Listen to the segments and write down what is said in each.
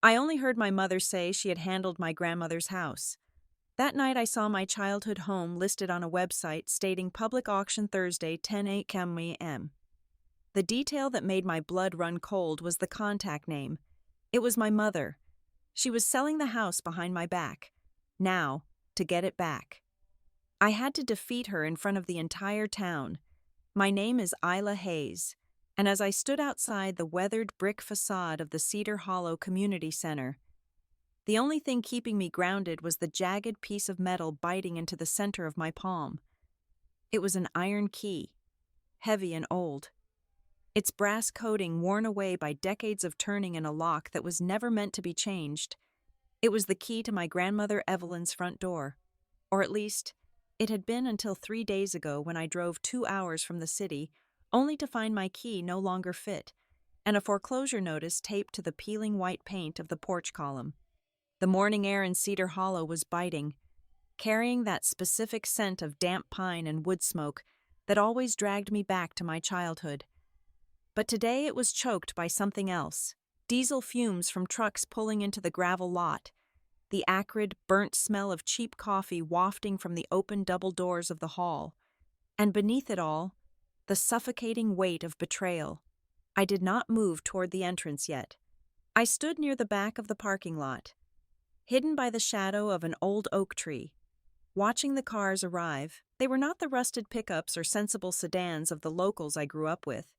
I only heard my mother say she had handled my grandmother's house. That night I saw my childhood home listed on a website stating public auction Thursday 10 a.m. The detail that made my blood run cold was the contact name. It was my mother. She was selling the house behind my back. Now, to get it back. I had to defeat her in front of the entire town. My name is Isla Hayes, and as I stood outside the weathered brick facade of the Cedar Hollow Community Center, the only thing keeping me grounded was the jagged piece of metal biting into the center of my palm. It was an iron key, heavy and old. Its brass coating worn away by decades of turning in a lock that was never meant to be changed. It was the key to my grandmother Evelyn's front door. Or at least, it had been until 3 days ago when I drove 2 hours from the city, only to find my key no longer fit, and a foreclosure notice taped to the peeling white paint of the porch column. The morning air in Cedar Hollow was biting, carrying that specific scent of damp pine and wood smoke that always dragged me back to my childhood. But today it was choked by something else. Diesel fumes from trucks pulling into the gravel lot, the acrid, burnt smell of cheap coffee wafting from the open double doors of the hall, and beneath it all, the suffocating weight of betrayal. I did not move toward the entrance yet. I stood near the back of the parking lot, hidden by the shadow of an old oak tree, watching the cars arrive. They were not the rusted pickups or sensible sedans of the locals I grew up with.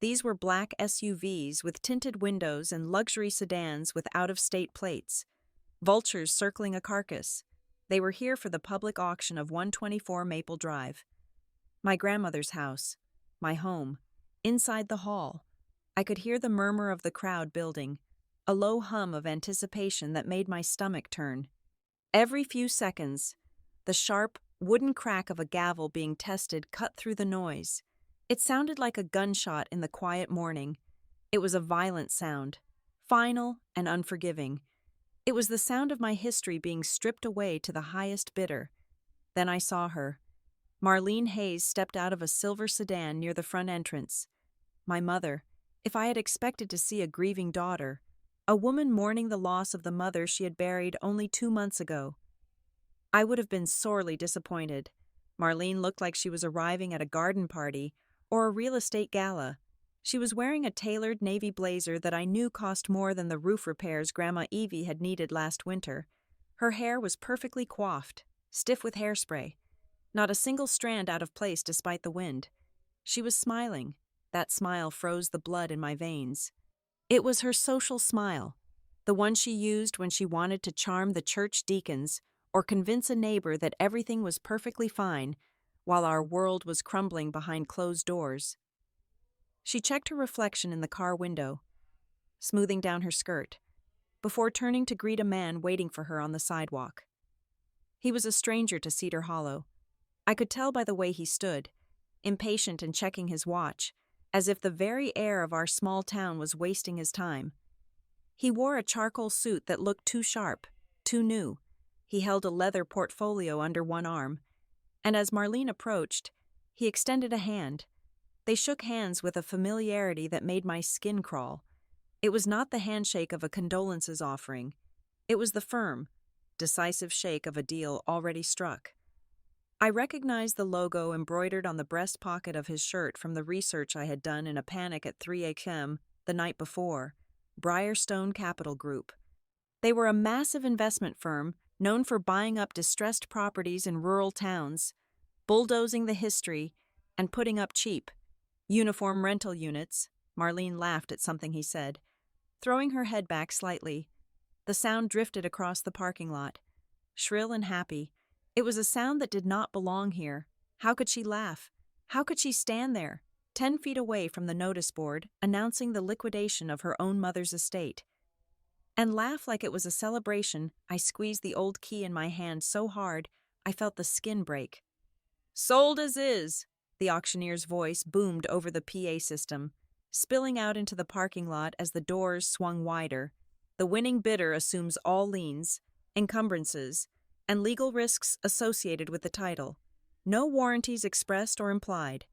These were black SUVs with tinted windows and luxury sedans with out-of-state plates. Vultures circling a carcass. They were here for the public auction of 124 Maple Drive. My grandmother's house. My home. Inside the hall. I could hear the murmur of the crowd building, a low hum of anticipation that made my stomach turn. Every few seconds, the sharp, wooden crack of a gavel being tested cut through the noise. It sounded like a gunshot in the quiet morning. It was a violent sound, final and unforgiving. It was the sound of my history being stripped away to the highest bidder. Then I saw her. Marlene Hayes stepped out of a silver sedan near the front entrance. My mother, if I had expected to see a grieving daughter, a woman mourning the loss of the mother she had buried only 2 months ago, I would have been sorely disappointed. Marlene looked like she was arriving at a garden party or a real estate gala. She was wearing a tailored navy blazer that I knew cost more than the roof repairs Grandma Evie had needed last winter. Her hair was perfectly coiffed, stiff with hairspray, not a single strand out of place despite the wind. She was smiling. That smile froze the blood in my veins. It was her social smile, the one she used when she wanted to charm the church deacons or convince a neighbor that everything was perfectly fine while our world was crumbling behind closed doors. She checked her reflection in the car window, smoothing down her skirt, before turning to greet a man waiting for her on the sidewalk. He was a stranger to Cedar Hollow. I could tell by the way he stood, impatient and checking his watch, as if the very air of our small town was wasting his time. He wore a charcoal suit that looked too sharp, too new. He held a leather portfolio under one arm, and as Marlene approached, he extended a hand. They shook hands with a familiarity that made my skin crawl. It was not the handshake of a condolences offering. It was the firm, decisive shake of a deal already struck. I recognized the logo embroidered on the breast pocket of his shirt from the research I had done in a panic at 3 a.m. the night before, Briarstone Capital Group. They were a massive investment firm known for buying up distressed properties in rural towns, bulldozing the history, and putting up cheap, uniform rental units. Marlene laughed at something he said, throwing her head back slightly. The sound drifted across the parking lot, shrill and happy. It was a sound that did not belong here. How could she laugh? How could she stand there, 10 feet away from the notice board, announcing the liquidation of her own mother's estate? And laugh like it was a celebration. I squeezed the old key in my hand so hard, I felt the skin break. "Sold as is," the auctioneer's voice boomed over the PA system, spilling out into the parking lot as the doors swung wider. The winning bidder assumes all liens, encumbrances, and legal risks associated with the title. No warranties expressed or implied.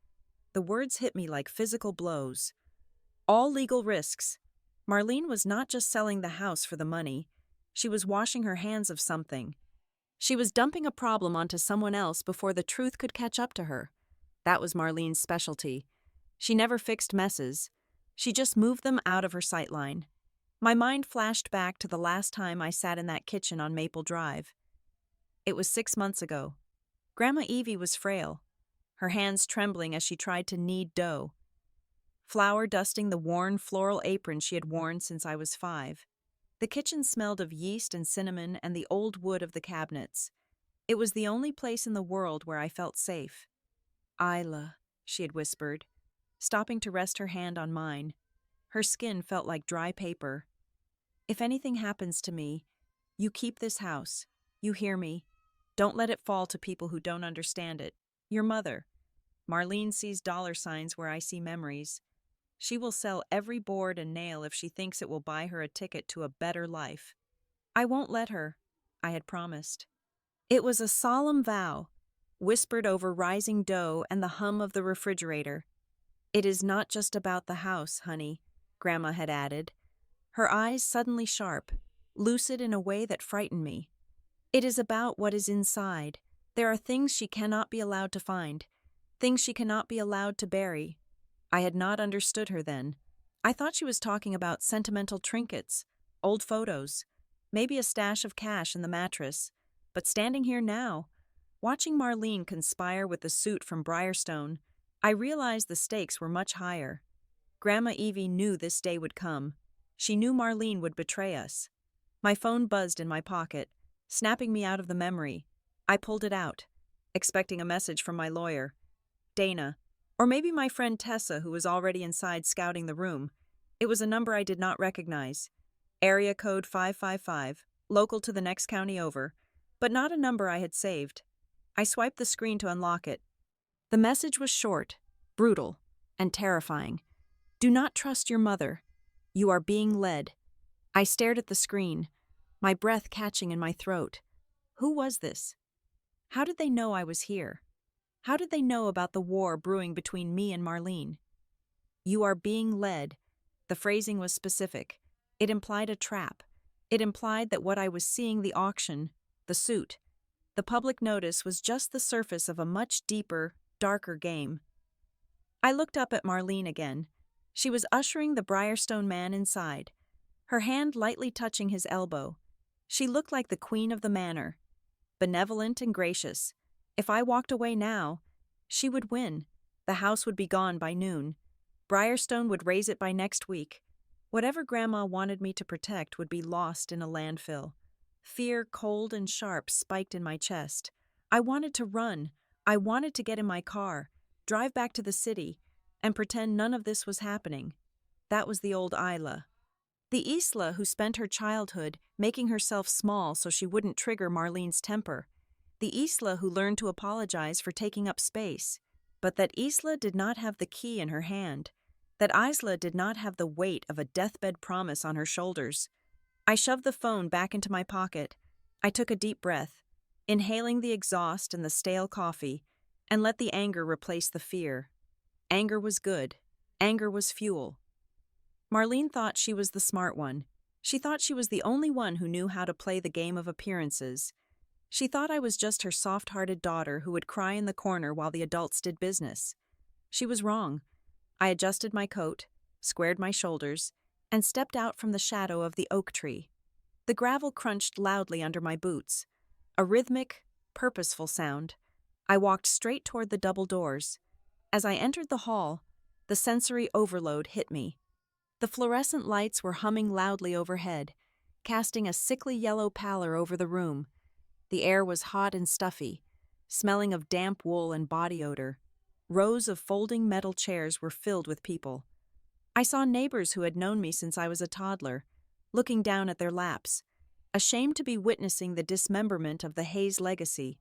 The words hit me like physical blows. All legal risks. Marlene was not just selling the house for the money, she was washing her hands of something. She was dumping a problem onto someone else before the truth could catch up to her. That was Marlene's specialty. She never fixed messes. She just moved them out of her sightline. My mind flashed back to the last time I sat in that kitchen on Maple Drive. It was 6 months ago. Grandma Evie was frail, her hands trembling as she tried to knead dough. Flour dusting the worn floral apron she had worn since I was 5. The kitchen smelled of yeast and cinnamon and the old wood of the cabinets. It was the only place in the world where I felt safe. "Isla," she had whispered, stopping to rest her hand on mine. Her skin felt like dry paper. "If anything happens to me, you keep this house. You hear me? Don't let it fall to people who don't understand it. Your mother. Marlene sees dollar signs where I see memories. She will sell every board and nail if she thinks it will buy her a ticket to a better life. I won't let her," I had promised. It was a solemn vow, whispered over rising dough and the hum of the refrigerator. "It is not just about the house, honey," Grandma had added, her eyes suddenly sharp, lucid in a way that frightened me. "It is about what is inside. There are things she cannot be allowed to find, things she cannot be allowed to bury." I had not understood her then. I thought she was talking about sentimental trinkets, old photos, maybe a stash of cash in the mattress. But standing here now, watching Marlene conspire with the suit from Briarstone, I realized the stakes were much higher. Grandma Evie knew this day would come. She knew Marlene would betray us. My phone buzzed in my pocket, snapping me out of the memory. I pulled it out, expecting a message from my lawyer, Dana, or maybe my friend Tessa, who was already inside scouting the room. It was a number I did not recognize. Area code 555, local to the next county over, but not a number I had saved. I swiped the screen to unlock it. The message was short, brutal, and terrifying. "Do not trust your mother. You are being led." I stared at the screen, my breath catching in my throat. Who was this? How did they know I was here? How did they know about the war brewing between me and Marlene? "You are being led." The phrasing was specific. It implied a trap. It implied that what I was seeing, the auction, the suit, the public notice, was just the surface of a much deeper, darker game. I looked up at Marlene again. She was ushering the Briarstone man inside, her hand lightly touching his elbow. She looked like the queen of the manor, benevolent and gracious. If I walked away now, she would win. The house would be gone by noon. Briarstone would raise it by next week. Whatever Grandma wanted me to protect would be lost in a landfill. Fear, cold and sharp, spiked in my chest. I wanted to run. I wanted to get in my car, drive back to the city, and pretend none of this was happening. That was the old Isla. The Isla who spent her childhood making herself small so she wouldn't trigger Marlene's temper. The Isla who learned to apologize for taking up space. But that Isla did not have the key in her hand. That Isla did not have the weight of a deathbed promise on her shoulders. I shoved the phone back into my pocket. I took a deep breath, inhaling the exhaust and the stale coffee, and let the anger replace the fear. Anger was good. Anger was fuel. Marlene thought she was the smart one. She thought she was the only one who knew how to play the game of appearances. She thought I was just her soft-hearted daughter who would cry in the corner while the adults did business. She was wrong. I adjusted my coat, squared my shoulders, and stepped out from the shadow of the oak tree. The gravel crunched loudly under my boots, a rhythmic, purposeful sound. I walked straight toward the double doors. As I entered the hall, the sensory overload hit me. The fluorescent lights were humming loudly overhead, casting a sickly yellow pallor over the room. The air was hot and stuffy, smelling of damp wool and body odor. Rows of folding metal chairs were filled with people. I saw neighbors who had known me since I was a toddler, looking down at their laps, ashamed to be witnessing the dismemberment of the Hayes legacy.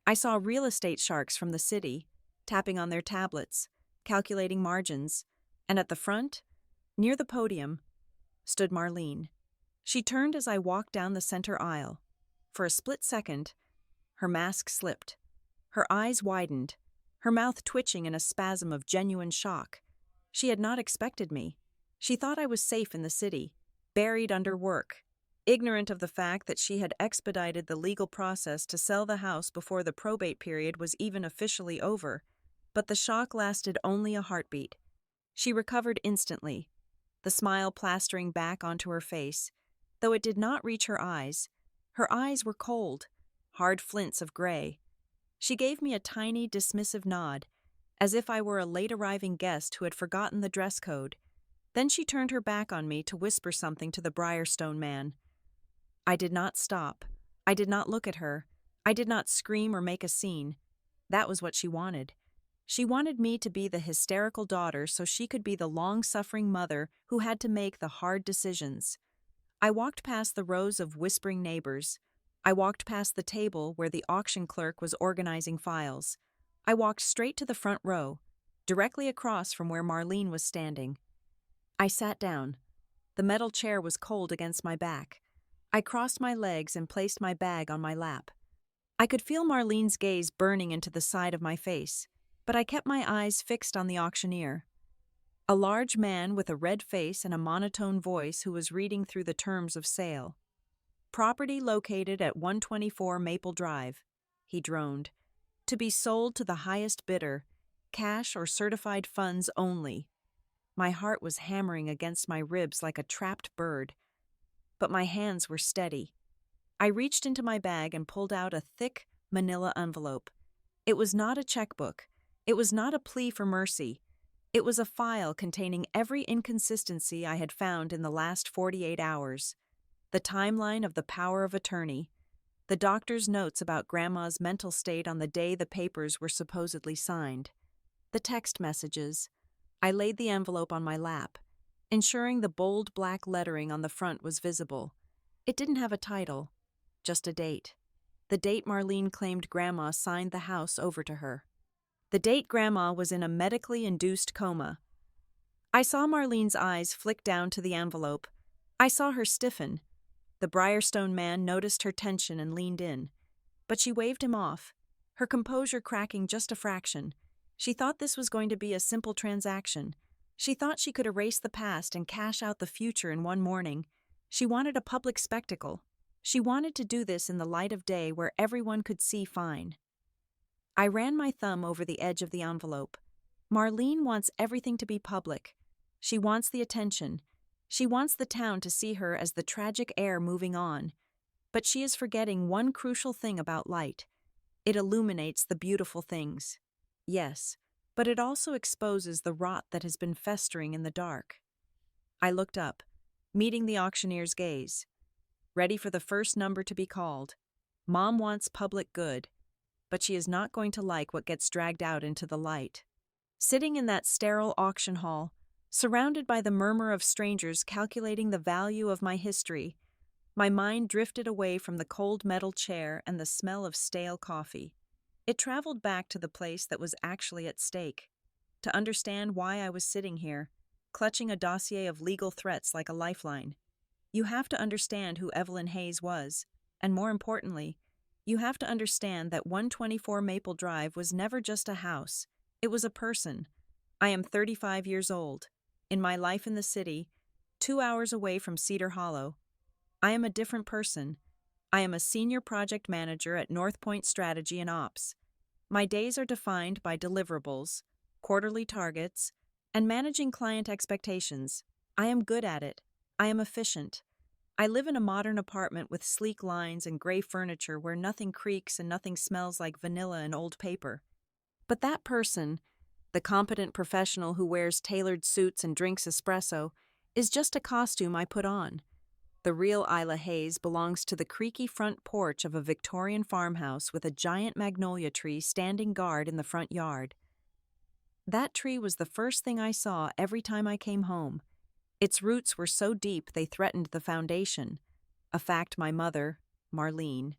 I saw real estate sharks from the city, tapping on their tablets, calculating margins, and at the front, near the podium, stood Marlene. She turned as I walked down the center aisle. For a split second, her mask slipped. Her eyes widened, her mouth twitching in a spasm of genuine shock. She had not expected me. She thought I was safe in the city, buried under work, ignorant of the fact that she had expedited the legal process to sell the house before the probate period was even officially over. But the shock lasted only a heartbeat. She recovered instantly, the smile plastering back onto her face, though it did not reach her eyes. Her eyes were cold, hard flints of gray. She gave me a tiny, dismissive nod, as if I were a late-arriving guest who had forgotten the dress code. Then she turned her back on me to whisper something to the Briarstone man. I did not stop. I did not look at her. I did not scream or make a scene. That was what she wanted. She wanted me to be the hysterical daughter so she could be the long-suffering mother who had to make the hard decisions. I walked past the rows of whispering neighbors. I walked past the table where the auction clerk was organizing files. I walked straight to the front row, directly across from where Marlene was standing. I sat down. The metal chair was cold against my back. I crossed my legs and placed my bag on my lap. I could feel Marlene's gaze burning into the side of my face, but I kept my eyes fixed on the auctioneer. A large man with a red face and a monotone voice who was reading through the terms of sale. Property located at 124 Maple Drive, he droned. To be sold to the highest bidder, cash or certified funds only. My heart was hammering against my ribs like a trapped bird, but my hands were steady. I reached into my bag and pulled out a thick, manila envelope. It was not a checkbook. It was not a plea for mercy. It was a file containing every inconsistency I had found in the last 48 hours. The timeline of the power of attorney. The doctor's notes about Grandma's mental state on the day the papers were supposedly signed. The text messages. I laid the envelope on my lap, ensuring the bold black lettering on the front was visible. It didn't have a title, just a date. The date Marlene claimed Grandma signed the house over to her. The date Grandma was in a medically induced coma. I saw Marlene's eyes flick down to the envelope. I saw her stiffen. The Briarstone man noticed her tension and leaned in. But she waved him off, her composure cracking just a fraction. She thought this was going to be a simple transaction. She thought she could erase the past and cash out the future in one morning. She wanted a public spectacle. She wanted to do this in the light of day where everyone could see fine. I ran my thumb over the edge of the envelope. Marlene wants everything to be public. She wants the attention. She wants the town to see her as the tragic heir moving on. But she is forgetting one crucial thing about light. It illuminates the beautiful things. Yes, but it also exposes the rot that has been festering in the dark. I looked up, meeting the auctioneer's gaze. Ready for the first number to be called. Mom wants public good, but she is not going to like what gets dragged out into the light. Sitting in that sterile auction hall, surrounded by the murmur of strangers calculating the value of my history, my mind drifted away from the cold metal chair and the smell of stale coffee. It traveled back to the place that was actually at stake, to understand why I was sitting here, clutching a dossier of legal threats like a lifeline. You have to understand who Evelyn Hayes was, and more importantly, you have to understand that 124 Maple Drive was never just a house, it was a person. I am 35 years old. In my life in the city, 2 hours away from Cedar Hollow, I am a different person. I am a senior project manager at North Point Strategy and Ops. My days are defined by deliverables, quarterly targets, and managing client expectations. I am good at it. I am efficient. I live in a modern apartment with sleek lines and gray furniture where nothing creaks and nothing smells like vanilla and old paper. But that person, the competent professional who wears tailored suits and drinks espresso, is just a costume I put on. The real Isla Hayes belongs to the creaky front porch of a Victorian farmhouse with a giant magnolia tree standing guard in the front yard. That tree was the first thing I saw every time I came home. Its roots were so deep they threatened the foundation, a fact my mother, Marlene,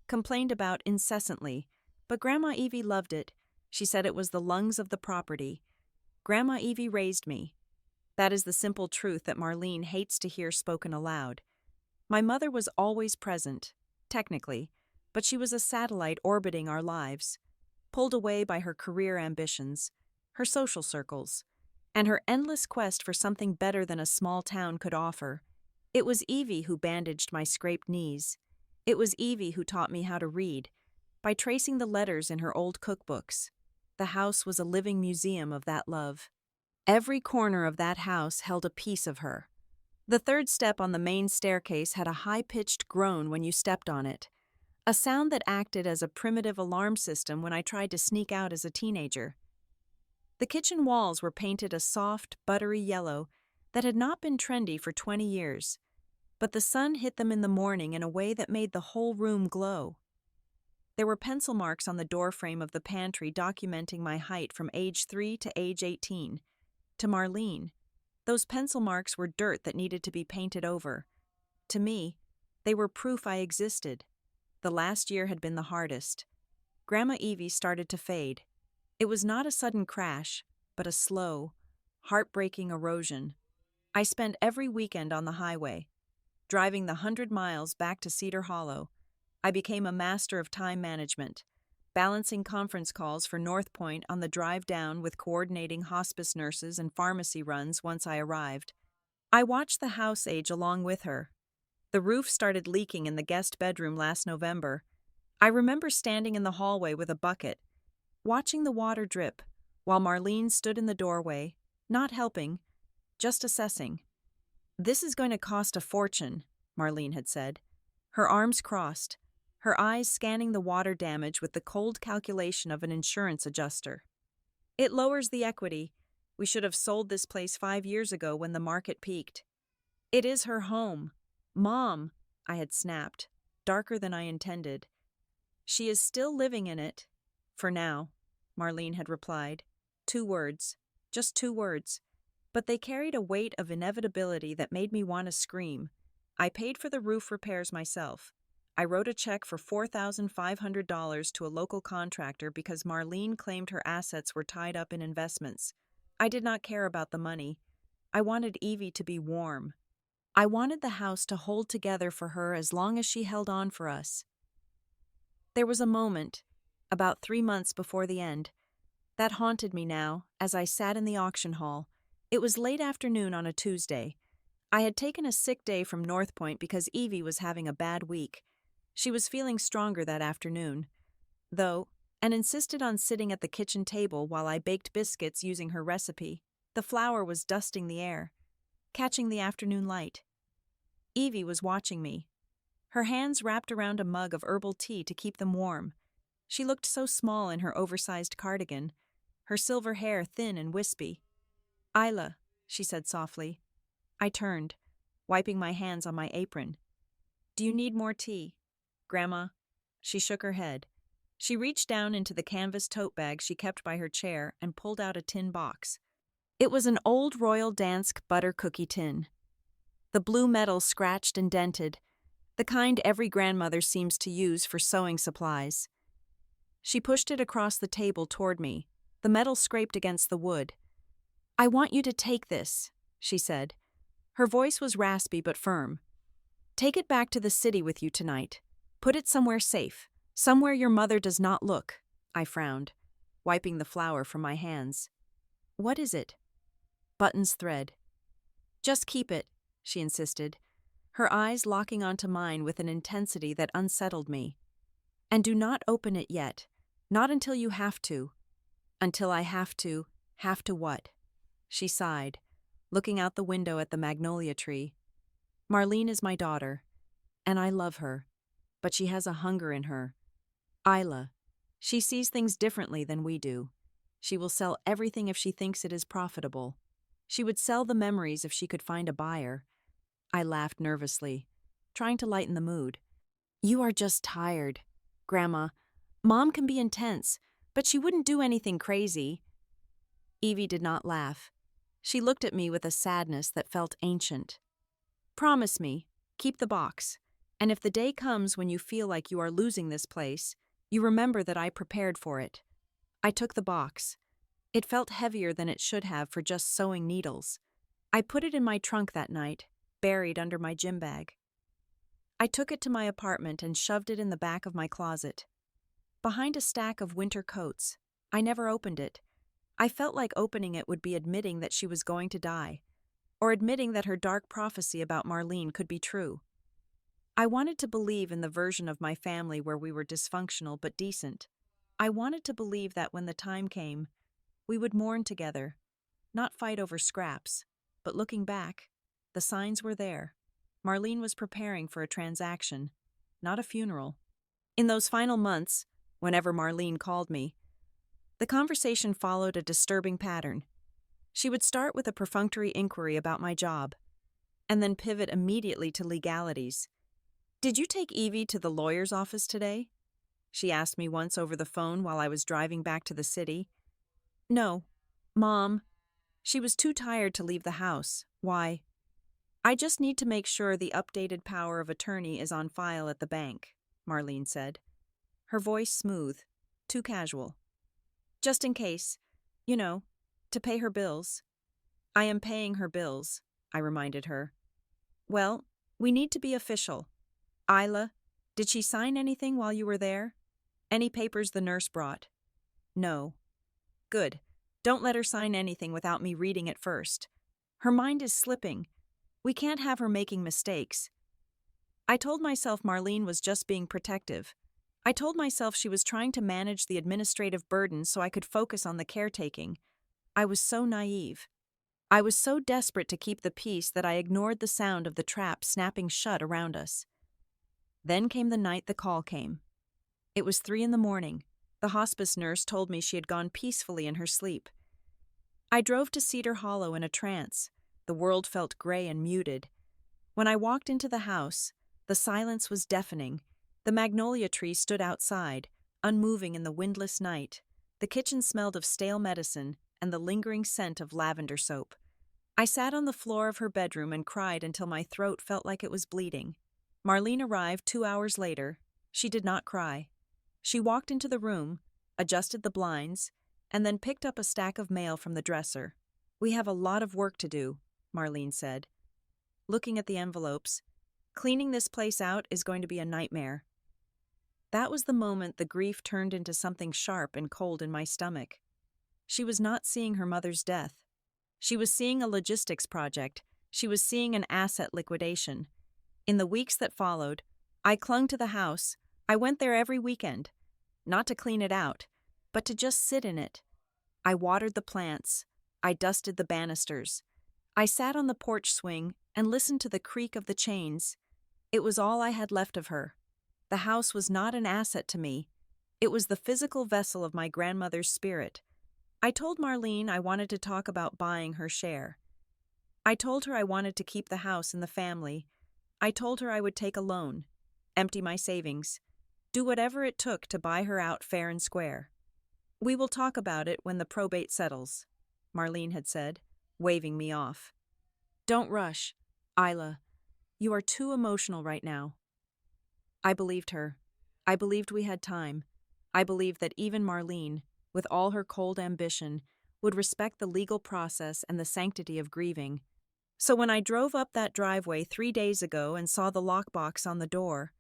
complained about incessantly, but Grandma Evie loved it. She said it was the lungs of the property. Grandma Evie raised me. That is the simple truth that Marlene hates to hear spoken aloud. My mother was always present, technically, but she was a satellite orbiting our lives, pulled away by her career ambitions, her social circles. and her endless quest for something better than a small town could offer. It was Evie who bandaged my scraped knees. It was Evie who taught me how to read, by tracing the letters in her old cookbooks. The house was a living museum of that love. Every corner of that house held a piece of her. The third step on the main staircase had a high-pitched groan when you stepped on it, a sound that acted as a primitive alarm system when I tried to sneak out as a teenager. The kitchen walls were painted a soft, buttery yellow that had not been trendy for 20 years, but the sun hit them in the morning in a way that made the whole room glow. There were pencil marks on the doorframe of the pantry documenting my height from age 3 to age 18. To Marlene, those pencil marks were dirt that needed to be painted over. To me, they were proof I existed. The last year had been the hardest. Grandma Evie started to fade. It was not a sudden crash, but a slow, heartbreaking erosion. I spent every weekend on the highway, driving the 100 miles back to Cedar Hollow. I became a master of time management, balancing conference calls for North Point on the drive down with coordinating hospice nurses and pharmacy runs once I arrived. I watched the house age along with her. The roof started leaking in the guest bedroom last November. I remember standing in the hallway with a bucket, watching the water drip, while Marlene stood in the doorway, not helping, just assessing. "This is going to cost a fortune," Marlene had said. Her arms crossed, her eyes scanning the water damage with the cold calculation of an insurance adjuster. "It lowers the equity. We should have sold this place 5 years ago when the market peaked." "It is her home." "Mom," I had snapped, darker than I intended. "She is still living in it. For now," Marlene had replied. 2 words. Just 2 words. But they carried a weight of inevitability that made me want to scream. I paid for the roof repairs myself. I wrote a check for $4,500 to a local contractor because Marlene claimed her assets were tied up in investments. I did not care about the money. I wanted Evie to be warm. I wanted the house to hold together for her as long as she held on for us. There was a moment, about 3 months before the end, that haunted me now as I sat in the auction hall. It was late afternoon on a Tuesday. I had taken a sick day from North Point because Evie was having a bad week. She was feeling stronger that afternoon, though, and insisted on sitting at the kitchen table while I baked biscuits using her recipe. The flour was dusting the air, catching the afternoon light. Evie was watching me, her hands wrapped around a mug of herbal tea to keep them warm. She looked so small in her oversized cardigan, her silver hair thin and wispy. "Isla," she said softly. I turned, wiping my hands on my apron. "Do you need more tea, Grandma?" She shook her head. She reached down into the canvas tote bag she kept by her chair and pulled out a tin box. It was an old Royal Dansk butter cookie tin. The blue metal scratched and dented, the kind every grandmother seems to use for sewing supplies. She pushed it across the table toward me. The metal scraped against the wood. "I want you to take this," she said. Her voice was raspy but firm. "Take it back to the city with you tonight. Put it somewhere safe, somewhere your mother does not look." I frowned, wiping the flour from my hands. "What is it?" "Button's thread." "Just keep it," she insisted, her eyes locking onto mine with an intensity that unsettled me. "And do not open it yet, not until you have to." "Until I have to what?" She sighed, looking out the window at the magnolia tree. "Marlene is my daughter, and I love her, but she has a hunger in her. Isla, she sees things differently than we do. She will sell everything if she thinks it is profitable. She would sell the memories if she could find a buyer." I laughed nervously, trying to lighten the mood. "You are just tired, Grandma. Mom can be intense, but she wouldn't do anything crazy." Evie did not laugh. She looked at me with a sadness that felt ancient. "Promise me, keep the box, and if the day comes when you feel like you are losing this place, you remember that I prepared for it." I took the box. It felt heavier than it should have for just sewing needles. I put it in my trunk that night, buried under my gym bag. I took it to my apartment and shoved it in the back of my closet. Behind a stack of winter coats, I never opened it. I felt like opening it would be admitting that she was going to die, or admitting that her dark prophecy about Marlene could be true. I wanted to believe in the version of my family where we were dysfunctional but decent. I wanted to believe that when the time came, we would mourn together, not fight over scraps. But looking back, the signs were there. Marlene was preparing for a transaction, not a funeral. In those final months, whenever Marlene called me, the conversation followed a disturbing pattern. She would start with a perfunctory inquiry about my job, and then pivot immediately to legalities. "Did you take Evie to the lawyer's office today?" she asked me once over the phone while I was driving back to the city. "No, Mom. She was too tired to leave the house. Why?" "I just need to make sure the updated power of attorney is on file at the bank," Marlene said. Her voice smooth, too casual. "Just in case, to pay her bills." "I am paying her bills," I reminded her. "Well, we need to be official. Isla, did she sign anything while you were there? Any papers the nurse brought?" "No." "Good. Don't let her sign anything without me reading it first. Her mind is slipping. We can't have her making mistakes." I told myself Marlene was just being protective. I told myself she was trying to manage the administrative burden so I could focus on the caretaking. I was so naive. I was so desperate to keep the peace that I ignored the sound of the trap snapping shut around us. Then came the night the call came. It was 3 a.m. The hospice nurse told me she had gone peacefully in her sleep. I drove to Cedar Hollow in a trance. The world felt gray and muted. When I walked into the house, the silence was deafening. The magnolia tree stood outside, unmoving in the windless night. The kitchen smelled of stale medicine and the lingering scent of lavender soap. I sat on the floor of her bedroom and cried until my throat felt like it was bleeding. Marlene arrived 2 hours later. She did not cry. She walked into the room, adjusted the blinds, and then picked up a stack of mail from the dresser. "We have a lot of work to do," Marlene said, looking at the envelopes. "Cleaning this place out is going to be a nightmare." That was the moment the grief turned into something sharp and cold in my stomach. She was not seeing her mother's death. She was seeing a logistics project. She was seeing an asset liquidation. In the weeks that followed, I clung to the house. I went there every weekend, not to clean it out, but to just sit in it. I watered the plants. I dusted the banisters. I sat on the porch swing and listened to the creak of the chains. It was all I had left of her. The house was not an asset to me. It was the physical vessel of my grandmother's spirit. I told Marlene I wanted to talk about buying her share. I told her I wanted to keep the house in the family. I told her I would take a loan, empty my savings, do whatever it took to buy her out fair and square. "We will talk about it when the probate settles," Marlene had said, waving me off. "Don't rush, Isla. You are too emotional right now." I believed her. I believed we had time. I believed that even Marlene, with all her cold ambition, would respect the legal process and the sanctity of grieving. So when I drove up that driveway 3 days ago and saw the lockbox on the door,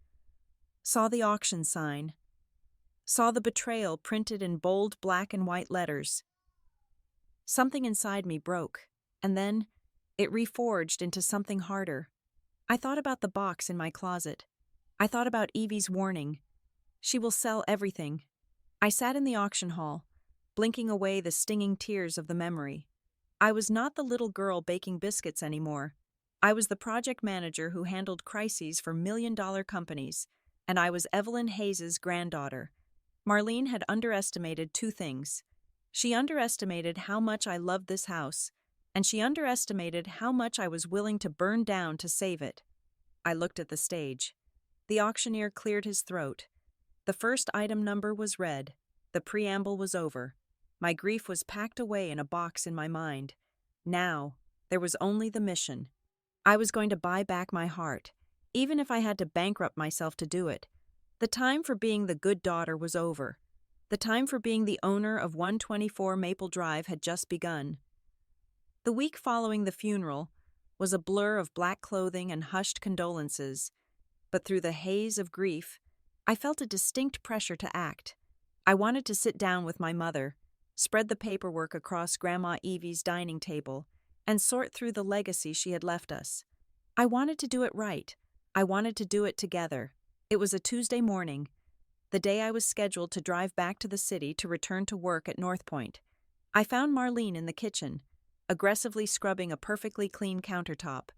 saw the auction sign, saw the betrayal printed in bold black and white letters, something inside me broke, and then it reforged into something harder. I thought about the box in my closet. I thought about Evie's warning. She will sell everything. I sat in the auction hall, blinking away the stinging tears of the memory. I was not the little girl baking biscuits anymore. I was the project manager who handled crises for million-dollar companies, and I was Evelyn Hayes's granddaughter. Marlene had underestimated 2 things. She underestimated how much I loved this house, and she underestimated how much I was willing to burn down to save it. I looked at the stage. The auctioneer cleared his throat. The first item number was read. The preamble was over. My grief was packed away in a box in my mind. Now, there was only the mission. I was going to buy back my heart, even if I had to bankrupt myself to do it. The time for being the good daughter was over. The time for being the owner of 124 Maple Drive had just begun. The week following the funeral was a blur of black clothing and hushed condolences, but through the haze of grief, I felt a distinct pressure to act. I wanted to sit down with my mother, spread the paperwork across Grandma Evie's dining table, and sort through the legacy she had left us. I wanted to do it right. I wanted to do it together. It was a Tuesday morning, the day I was scheduled to drive back to the city to return to work at North Point. I found Marlene in the kitchen, aggressively scrubbing a perfectly clean countertop.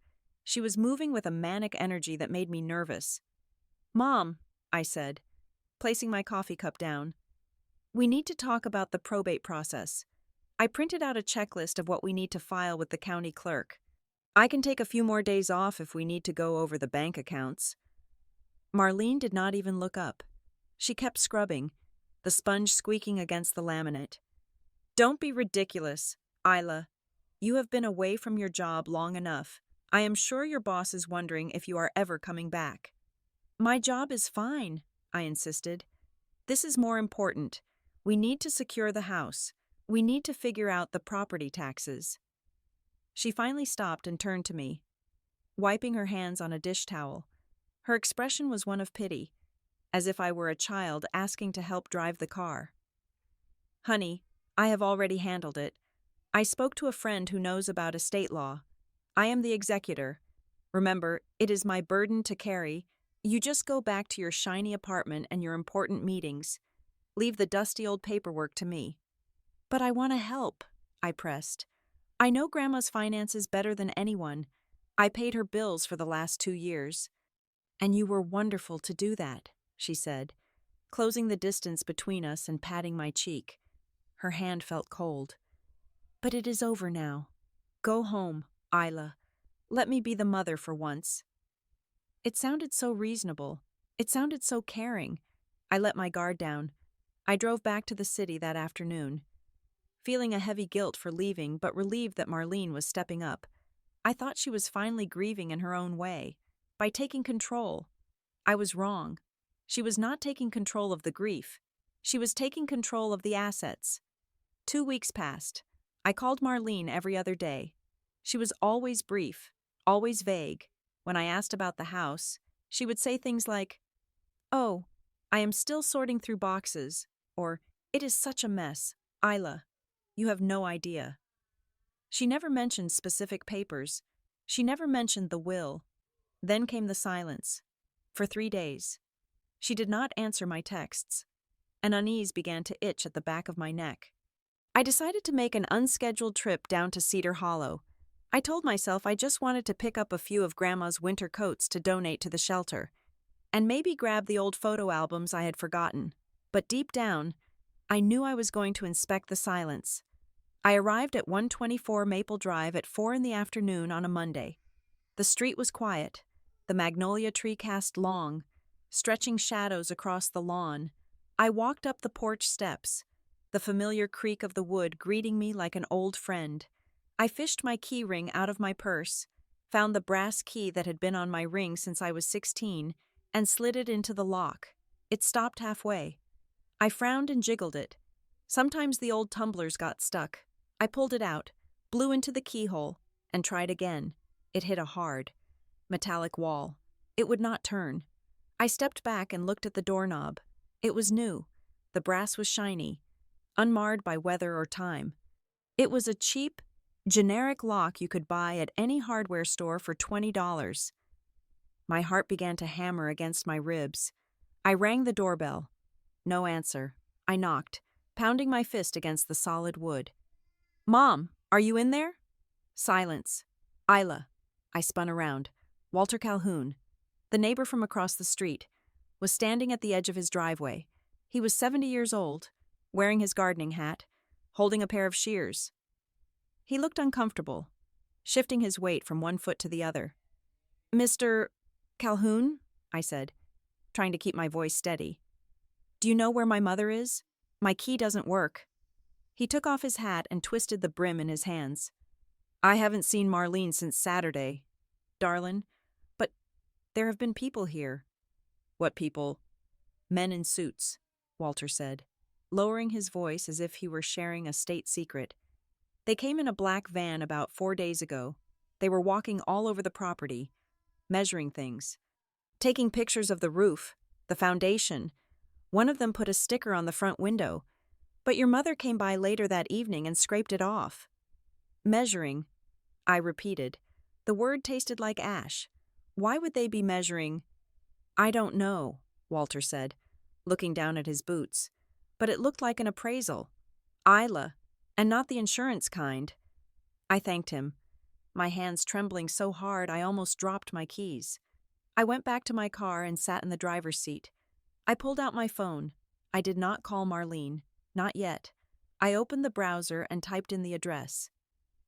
She was moving with a manic energy that made me nervous. "Mom," I said, placing my coffee cup down, "we need to talk about the probate process. I printed out a checklist of what we need to file with the county clerk. I can take a few more days off if we need to go over the bank accounts." Marlene did not even look up. She kept scrubbing, the sponge squeaking against the laminate. "Don't be ridiculous, Isla. You have been away from your job long enough. I am sure your boss is wondering if you are ever coming back." "My job is fine," I insisted. "This is more important. We need to secure the house. We need to figure out the property taxes." She finally stopped and turned to me, wiping her hands on a dish towel. Her expression was one of pity, as if I were a child asking to help drive the car. "Honey, I have already handled it. I spoke to a friend who knows about estate law. I am the executor. Remember, it is my burden to carry. You just go back to your shiny apartment and your important meetings. Leave the dusty old paperwork to me." "But I want to help," I pressed. "I know Grandma's finances better than anyone. I paid her bills for the last 2 years." "And you were wonderful to do that," she said, closing the distance between us and patting my cheek. Her hand felt cold. "But it is over now. Go home, Isla. Let me be the mother for once." It sounded so reasonable. It sounded so caring. I let my guard down. I drove back to the city that afternoon, feeling a heavy guilt for leaving but relieved that Marlene was stepping up. I thought she was finally grieving in her own way, by taking control. I was wrong. She was not taking control of the grief. She was taking control of the assets. 2 weeks passed. I called Marlene every other day. She was always brief, always vague. When I asked about the house, she would say things like, "Oh, I am still sorting through boxes," or, "It is such a mess. Isla, you have no idea." She never mentioned specific papers. She never mentioned the will. Then came the silence. For 3 days. She did not answer my texts. An unease began to itch at the back of my neck. I decided to make an unscheduled trip down to Cedar Hollow. I told myself I just wanted to pick up a few of Grandma's winter coats to donate to the shelter, and maybe grab the old photo albums I had forgotten. But deep down, I knew I was going to inspect the silence. I arrived at 124 Maple Drive at 4 in the afternoon on a Monday. The street was quiet. The magnolia tree cast long, stretching shadows across the lawn. I walked up the porch steps, the familiar creak of the wood greeting me like an old friend. I fished my key ring out of my purse, found the brass key that had been on my ring since I was 16, and slid it into the lock. It stopped halfway. I frowned and jiggled it. Sometimes the old tumblers got stuck. I pulled it out, blew into the keyhole, and tried again. It hit a hard, metallic wall. It would not turn. I stepped back and looked at the doorknob. It was new. The brass was shiny, unmarred by weather or time. It was a cheap, generic lock you could buy at any hardware store for $20. My heart began to hammer against my ribs. I rang the doorbell. No answer. I knocked, pounding my fist against the solid wood. "Mom, are you in there?" Silence. "Isla." I spun around. Walter Calhoun, the neighbor from across the street, was standing at the edge of his driveway. He was 70 years old, wearing his gardening hat, holding a pair of shears. He looked uncomfortable, shifting his weight from one foot to the other. "Mr. Calhoun?" I said, trying to keep my voice steady. "Do you know where my mother is? My key doesn't work." He took off his hat and twisted the brim in his hands. "I haven't seen Marlene since Saturday, darlin', but there have been people here." "What people?" "Men in suits," Walter said, lowering his voice as if he were sharing a state secret. "They came in a black van about 4 days ago. They were walking all over the property, measuring things, taking pictures of the roof, the foundation. One of them put a sticker on the front window. But your mother came by later that evening and scraped it off. Measuring, I repeated. The word tasted like ash. Why would they be measuring? I don't know, Walter said, looking down at his boots. But it looked like an appraisal. Isla, and not the insurance kind. I thanked him, my hands trembling so hard I almost dropped my keys. I went back to my car and sat in the driver's seat. I pulled out my phone. I did not call Marlene, not yet. I opened the browser and typed in the address.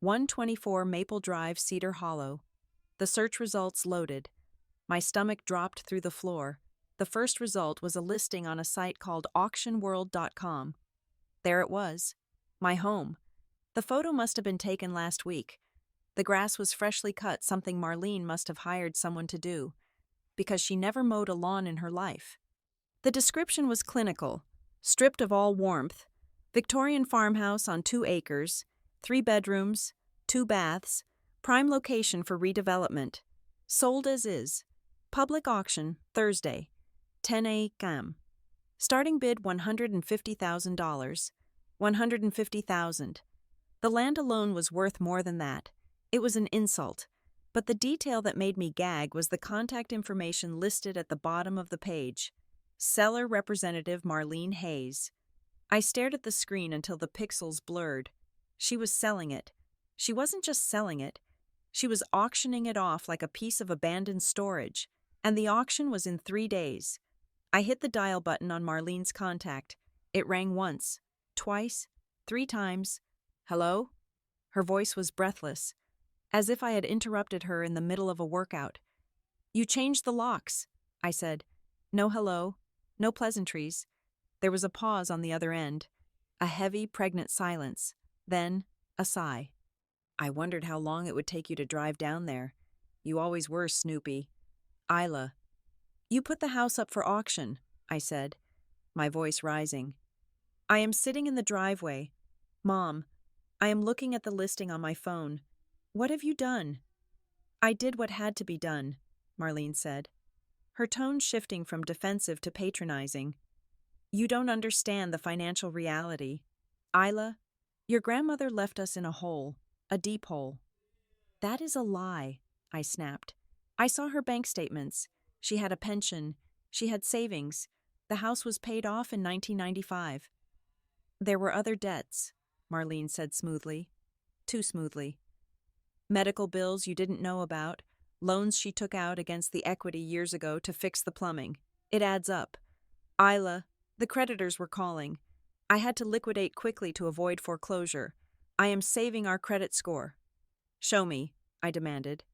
124 Maple Drive, Cedar Hollow. The search results loaded. My stomach dropped through the floor. The first result was a listing on a site called auctionworld.com. There it was, my home. The photo must have been taken last week. The grass was freshly cut, something Marlene must have hired someone to do, because she never mowed a lawn in her life. The description was clinical, stripped of all warmth. Victorian farmhouse on 2 acres, 3 bedrooms, 2 baths, prime location for redevelopment. Sold as is. Public auction, Thursday, 10 a.m. Starting bid $150,000. $150,000. The land alone was worth more than that. It was an insult. But the detail that made me gag was the contact information listed at the bottom of the page. Seller representative Marlene Hayes. I stared at the screen until the pixels blurred. She was selling it. She wasn't just selling it. She was auctioning it off like a piece of abandoned storage. And the auction was in 3 days. I hit the dial button on Marlene's contact. It rang once, twice, 3 times. Hello? Her voice was breathless, as if I had interrupted her in the middle of a workout. You changed the locks, I said. No hello, no pleasantries. There was a pause on the other end, a heavy, pregnant silence, then a sigh. I wondered how long it would take you to drive down there. You always were snoopy. Isla. You put the house up for auction, I said, my voice rising. I am sitting in the driveway. Mom, I am looking at the listing on my phone. What have you done? I did what had to be done, Marlene said, her tone shifting from defensive to patronizing. You don't understand the financial reality. Isla, your grandmother left us in a hole, a deep hole. That is a lie, I snapped. I saw her bank statements. She had a pension. She had savings. The house was paid off in 1995. There were other debts, Marlene said smoothly. Too smoothly. Medical bills you didn't know about, loans she took out against the equity years ago to fix the plumbing. It adds up. Isla, the creditors were calling. I had to liquidate quickly to avoid foreclosure. I am saving our credit score. Show me, I demanded.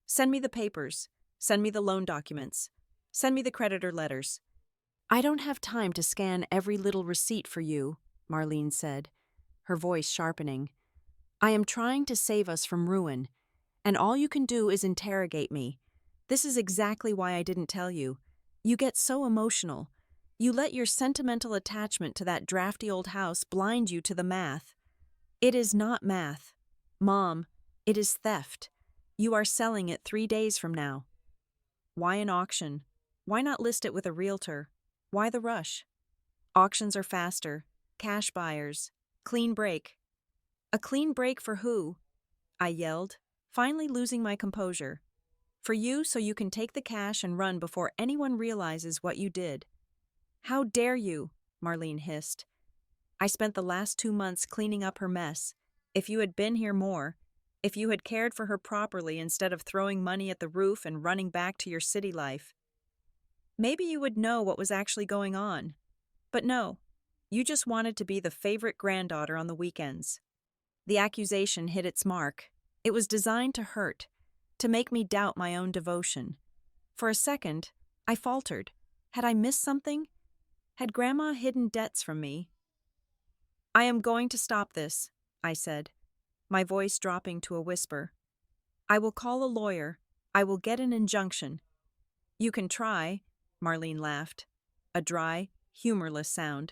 Send me the papers. Send me the loan documents. Send me the creditor letters. I don't have time to scan every little receipt for you, Marlene said, her voice sharpening. I am trying to save us from ruin, and all you can do is interrogate me. This is exactly why I didn't tell you. You get so emotional. You let your sentimental attachment to that drafty old house blind you to the math. It is not math. Mom, it is theft. You are selling it 3 days from now. Why an auction? Why not list it with a realtor? Why the rush? Auctions are faster. Cash buyers. Clean break. A clean break for who? I yelled, finally losing my composure. For you, so you can take the cash and run before anyone realizes what you did. How dare you? Marlene hissed. I spent the last 2 months cleaning up her mess. If you had been here more, if you had cared for her properly instead of throwing money at the roof and running back to your city life, maybe you would know what was actually going on. But no, you just wanted to be the favorite granddaughter on the weekends. The accusation hit its mark. It was designed to hurt, to make me doubt my own devotion. For a second, I faltered. Had I missed something? Had Grandma hidden debts from me? I am going to stop this, I said, my voice dropping to a whisper. I will call a lawyer. I will get an injunction. You can try, Marlene laughed, a dry, humorless sound.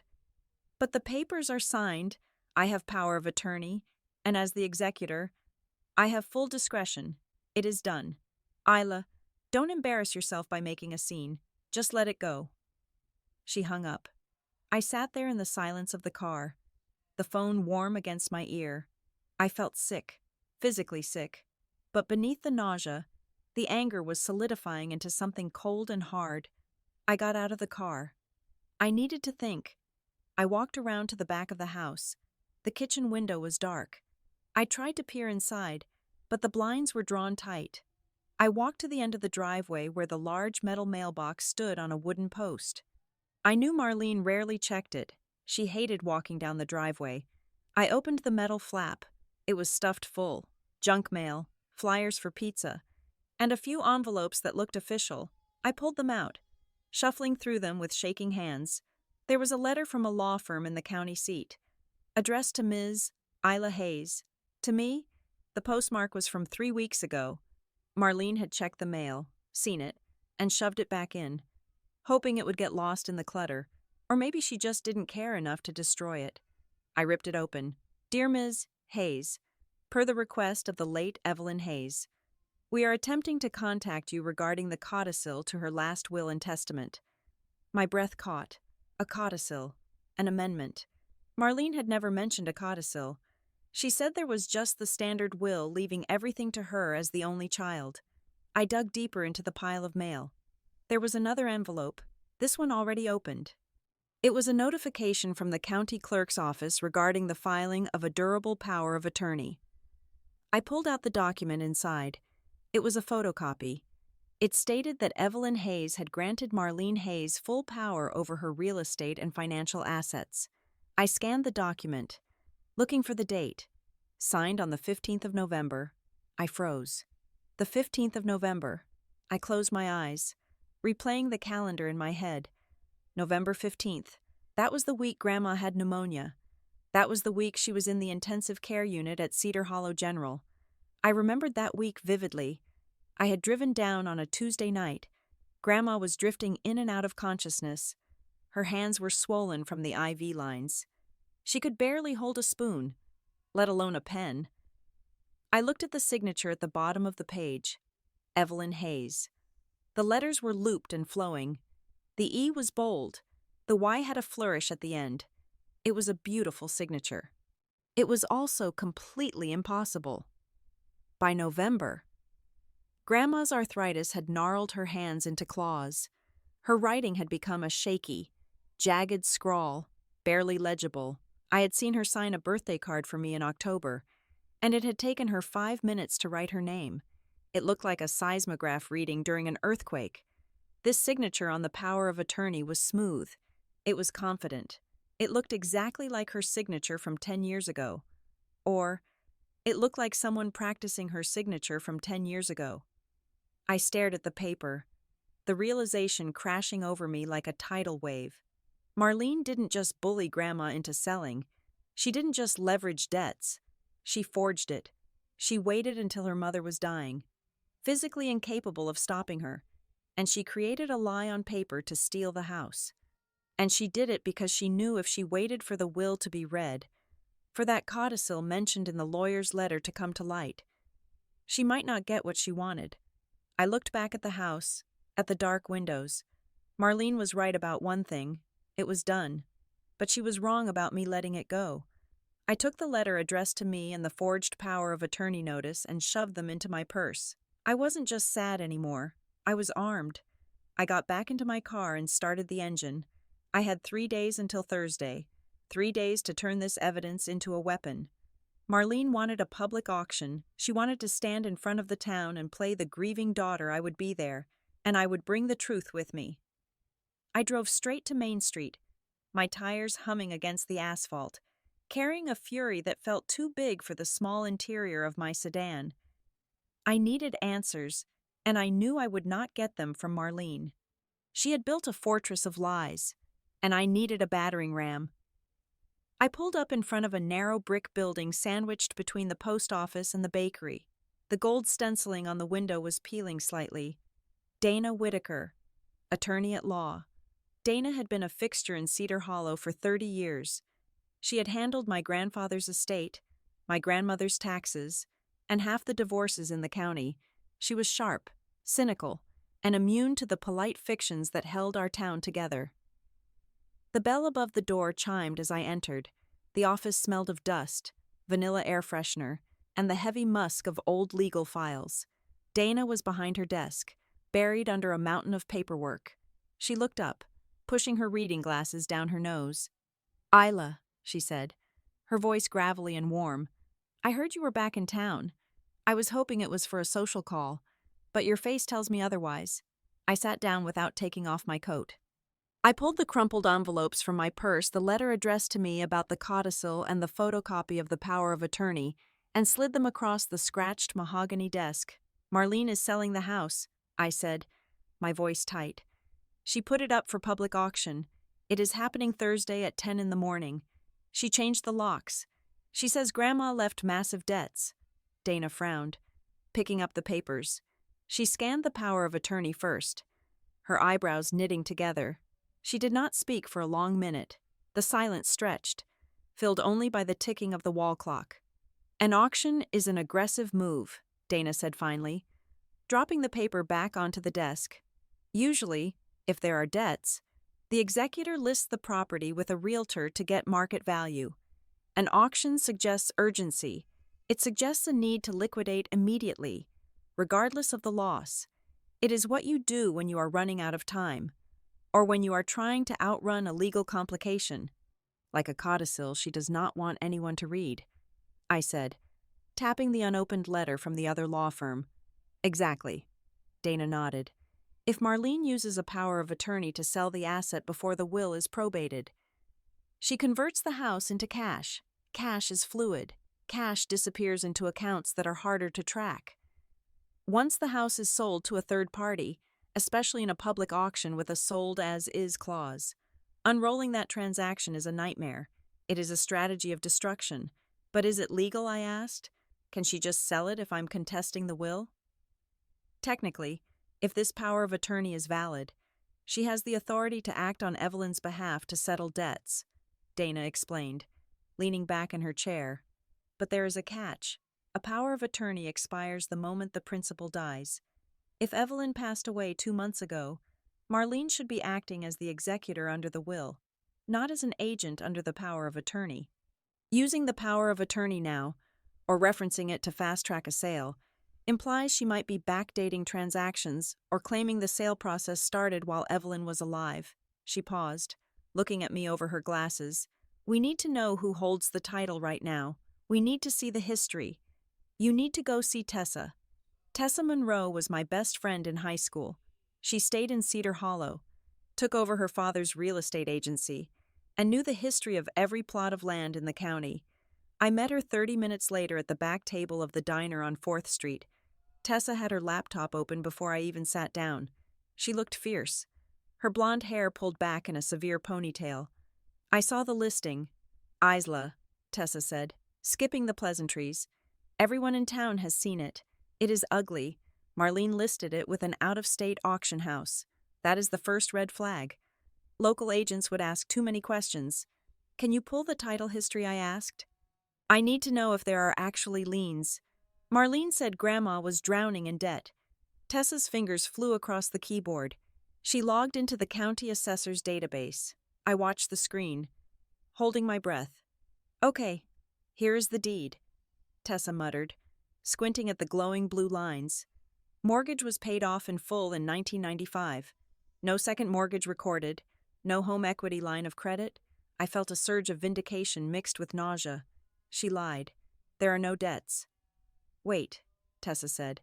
But the papers are signed. I have power of attorney, and as the executor, I have full discretion. It is done. Isla, don't embarrass yourself by making a scene. Just let it go. She hung up. I sat there in the silence of the car. the phone warm against my ear. I felt sick, physically sick, but beneath the nausea, the anger was solidifying into something cold and hard. I got out of the car. I needed to think. I walked around to the back of the house. The kitchen window was dark. I tried to peer inside, but the blinds were drawn tight. I walked to the end of the driveway where the large metal mailbox stood on a wooden post. I knew Marlene rarely checked it. She hated walking down the driveway. I opened the metal flap. It was stuffed full. Junk mail, flyers for pizza, and a few envelopes that looked official. I pulled them out, shuffling through them with shaking hands. There was a letter from a law firm in the county seat, addressed to Ms. Isla Hayes. To me, the postmark was from 3 weeks ago. Marlene had checked the mail, seen it, and shoved it back in, hoping it would get lost in the clutter, or maybe she just didn't care enough to destroy it. I ripped it open. Dear Ms. Hayes, per the request of the late Evelyn Hayes, we are attempting to contact you regarding the codicil to her last will and testament. My breath caught. A codicil. An amendment. Marlene had never mentioned a codicil. She said there was just the standard will leaving everything to her as the only child. I dug deeper into the pile of mail. There was another envelope, this one already opened. It was a notification from the county clerk's office regarding the filing of a durable power of attorney. I pulled out the document inside. It was a photocopy. It stated that Evelyn Hayes had granted Marlene Hayes full power over her real estate and financial assets. I scanned the document, looking for the date. Signed on the 15th of November. I froze. The 15th of November. I closed my eyes, replaying the calendar in my head. November 15th. That was the week Grandma had pneumonia. That was the week she was in the intensive care unit at Cedar Hollow General. I remembered that week vividly. I had driven down on a Tuesday night. Grandma was drifting in and out of consciousness. Her hands were swollen from the IV lines. She could barely hold a spoon, let alone a pen. I looked at the signature at the bottom of the page. Evelyn Hayes. The letters were looped and flowing. The E was bold. The Y had a flourish at the end. It was a beautiful signature. It was also completely impossible. By November, Grandma's arthritis had gnarled her hands into claws. Her writing had become a shaky, jagged scrawl, barely legible. I had seen her sign a birthday card for me in October, and it had taken her 5 minutes to write her name. It looked like a seismograph reading during an earthquake. This signature on the power of attorney was smooth. It was confident. It looked exactly like her signature from 10 years ago. Or, it looked like someone practicing her signature from 10 years ago. I stared at the paper, the realization crashing over me like a tidal wave. Marlene didn't just bully Grandma into selling. She didn't just leverage debts. She forged it. She waited until her mother was dying, physically incapable of stopping her, and she created a lie on paper to steal the house. And she did it because she knew if she waited for the will to be read, for that codicil mentioned in the lawyer's letter to come to light, she might not get what she wanted. I looked back at the house, at the dark windows. Marlene was right about one thing. It was done. But she was wrong about me letting it go. I took the letter addressed to me and the forged power of attorney notice and shoved them into my purse. I wasn't just sad anymore. I was armed. I got back into my car and started the engine. I had 3 days until Thursday. 3 days to turn this evidence into a weapon. Marlene wanted a public auction. She wanted to stand in front of the town and play the grieving daughter. I would be there, and I would bring the truth with me. I drove straight to Main Street, my tires humming against the asphalt, carrying a fury that felt too big for the small interior of my sedan. I needed answers, and I knew I would not get them from Marlene. She had built a fortress of lies, and I needed a battering ram. I pulled up in front of a narrow brick building sandwiched between the post office and the bakery. The gold stenciling on the window was peeling slightly. Dana Whitaker, attorney at law. Dana had been a fixture in Cedar Hollow for 30 years. She had handled my grandfather's estate, my grandmother's taxes, and half the divorces in the county. She was sharp, cynical, and immune to the polite fictions that held our town together. The bell above the door chimed as I entered. The office smelled of dust, vanilla air freshener, and the heavy musk of old legal files. Dana was behind her desk, buried under a mountain of paperwork. She looked up, pushing her reading glasses down her nose. "Isla," she said, her voice gravelly and warm, "I heard you were back in town. I was hoping it was for a social call, but your face tells me otherwise." I sat down without taking off my coat. I pulled the crumpled envelopes from my purse, the letter addressed to me about the codicil and the photocopy of the power of attorney, and slid them across the scratched mahogany desk. "Marlene is selling the house," I said, my voice tight. "She put it up for public auction. It is happening Thursday at 10 in the morning. She changed the locks. She says Grandma left massive debts." Dana frowned, picking up the papers. She scanned the power of attorney first, her eyebrows knitting together. She did not speak for a long minute. The silence stretched, filled only by the ticking of the wall clock. "An auction is an aggressive move," Dana said finally, dropping the paper back onto the desk. "Usually, if there are debts, the executor lists the property with a realtor to get market value. An auction suggests urgency. It suggests a need to liquidate immediately, regardless of the loss. It is what you do when you are running out of time, or when you are trying to outrun a legal complication. Like a codicil she does not want anyone to read," I said, tapping the unopened letter from the other law firm. "Exactly," Dana nodded. "If Marlene uses a power of attorney to sell the asset before the will is probated, she converts the house into cash. Cash is fluid. Cash disappears into accounts that are harder to track. Once the house is sold to a third party, especially in a public auction with a sold-as-is clause, unrolling that transaction is a nightmare. It is a strategy of destruction. But is it legal, I asked? Can she just sell it if I'm contesting the will?" "Technically, if this power of attorney is valid, she has the authority to act on Evelyn's behalf to settle debts," Dana explained, leaning back in her chair. "But there is a catch. A power of attorney expires the moment the principal dies. If Evelyn passed away 2 months ago, Marlene should be acting as the executor under the will, not as an agent under the power of attorney. Using the power of attorney now, or referencing it to fast-track a sale, implies she might be backdating transactions or claiming the sale process started while Evelyn was alive." She paused, looking at me over her glasses. "We need to know who holds the title right now. We need to see the history. You need to go see Tessa. Tessa Monroe was my best friend in high school. She stayed in Cedar Hollow, took over her father's real estate agency, and knew the history of every plot of land in the county. I met her 30 minutes later at the back table of the diner on 4th Street. Tessa had her laptop open before I even sat down. She looked fierce, her blonde hair pulled back in a severe ponytail. I saw the listing. "Isla," Tessa said, skipping the pleasantries. "Everyone in town has seen it. It is ugly. Marlene listed it with an out-of-state auction house. That is the first red flag. Local agents would ask too many questions. Can you pull the title history?" I asked. "I need to know if there are actually liens. Marlene said Grandma was drowning in debt." Tessa's fingers flew across the keyboard. She logged into the county assessor's database. I watched the screen, holding my breath. "Okay, here is the deed," Tessa muttered, squinting at the glowing blue lines. "Mortgage was paid off in full in 1995. No second mortgage recorded. No home equity line of credit." I felt a surge of vindication mixed with nausea. She lied. "There are no debts." "Wait," Tessa said,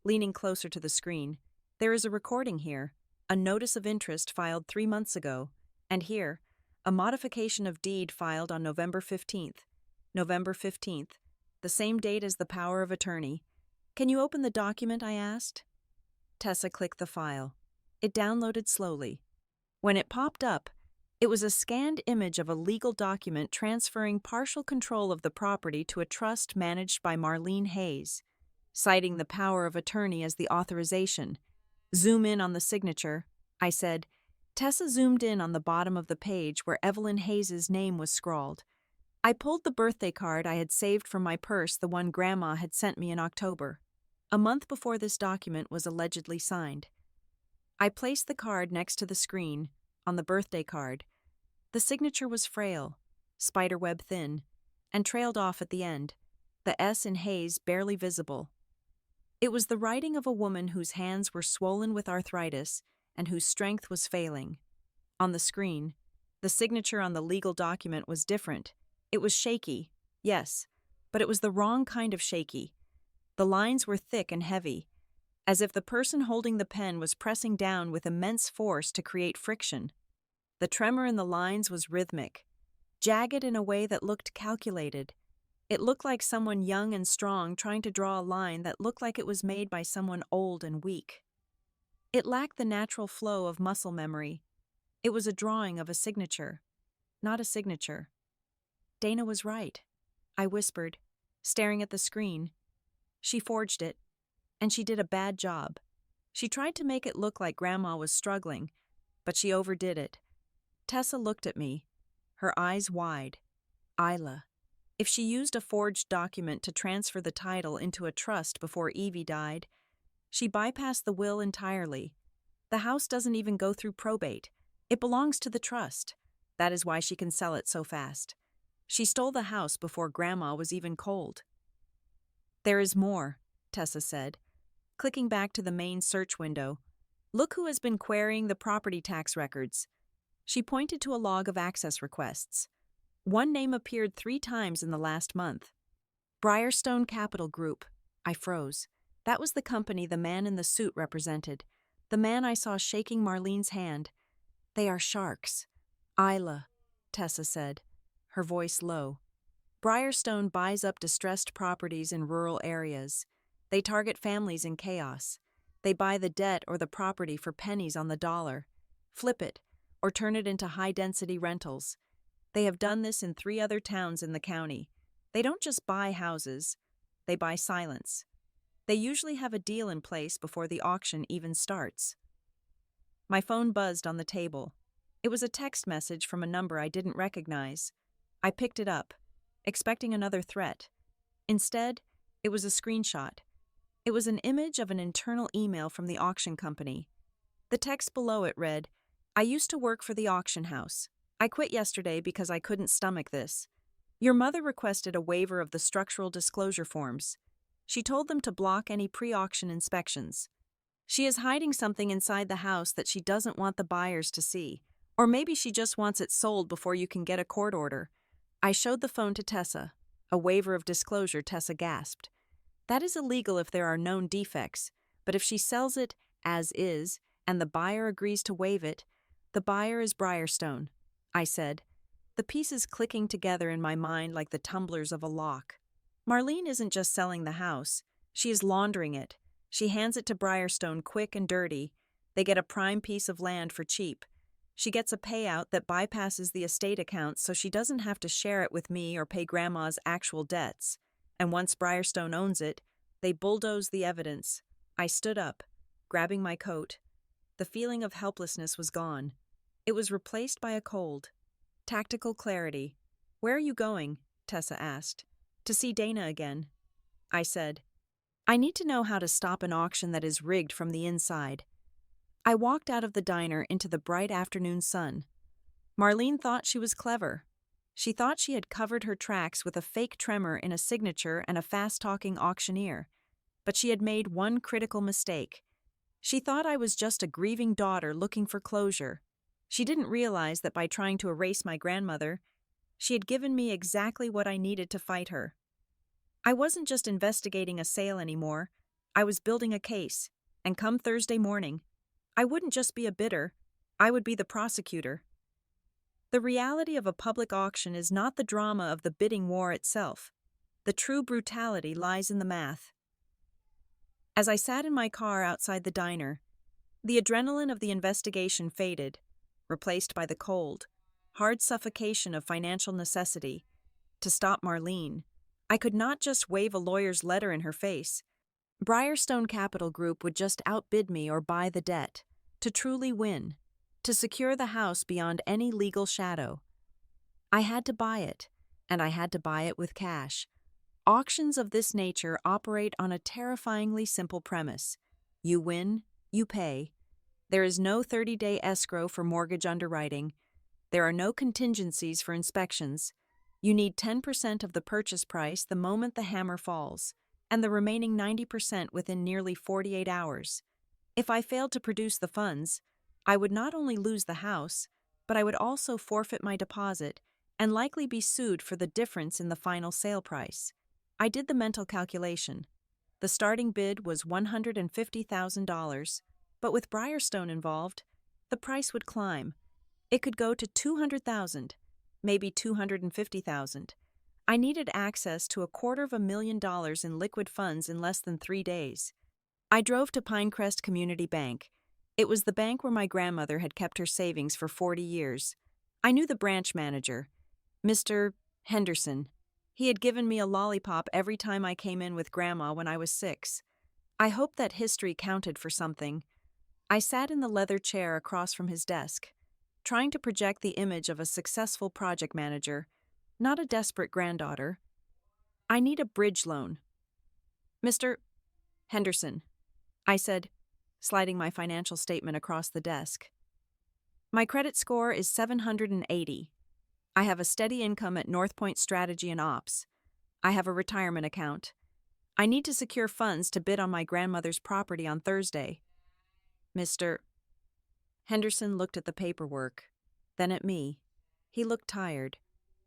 leaning closer to the screen. "There is a recording here, a notice of interest filed 3 months ago, and here, a modification of deed filed on November 15th. November 15th, the same date as the power of attorney. Can you open the document?" I asked. Tessa clicked the file. It downloaded slowly. When it popped up, it was a scanned image of a legal document transferring partial control of the property to a trust managed by Marlene Hayes, citing the power of attorney as the authorization. "Zoom in on the signature," I said. Tessa zoomed in on the bottom of the page where Evelyn Hayes' name was scrawled. I pulled the birthday card I had saved from my purse, the one Grandma had sent me in October, a month before this document was allegedly signed. I placed the card next to the screen, on the birthday card. The signature was frail, spiderweb thin, and trailed off at the end, the S in haze barely visible. It was the writing of a woman whose hands were swollen with arthritis and whose strength was failing. On the screen, the signature on the legal document was different. It was shaky, yes, but it was the wrong kind of shaky. The lines were thick and heavy, as if the person holding the pen was pressing down with immense force to create friction. The tremor in the lines was rhythmic, jagged in a way that looked calculated. It looked like someone young and strong trying to draw a line that looked like it was made by someone old and weak. It lacked the natural flow of muscle memory. It was a drawing of a signature, not a signature. Dana was right, I whispered, staring at the screen. She forged it, and she did a bad job. She tried to make it look like Grandma was struggling, but she overdid it. Tessa looked at me, her eyes wide. Isla. If she used a forged document to transfer the title into a trust before Evie died, she bypassed the will entirely. The house doesn't even go through probate. It belongs to the trust. That is why she can sell it so fast. She stole the house before Grandma was even cold. There is more, Tessa said, clicking back to the main search window. Look who has been querying the property tax records. She pointed to a log of access requests. One name appeared 3 times in the last month. Briarstone Capital Group. I froze. That was the company the man in the suit represented. The man I saw shaking Marlene's hand. They are sharks. Isla, Tessa said, her voice low. Briarstone buys up distressed properties in rural areas. They target families in chaos. They buy the debt or the property for pennies on the dollar, flip it, or turn it into high-density rentals. They have done this in 3 other towns in the county. They don't just buy houses, they buy silence. They usually have a deal in place before the auction even starts. My phone buzzed on the table. It was a text message from a number I didn't recognize. I picked it up, expecting another threat. Instead, it was a screenshot. It was an image of an internal email from the auction company. The text below it read, I used to work for the auction house. I quit yesterday because I couldn't stomach this. Your mother requested a waiver of the structural disclosure forms. She told them to block any pre-auction inspections. She is hiding something inside the house that she doesn't want the buyers to see, or maybe she just wants it sold before you can get a court order. I showed the phone to Tessa. A waiver of disclosure, Tessa gasped. That is illegal if there are known defects, but if she sells it as is and the buyer agrees to waive it, the buyer is Briarstone, I said, the pieces clicking together in my mind like the tumblers of a lock. Marlene isn't just selling the house, she is laundering it. She hands it to Briarstone quick and dirty. They get a prime piece of land for cheap. She gets a payout that bypasses the estate accounts so she doesn't have to share it with me or pay Grandma's actual debts. And once Briarstone owns it, they bulldoze the evidence. I stood up, grabbing my coat. The feeling of helplessness was gone. It was replaced by a cold, tactical clarity. Where are you going? Tessa asked. To see Dana again. I said, I need to know how to stop an auction that is rigged from the inside. I walked out of the diner into the bright afternoon sun. Marlene thought she was clever. She thought she had covered her tracks with a fake tremor in a signature and a fast-talking auctioneer. But she had made one critical mistake. She thought I was just a grieving daughter looking for closure. She didn't realize that by trying to erase my grandmother, she had given me exactly what I needed to fight her. I wasn't just investigating a sale anymore. I was building a case. And come Thursday morning, I wouldn't just be a bidder, I would be the prosecutor. The reality of a public auction is not the drama of the bidding war itself. The true brutality lies in the math. As I sat in my car outside the diner, the adrenaline of the investigation faded, replaced by the cold, hard suffocation of financial necessity. To stop Marlene, I could not just wave a lawyer's letter in her face. Briarstone Capital Group would just outbid me or buy the debt. To truly win, to secure the house beyond any legal shadow. I had to buy it, and I had to buy it with cash. Auctions of this nature operate on a terrifyingly simple premise. You win, you pay. There is no 30-day escrow for mortgage underwriting. There are no contingencies for inspections. You need 10% of the purchase price the moment the hammer falls, and the remaining 90% within nearly 48 hours. If I failed to produce the funds, I would not only lose the house, but I would also forfeit my deposit and likely be sued for the difference in the final sale price. I did the mental calculation. The starting bid was $150,000, but with Briarstone involved, the price would climb. It could go to $200,000, maybe $250,000. I needed access to $250,000 in liquid funds in less than 3 days. I drove to Pinecrest Community Bank. It was the bank where my grandmother had kept her savings for 40 years. I knew the branch manager, Mr. Henderson. He had given me a lollipop every time I came in with Grandma when I was 6. I hoped that history counted for something. I sat in the leather chair across from his desk, trying to project the image of a successful project manager, not a desperate granddaughter. I need a bridge loan. Mr. Henderson, I said, sliding my financial statement across the desk. My credit score is 780. I have a steady income at North Point Strategy and Ops. I have a retirement account. I need to secure funds to bid on my grandmother's property on Thursday. Mr. Henderson looked at the paperwork, then at me. He looked tired.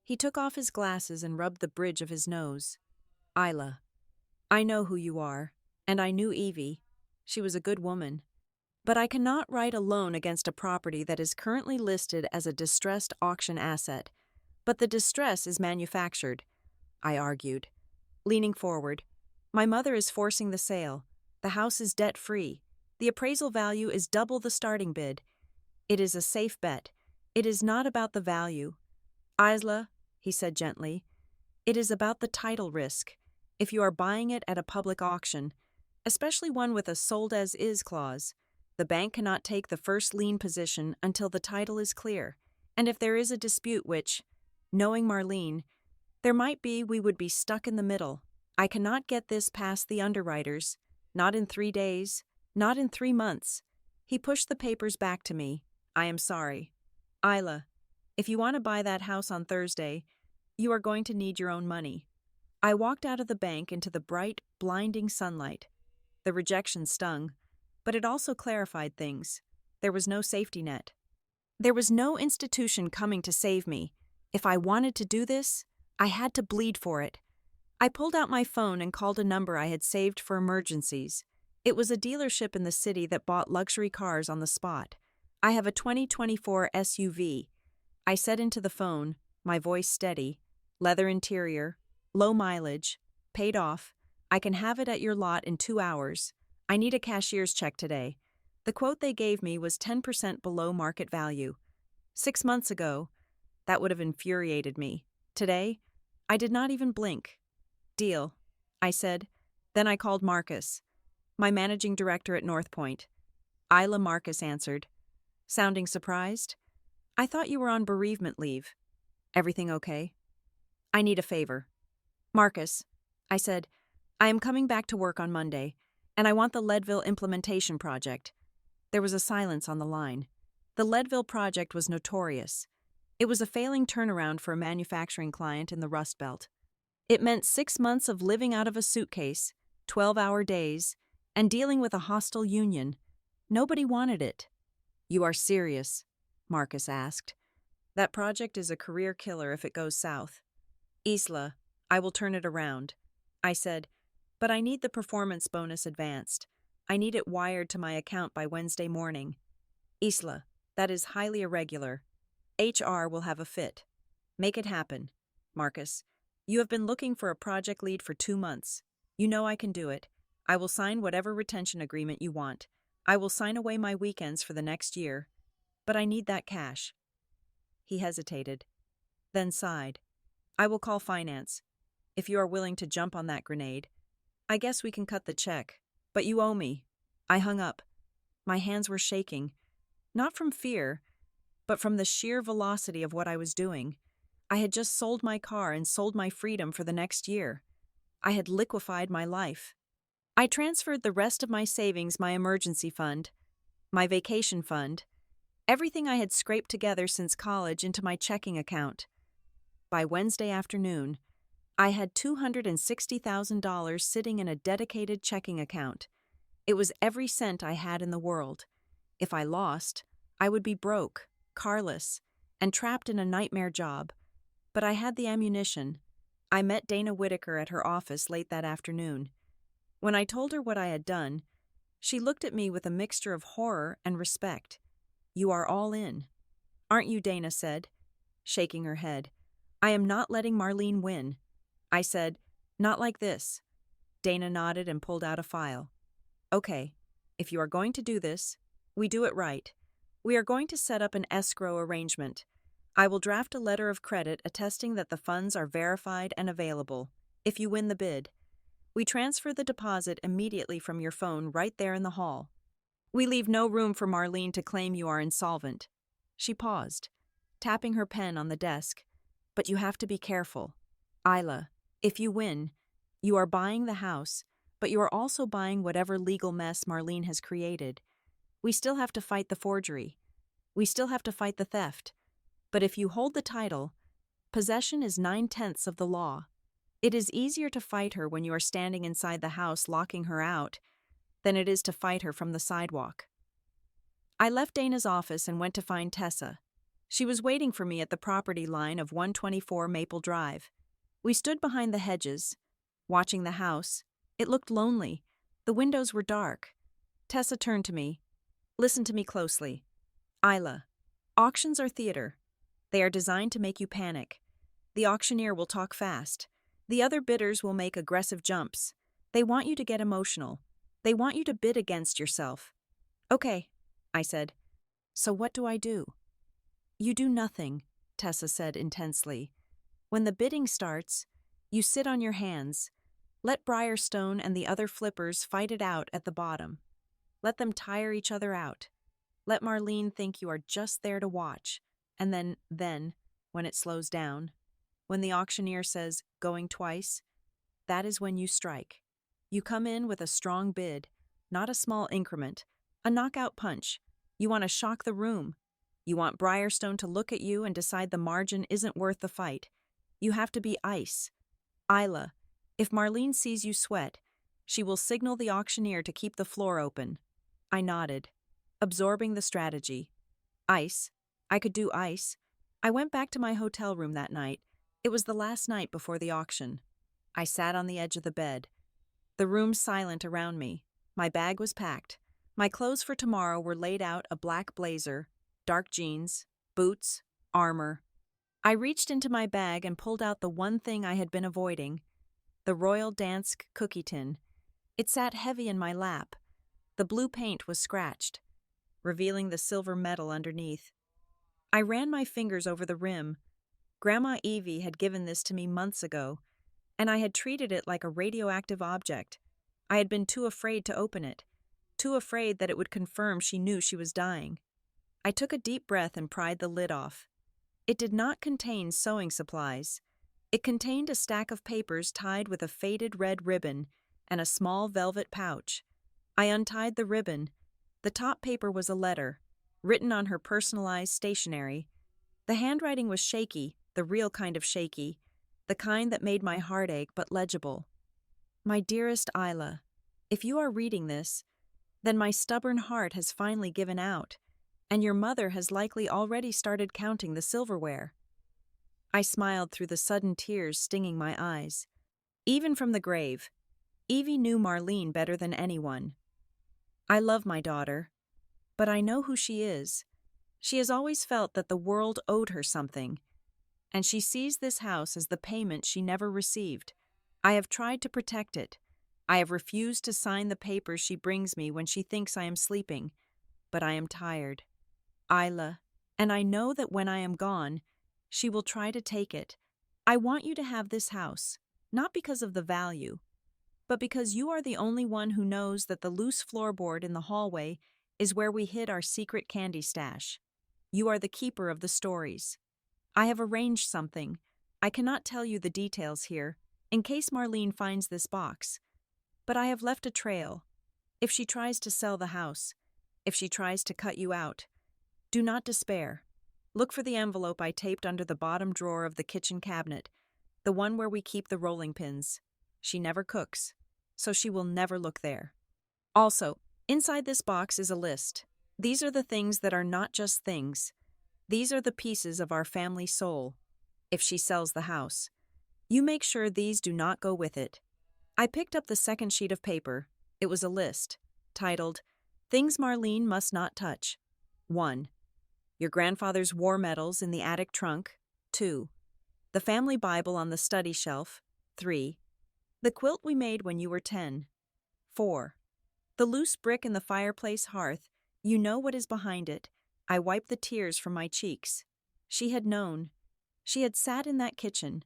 He took off his glasses and rubbed the bridge of his nose. Isla, I know who you are, and I knew Evie. She was a good woman. But I cannot write a loan against a property that is currently listed as a distressed auction asset. But the distress is manufactured, I argued. Leaning forward, my mother is forcing the sale. The house is debt-free. The appraisal value is double the starting bid. It is a safe bet. It is not about the value. Isla, he said gently, it is about the title risk. If you are buying it at a public auction, especially one with a sold-as-is clause, the bank cannot take the first lien position until the title is clear. And if there is a dispute which, knowing Marlene, there might be, we would be stuck in the middle. I cannot get this past the underwriters. Not in 3 days. Not in 3 months. He pushed the papers back to me. I am sorry. Isla, if you want to buy that house on Thursday, you are going to need your own money. I walked out of the bank into the bright, blinding sunlight. The rejection stung, but it also clarified things. There was no safety net. There was no institution coming to save me. If I wanted to do this, I had to bleed for it. I pulled out my phone and called a number I had saved for emergencies. It was a dealership in the city that bought luxury cars on the spot. I have a 2024 SUV. I said into the phone, my voice steady, leather interior, low mileage, paid off. I can have it at your lot in 2 hours. I need a cashier's check today. The quote they gave me was 10% below market value. 6 months ago, that would have infuriated me. Today, I did not even blink. Deal, I said. Then I called Marcus, my managing director at North Point. Isla, Marcus answered, sounding surprised. I thought you were on bereavement leave. Everything okay? I need a favor. Marcus, I said, I am coming back to work on Monday, and I want the Leadville implementation project. There was a silence on the line. The Leadville project was notorious. It was a failing turnaround for a manufacturing client in the Rust Belt. It meant 6 months of living out of a suitcase, 12-hour days, and dealing with a hostile union. Nobody wanted it. You are serious? Marcus asked. That project is a career killer if it goes south. Isla, I will turn it around. I said, but I need the performance bonus advanced. I need it wired to my account by Wednesday morning. Isla, that is highly irregular. HR will have a fit. Make it happen. Marcus, you have been looking for a project lead for 2 months. You know I can do it. I will sign whatever retention agreement you want. I will sign away my weekends for the next year. But I need that cash. He hesitated, then sighed. I will call finance. If you are willing to jump on that grenade, I guess we can cut the check. But you owe me. I hung up. My hands were shaking, not from fear, but from the sheer velocity of what I was doing. I had just sold my car and sold my freedom for the next year. I had liquefied my life. I transferred the rest of my savings, my emergency fund, my vacation fund, everything I had scraped together since college into my checking account. By Wednesday afternoon, I had $260,000 sitting in a dedicated checking account. It was every cent I had in the world. If I lost, I would be broke, carless, and trapped in a nightmare job. But I had the ammunition. I met Dana Whitaker at her office late that afternoon. When I told her what I had done, she looked at me with a mixture of horror and respect. "You are all in." "Aren't you?" Dana said, shaking her head. "I am not letting Marlene win." I said, "Not like this." Dana nodded and pulled out a file. "Okay, if you are going to do this, we do it right. We are going to set up an escrow arrangement. I will draft a letter of credit attesting that the funds are verified and available. If you win the bid, we transfer the deposit immediately from your phone right there in the hall. We leave no room for Marlene to claim you are insolvent." She paused, tapping her pen on the desk. "But you have to be careful. Isla, if you win, you are buying the house, but you are also buying whatever legal mess Marlene has created. We still have to fight the forgery. We still have to fight the theft. But if you hold the title, possession is 9/10 of the law. It is easier to fight her when you are standing inside the house locking her out than it is to fight her from the sidewalk." I left Dana's office and went to find Tessa. She was waiting for me at the property line of 124 Maple Drive. We stood behind the hedges, watching the house. It looked lonely. The windows were dark. Tessa turned to me. "Listen to me closely. Isla, auctions are theater. They are designed to make you panic. The auctioneer will talk fast. The other bidders will make aggressive jumps. They want you to get emotional. They want you to bid against yourself." "Okay," I said. "So what do I do?" "You do nothing," Tessa said intensely. "When the bidding starts, you sit on your hands. Let Briarstone and the other flippers fight it out at the bottom. Let them tire each other out. Let Marlene think you are just there to watch. And then, when it slows down, when the auctioneer says, 'Going twice,' that is when you strike. You come in with a strong bid, not a small increment, a knockout punch. You want to shock the room. You want Briarstone to look at you and decide the margin isn't worth the fight. You have to be ice. Isla, if Marlene sees you sweat, she will signal the auctioneer to keep the floor open." I nodded, absorbing the strategy. Ice. I could do ice. I went back to my hotel room that night. It was the last night before the auction. I sat on the edge of the bed. The room silent around me. My bag was packed. My clothes for tomorrow were laid out: a black blazer, dark jeans, boots, armor. I reached into my bag and pulled out the one thing I had been avoiding, the Royal Dansk cookie tin. It sat heavy in my lap. The blue paint was scratched, revealing the silver metal underneath. I ran my fingers over the rim. Grandma Evie had given this to me months ago, and I had treated it like a radioactive object. I had been too afraid to open it, too afraid that it would confirm she knew she was dying. I took a deep breath and pried the lid off. It did not contain sewing supplies. It contained a stack of papers tied with a faded red ribbon and a small velvet pouch. I untied the ribbon. The top paper was a letter, written on her personalized stationery. The handwriting was shaky, the real kind of shaky, the kind that made my heart ache but legible. "My dearest Isla, if you are reading this, then my stubborn heart has finally given out, and your mother has likely already started counting the silverware." I smiled through the sudden tears stinging my eyes. Even from the grave, Evie knew Marlene better than anyone. I love my daughter, but I know who she is. She has always felt that the world owed her something, and she sees this house as the payment she never received. I have tried to protect it. I have refused to sign the papers she brings me when she thinks I am sleeping, but I am tired. Isla, and I know that when I am gone, she will try to take it. I want you to have this house, not because of the value, but because you are the only one who knows that the loose floorboard in the hallway is where we hid our secret candy stash. You are the keeper of the stories. I have arranged something. I cannot tell you the details here, in case Marlene finds this box, but I have left a trail. If she tries to sell the house, if she tries to cut you out, do not despair. Look for the envelope I taped under the bottom drawer of the kitchen cabinet, the one where we keep the rolling pins. She never cooks, so she will never look there. Also, inside this box is a list. These are the things that are not just things. These are the pieces of our family soul. If she sells the house, you make sure these do not go with it. I picked up the second sheet of paper. It was a list, titled, Things Marlene Must Not Touch. 1. Your grandfather's war medals in the attic trunk. 2. The family Bible on the study shelf. 3. The quilt we made when you were 10. 4. The loose brick in the fireplace hearth. You know what is behind it. I wiped the tears from my cheeks. She had known. She had sat in that kitchen,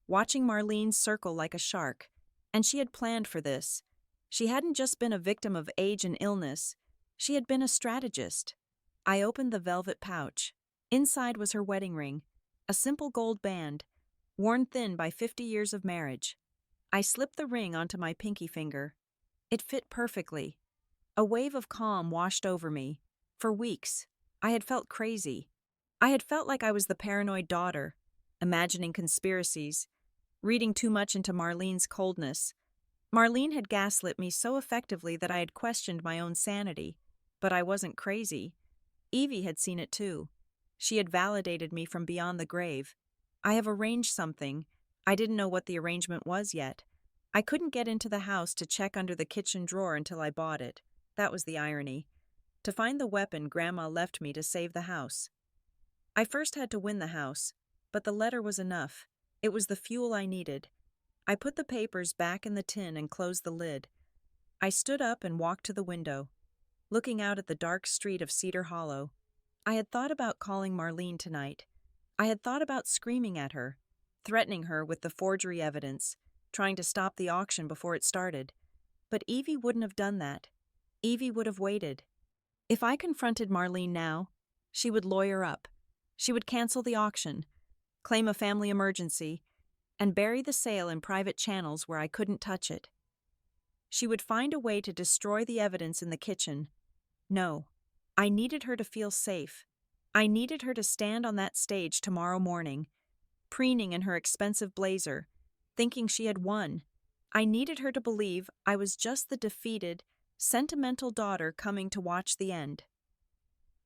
watching Marlene circle like a shark, and she had planned for this. She hadn't just been a victim of age and illness. She had been a strategist. I opened the velvet pouch. Inside was her wedding ring, a simple gold band, worn thin by 50 years of marriage. I slipped the ring onto my pinky finger. It fit perfectly. A wave of calm washed over me. For weeks, I had felt crazy. I had felt like I was the paranoid daughter, imagining conspiracies, reading too much into Marlene's coldness. Marlene had gaslit me so effectively that I had questioned my own sanity. But I wasn't crazy. Evie had seen it too. She had validated me from beyond the grave. I have arranged something. I didn't know what the arrangement was yet. I couldn't get into the house to check under the kitchen drawer until I bought it. That was the irony. To find the weapon Grandma left me to save the house. I first had to win the house, but the letter was enough. It was the fuel I needed. I put the papers back in the tin and closed the lid. I stood up and walked to the window, looking out at the dark street of Cedar Hollow. I had thought about calling Marlene tonight. I had thought about screaming at her, threatening her with the forgery evidence, trying to stop the auction before it started. But Evie wouldn't have done that. Evie would have waited. If I confronted Marlene now, she would lawyer up. She would cancel the auction, claim a family emergency, and bury the sale in private channels where I couldn't touch it. She would find a way to destroy the evidence in the kitchen. No, I needed her to feel safe. I needed her to stand on that stage tomorrow morning, preening in her expensive blazer, thinking she had won. I needed her to believe I was just the defeated, sentimental daughter coming to watch the end.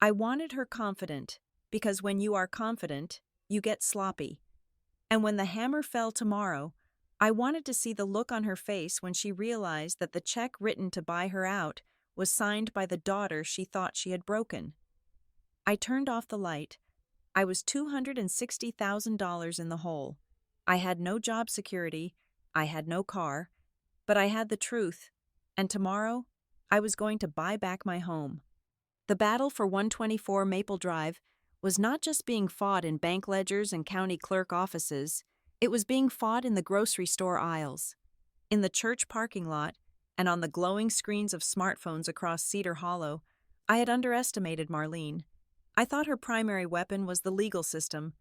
I wanted her confident, because when you are confident, you get sloppy. And when the hammer fell tomorrow, I wanted to see the look on her face when she realized that the check written to buy her out was signed by the daughter she thought she had broken. I turned off the light. I was $260,000 in the hole. I had no job security, I had no car, but I had the truth, and tomorrow, I was going to buy back my home. The battle for 124 Maple Drive was not just being fought in bank ledgers and county clerk offices, it was being fought in the grocery store aisles, in the church parking lot, and on the glowing screens of smartphones across Cedar Hollow. I had underestimated Marlene. I thought her primary weapon was the legal system,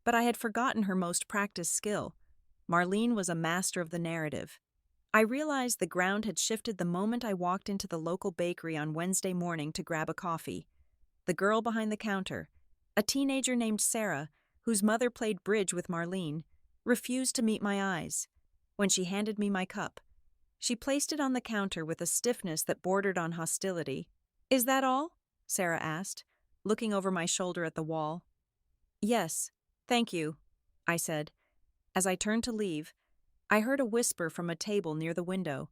but I had forgotten her most practiced skill. Marlene was a master of the narrative. I realized the ground had shifted the moment I walked into the local bakery on Wednesday morning to grab a coffee. The girl behind the counter, a teenager named Sarah, whose mother played bridge with Marlene, refused to meet my eyes. When she handed me my cup, she placed it on the counter with a stiffness that bordered on hostility. "Is that all?" Sarah asked, looking over my shoulder at the wall. "Yes, thank you," I said. As I turned to leave, I heard a whisper from a table near the window.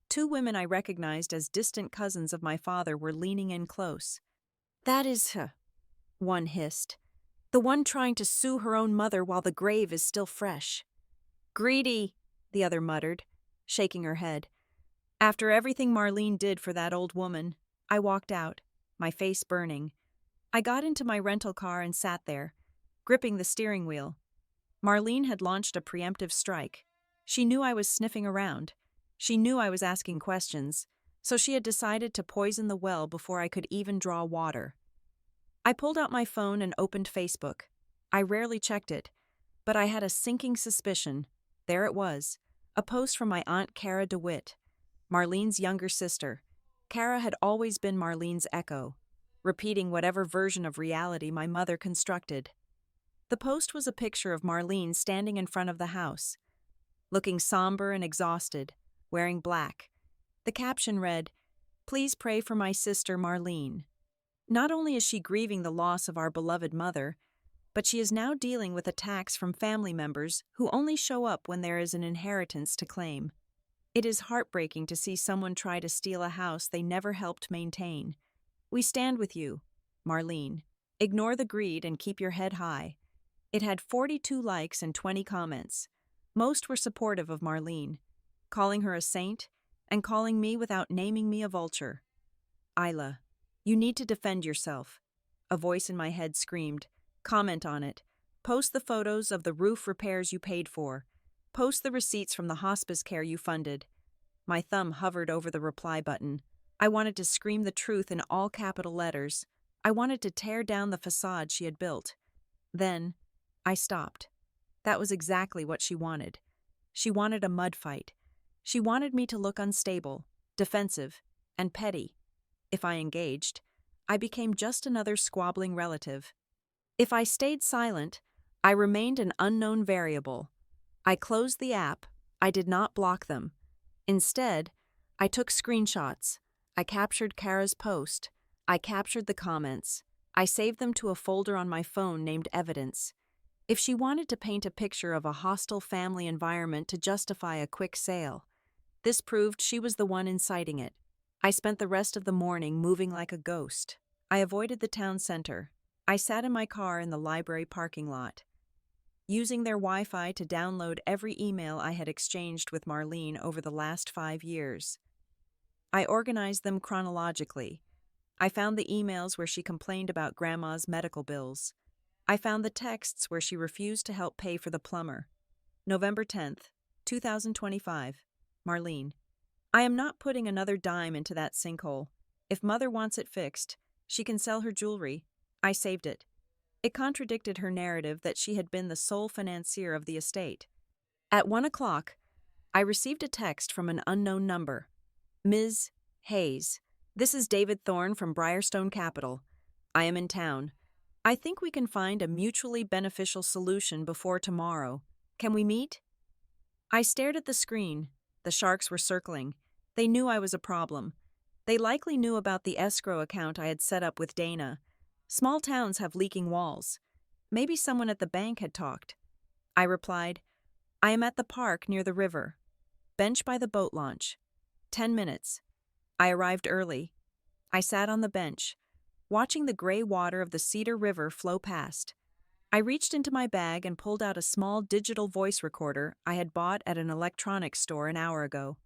Two women I recognized as distant cousins of my father were leaning in close. "That is her," one hissed. "The one trying to sue her own mother while the grave is still fresh." "Greedy," the other muttered, shaking her head. After everything Marlene did for that old woman, I walked out, my face burning. I got into my rental car and sat there, gripping the steering wheel. Marlene had launched a preemptive strike. She knew I was sniffing around. She knew I was asking questions, so she had decided to poison the well before I could even draw water. I pulled out my phone and opened Facebook. I rarely checked it, but I had a sinking suspicion. There it was, a post from my Aunt Cara DeWitt, Marlene's younger sister. Cara had always been Marlene's echo. repeating whatever version of reality my mother constructed. The post was a picture of Marlene standing in front of the house, looking somber and exhausted, wearing black. The caption read, "Please pray for my sister Marlene." Not only is she grieving the loss of our beloved mother, but she is now dealing with attacks from family members who only show up when there is an inheritance to claim. It is heartbreaking to see someone try to steal a house they never helped maintain. We stand with you, Marlene. Ignore the greed and keep your head high. It had 42 likes and 20 comments. Most were supportive of Marlene, calling her a saint and calling me without naming me a vulture. Isla, you need to defend yourself. A voice in my head screamed. Comment on it. Post the photos of the roof repairs you paid for. Post the receipts from the hospice care you funded. My thumb hovered over the reply button. I wanted to scream the truth in all capital letters. I wanted to tear down the facade she had built. Then, I stopped. That was exactly what she wanted. She wanted a mud fight. She wanted me to look unstable, defensive, and petty. If I engaged, I became just another squabbling relative. If I stayed silent, I remained an unknown variable. I closed the app. I did not block them. Instead, I took screenshots. I captured Kara's post. I captured the comments. I saved them to a folder on my phone named Evidence. If she wanted to paint a picture of a hostile family environment to justify a quick sale, this proved she was the one inciting it. I spent the rest of the morning moving like a ghost. I avoided the town center. I sat in my car in the library parking lot, using their Wi-Fi to download every email I had exchanged with Marlene over the last 5 years. I organized them chronologically. I found the emails where she complained about Grandma's medical bills. I found the texts where she refused to help pay for the plumber. November 10th, 2025. Marlene. I am not putting another dime into that sinkhole. If Mother wants it fixed, she can sell her jewelry. I saved it. It contradicted her narrative that she had been the sole financier of the estate. At 1 o'clock, I received a text from an unknown number. Ms. Hayes, this is David Thorne from Briarstone Capital. I am in town. I think we can find a mutually beneficial solution before tomorrow. Can we meet? I stared at the screen. The sharks were circling. They knew I was a problem. They likely knew about the escrow account I had set up with Dana. Small towns have leaking walls. Maybe someone at the bank had talked. I replied, I am at the park near the river. Bench by the boat launch. 10 minutes. I arrived early. I sat on the bench, watching the gray water of the Cedar River flow past. I reached into my bag and pulled out a small digital voice recorder I had bought at an electronics store an hour ago.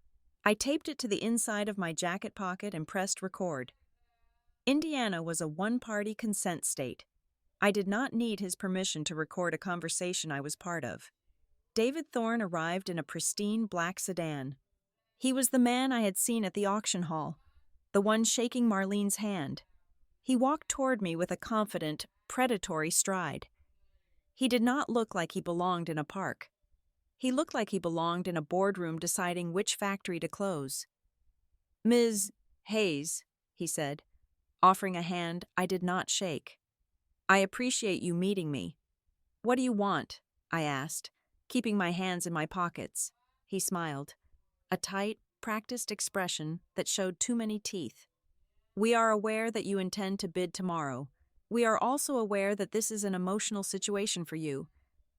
I taped it to the inside of my jacket pocket and pressed record. Indiana was a one-party consent state. I did not need his permission to record a conversation I was part of. David Thorne arrived in a pristine black sedan. He was the man I had seen at the auction hall, the one shaking Marlene's hand. He walked toward me with a confident, predatory stride. He did not look like he belonged in a park. He looked like he belonged in a boardroom deciding which factory to close. Ms. Hayes, he said, offering a hand I did not shake. I appreciate you meeting me. What do you want? I asked, keeping my hands in my pockets. He smiled, a tight, practiced expression that showed too many teeth. We are aware that you intend to bid tomorrow. We are also aware that this is an emotional situation for you.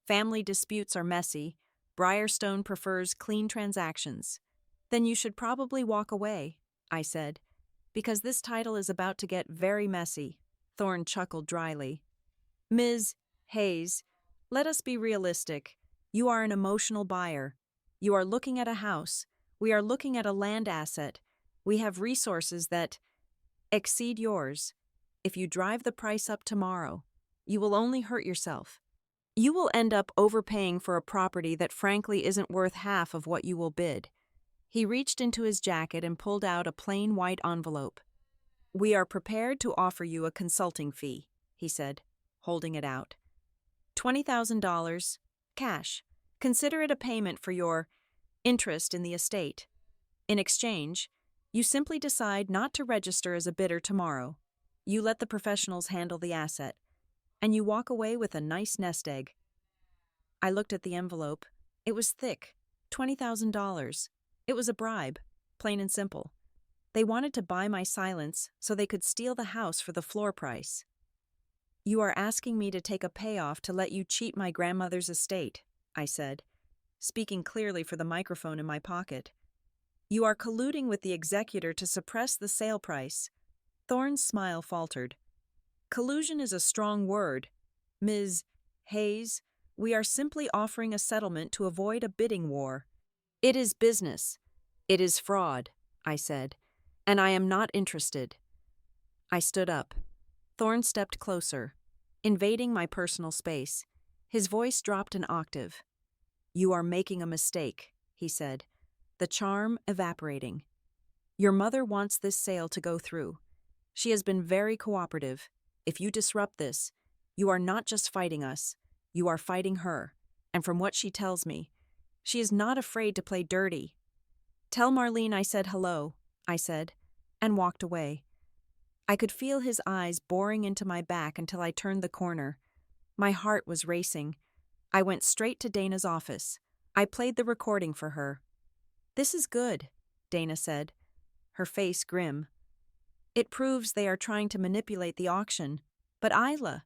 Family disputes are messy. Briarstone prefers clean transactions. Then you should probably walk away, I said, because this title is about to get very messy. Thorne chuckled dryly. Ms. Hayes, let us be realistic. You are an emotional buyer. You are looking at a house. We are looking at a land asset. We have resources that exceed yours. If you drive the price up tomorrow, you will only hurt yourself. You will end up overpaying for a property that frankly isn't worth half of what you will bid. He reached into his jacket and pulled out a plain white envelope. We are prepared to offer you a consulting fee, he said, holding it out. $20,000, cash. Consider it a payment for your interest in the estate. In exchange, you simply decide not to register as a bidder tomorrow. You let the professionals handle the asset, and you walk away with a nice nest egg. I looked at the envelope. It was thick, $20,000. It was a bribe, plain and simple. They wanted to buy my silence so they could steal the house for the floor price. You are asking me to take a payoff to let you cheat my grandmother's estate, I said, speaking clearly for the microphone in my pocket. You are colluding with the executor to suppress the sale price. Thorne's smile faltered. Collusion is a strong word. Ms. Hayes, we are simply offering a settlement to avoid a bidding war. It is business. It is fraud, I said, and I am not interested. I stood up. Thorne stepped closer, invading my personal space. His voice dropped an octave. You are making a mistake, he said, the charm evaporating. Your mother wants this sale to go through. She has been very cooperative. If you disrupt this, you are not just fighting us, you are fighting her. And from what she tells me, she is not afraid to play dirty. Tell Marlene I said hello, I said, and walked away. I could feel his eyes boring into my back until I turned the corner. My heart was racing. I went straight to Dana's office. I played the recording for her. This is good, Dana said, her face grim. It proves they are trying to manipulate the auction. But Isla,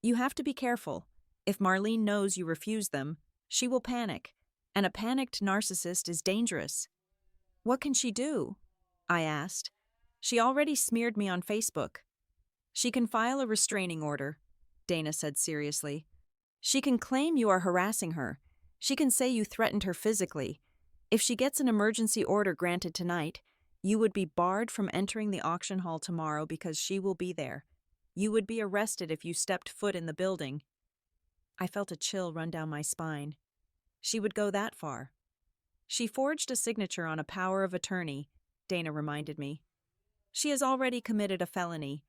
you have to be careful. If Marlene knows you refuse them, she will panic, and a panicked narcissist is dangerous. What can she do? I asked. She already smeared me on Facebook. She can file a restraining order, Dana said seriously. She can claim you are harassing her. She can say you threatened her physically. If she gets an emergency order granted tonight, you would be barred from entering the auction hall tomorrow because she will be there. You would be arrested if you stepped foot in the building. I felt a chill run down my spine. She would go that far. She forged a signature on a power of attorney, Dana reminded me. She has already committed a felony.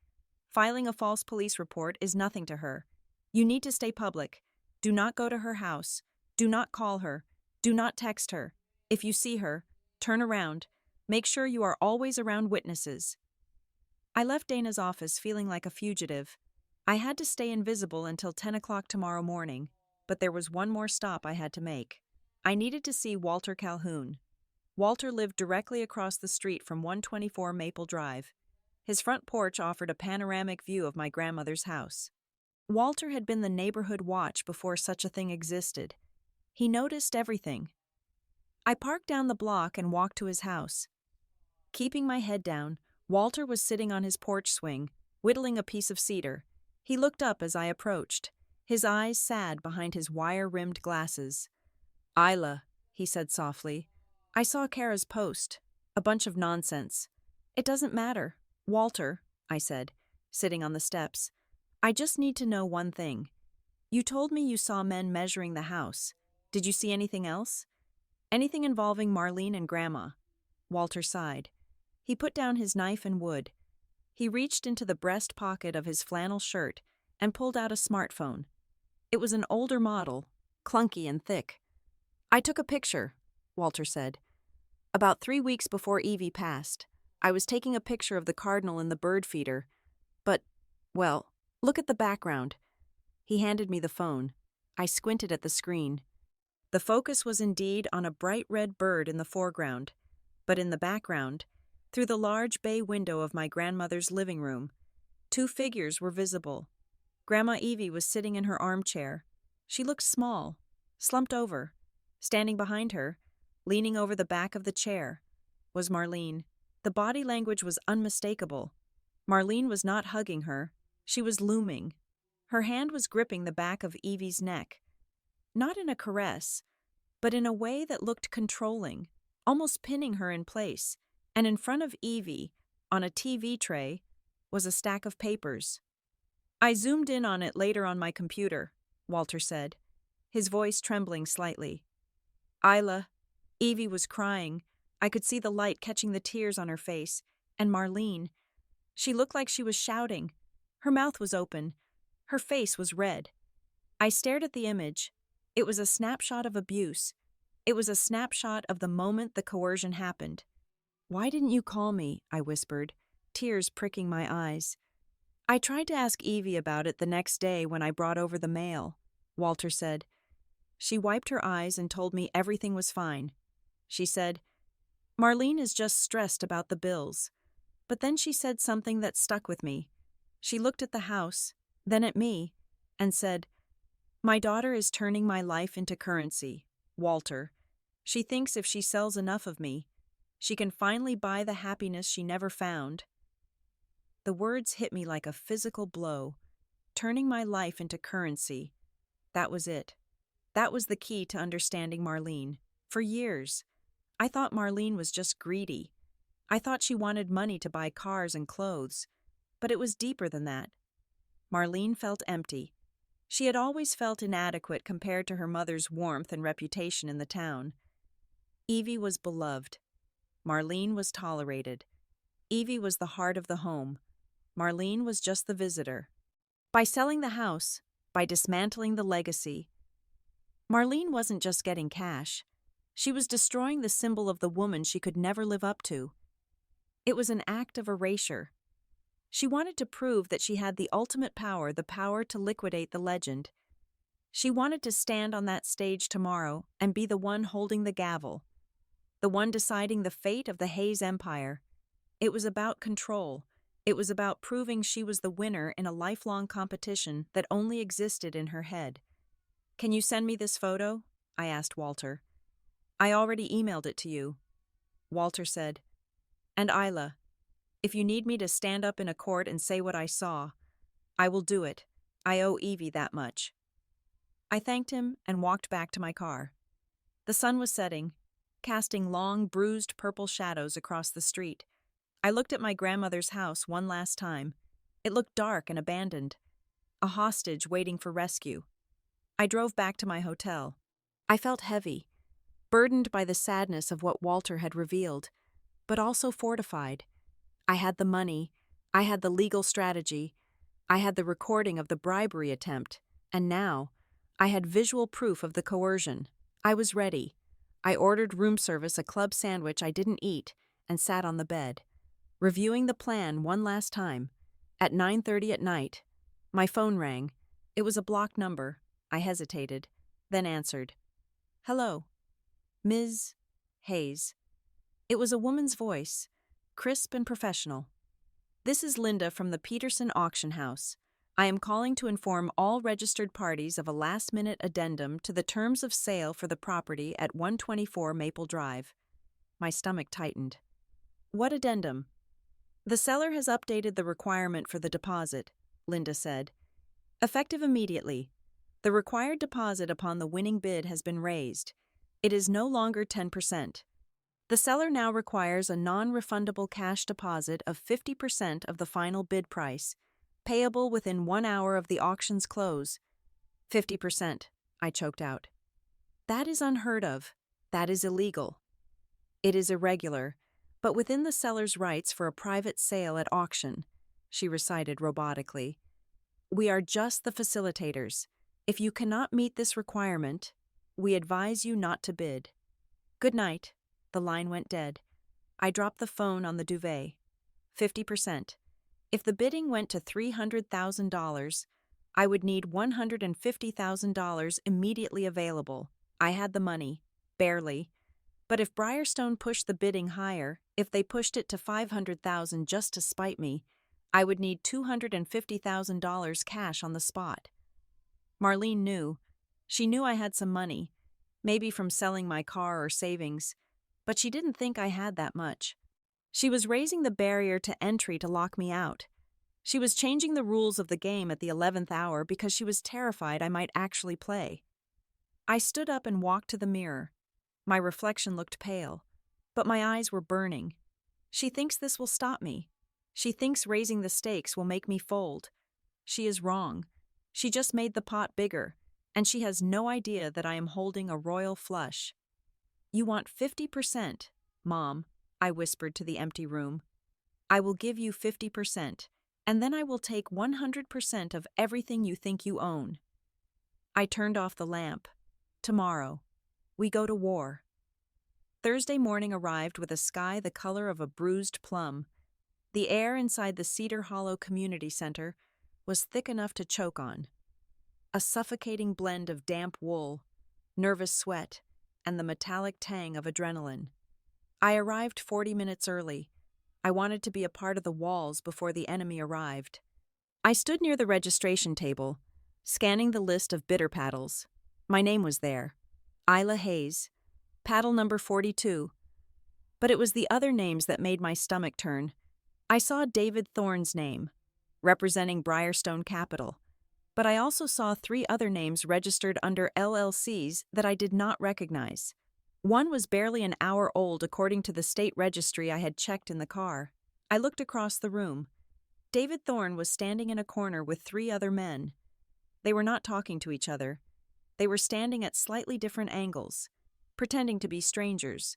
Filing a false police report is nothing to her. You need to stay public. Do not go to her house. Do not call her. Do not text her. If you see her, turn around. Make sure you are always around witnesses. I left Dana's office feeling like a fugitive. I had to stay invisible until 10 o'clock tomorrow morning, but there was one more stop I had to make. I needed to see Walter Calhoun. Walter lived directly across the street from 124 Maple Drive. His front porch offered a panoramic view of my grandmother's house. Walter had been the neighborhood watch before such a thing existed. He noticed everything. I parked down the block and walked to his house. Keeping my head down, Walter was sitting on his porch swing, whittling a piece of cedar. He looked up as I approached, his eyes sad behind his wire-rimmed glasses. Isla, he said softly, I saw Kara's post. A bunch of nonsense. It doesn't matter. Walter, I said, sitting on the steps. I just need to know one thing. You told me you saw men measuring the house. Did you see anything else? Anything involving Marlene and Grandma? Walter sighed. He put down his knife and wood. He reached into the breast pocket of his flannel shirt and pulled out a smartphone. It was an older model, clunky and thick. I took a picture, Walter said. About 3 weeks before Evie passed, I was taking a picture of the cardinal in the bird feeder. But, well, look at the background. He handed me the phone. I squinted at the screen. The focus was indeed on a bright red bird in the foreground, but in the background, through the large bay window of my grandmother's living room, 2 figures were visible. Grandma Evie was sitting in her armchair. She looked small, slumped over. Standing behind her, leaning over the back of the chair, was Marlene. The body language was unmistakable. Marlene was not hugging her. She was looming. Her hand was gripping the back of Evie's neck. Not in a caress, but in a way that looked controlling, almost pinning her in place. And in front of Evie, on a TV tray, was a stack of papers. I zoomed in on it later on my computer, Walter said, his voice trembling slightly. Isla, Evie was crying. I could see the light catching the tears on her face. And Marlene, she looked like she was shouting. Her mouth was open. Her face was red. I stared at the image. It was a snapshot of abuse. It was a snapshot of the moment the coercion happened. Why didn't you call me? I whispered, tears pricking my eyes. I tried to ask Evie about it the next day when I brought over the mail, Walter said. She wiped her eyes and told me everything was fine. She said, Marlene is just stressed about the bills. But then she said something that stuck with me. She looked at the house, then at me, and said, My daughter is turning my life into currency, Walter. She thinks if she sells enough of me, she can finally buy the happiness she never found. The words hit me like a physical blow. Turning my life into currency. That was it. That was the key to understanding Marlene. For years, I thought Marlene was just greedy. I thought she wanted money to buy cars and clothes. But it was deeper than that. Marlene felt empty. She had always felt inadequate compared to her mother's warmth and reputation in the town. Evie was beloved. Marlene was tolerated. Evie was the heart of the home. Marlene was just the visitor. By selling the house, by dismantling the legacy, Marlene wasn't just getting cash. She was destroying the symbol of the woman she could never live up to. It was an act of erasure. She wanted to prove that she had the ultimate power, the power to liquidate the legend. She wanted to stand on that stage tomorrow and be the one holding the gavel, the one deciding the fate of the Hayes Empire. It was about control. It was about proving she was the winner in a lifelong competition that only existed in her head. Can you send me this photo? I asked Walter. I already emailed it to you. Walter said, And Isla, if you need me to stand up in a court and say what I saw, I will do it. I owe Evie that much. I thanked him and walked back to my car. The sun was setting, casting long, bruised purple shadows across the street. I looked at my grandmother's house one last time. It looked dark and abandoned, a hostage waiting for rescue. I drove back to my hotel. I felt heavy, burdened by the sadness of what Walter had revealed, but also fortified. I had the money, I had the legal strategy, I had the recording of the bribery attempt, and now I had visual proof of the coercion. I was ready. I ordered room service a club sandwich I didn't eat and sat on the bed, reviewing the plan one last time. At 9:30 at night, my phone rang. It was a blocked number. I hesitated, then answered. Hello, Ms. Hayes. It was a woman's voice, crisp and professional. This is Linda from the Peterson Auction House. I am calling to inform all registered parties of a last-minute addendum to the terms of sale for the property at 124 Maple Drive. My stomach tightened. What addendum? The seller has updated the requirement for the deposit, Linda said. Effective immediately. The required deposit upon the winning bid has been raised. It is no longer 10%. The seller now requires a non-refundable cash deposit of 50% of the final bid price, payable within 1 hour of the auction's close. 50%, I choked out. That is unheard of. That is illegal. It is irregular, but within the seller's rights for a private sale at auction, she recited robotically. We are just the facilitators. If you cannot meet this requirement, we advise you not to bid. Good night. The line went dead. I dropped the phone on the duvet. 50%. If the bidding went to $300,000, I would need $150,000 immediately available. I had the money. Barely. But if Briarstone pushed the bidding higher, if they pushed it to $500,000 just to spite me, I would need $250,000 cash on the spot. Marlene knew. She knew I had some money, maybe from selling my car or savings, but she didn't think I had that much. She was raising the barrier to entry to lock me out. She was changing the rules of the game at the 11th hour because she was terrified I might actually play. I stood up and walked to the mirror. My reflection looked pale, but my eyes were burning. She thinks this will stop me. She thinks raising the stakes will make me fold. She is wrong. She just made the pot bigger, and she has no idea that I am holding a royal flush. You want 50%, Mom, I whispered to the empty room. I will give you 50%, and then I will take 100% of everything you think you own. I turned off the lamp. Tomorrow, we go to war. Thursday morning arrived with a sky the color of a bruised plum. The air inside the Cedar Hollow Community Center was thick enough to choke on. A suffocating blend of damp wool, nervous sweat, and the metallic tang of adrenaline. I arrived 40 minutes early. I wanted to be a part of the walls before the enemy arrived. I stood near the registration table, scanning the list of bidder paddles. My name was there. Isla Hayes, paddle number 42. But it was the other names that made my stomach turn. I saw David Thorne's name, representing Briarstone Capital, but I also saw 3 other names registered under LLCs that I did not recognize. One was barely an hour old according to the state registry I had checked in the car. I looked across the room. David Thorne was standing in a corner with 3 other men. They were not talking to each other. They were standing at slightly different angles, pretending to be strangers.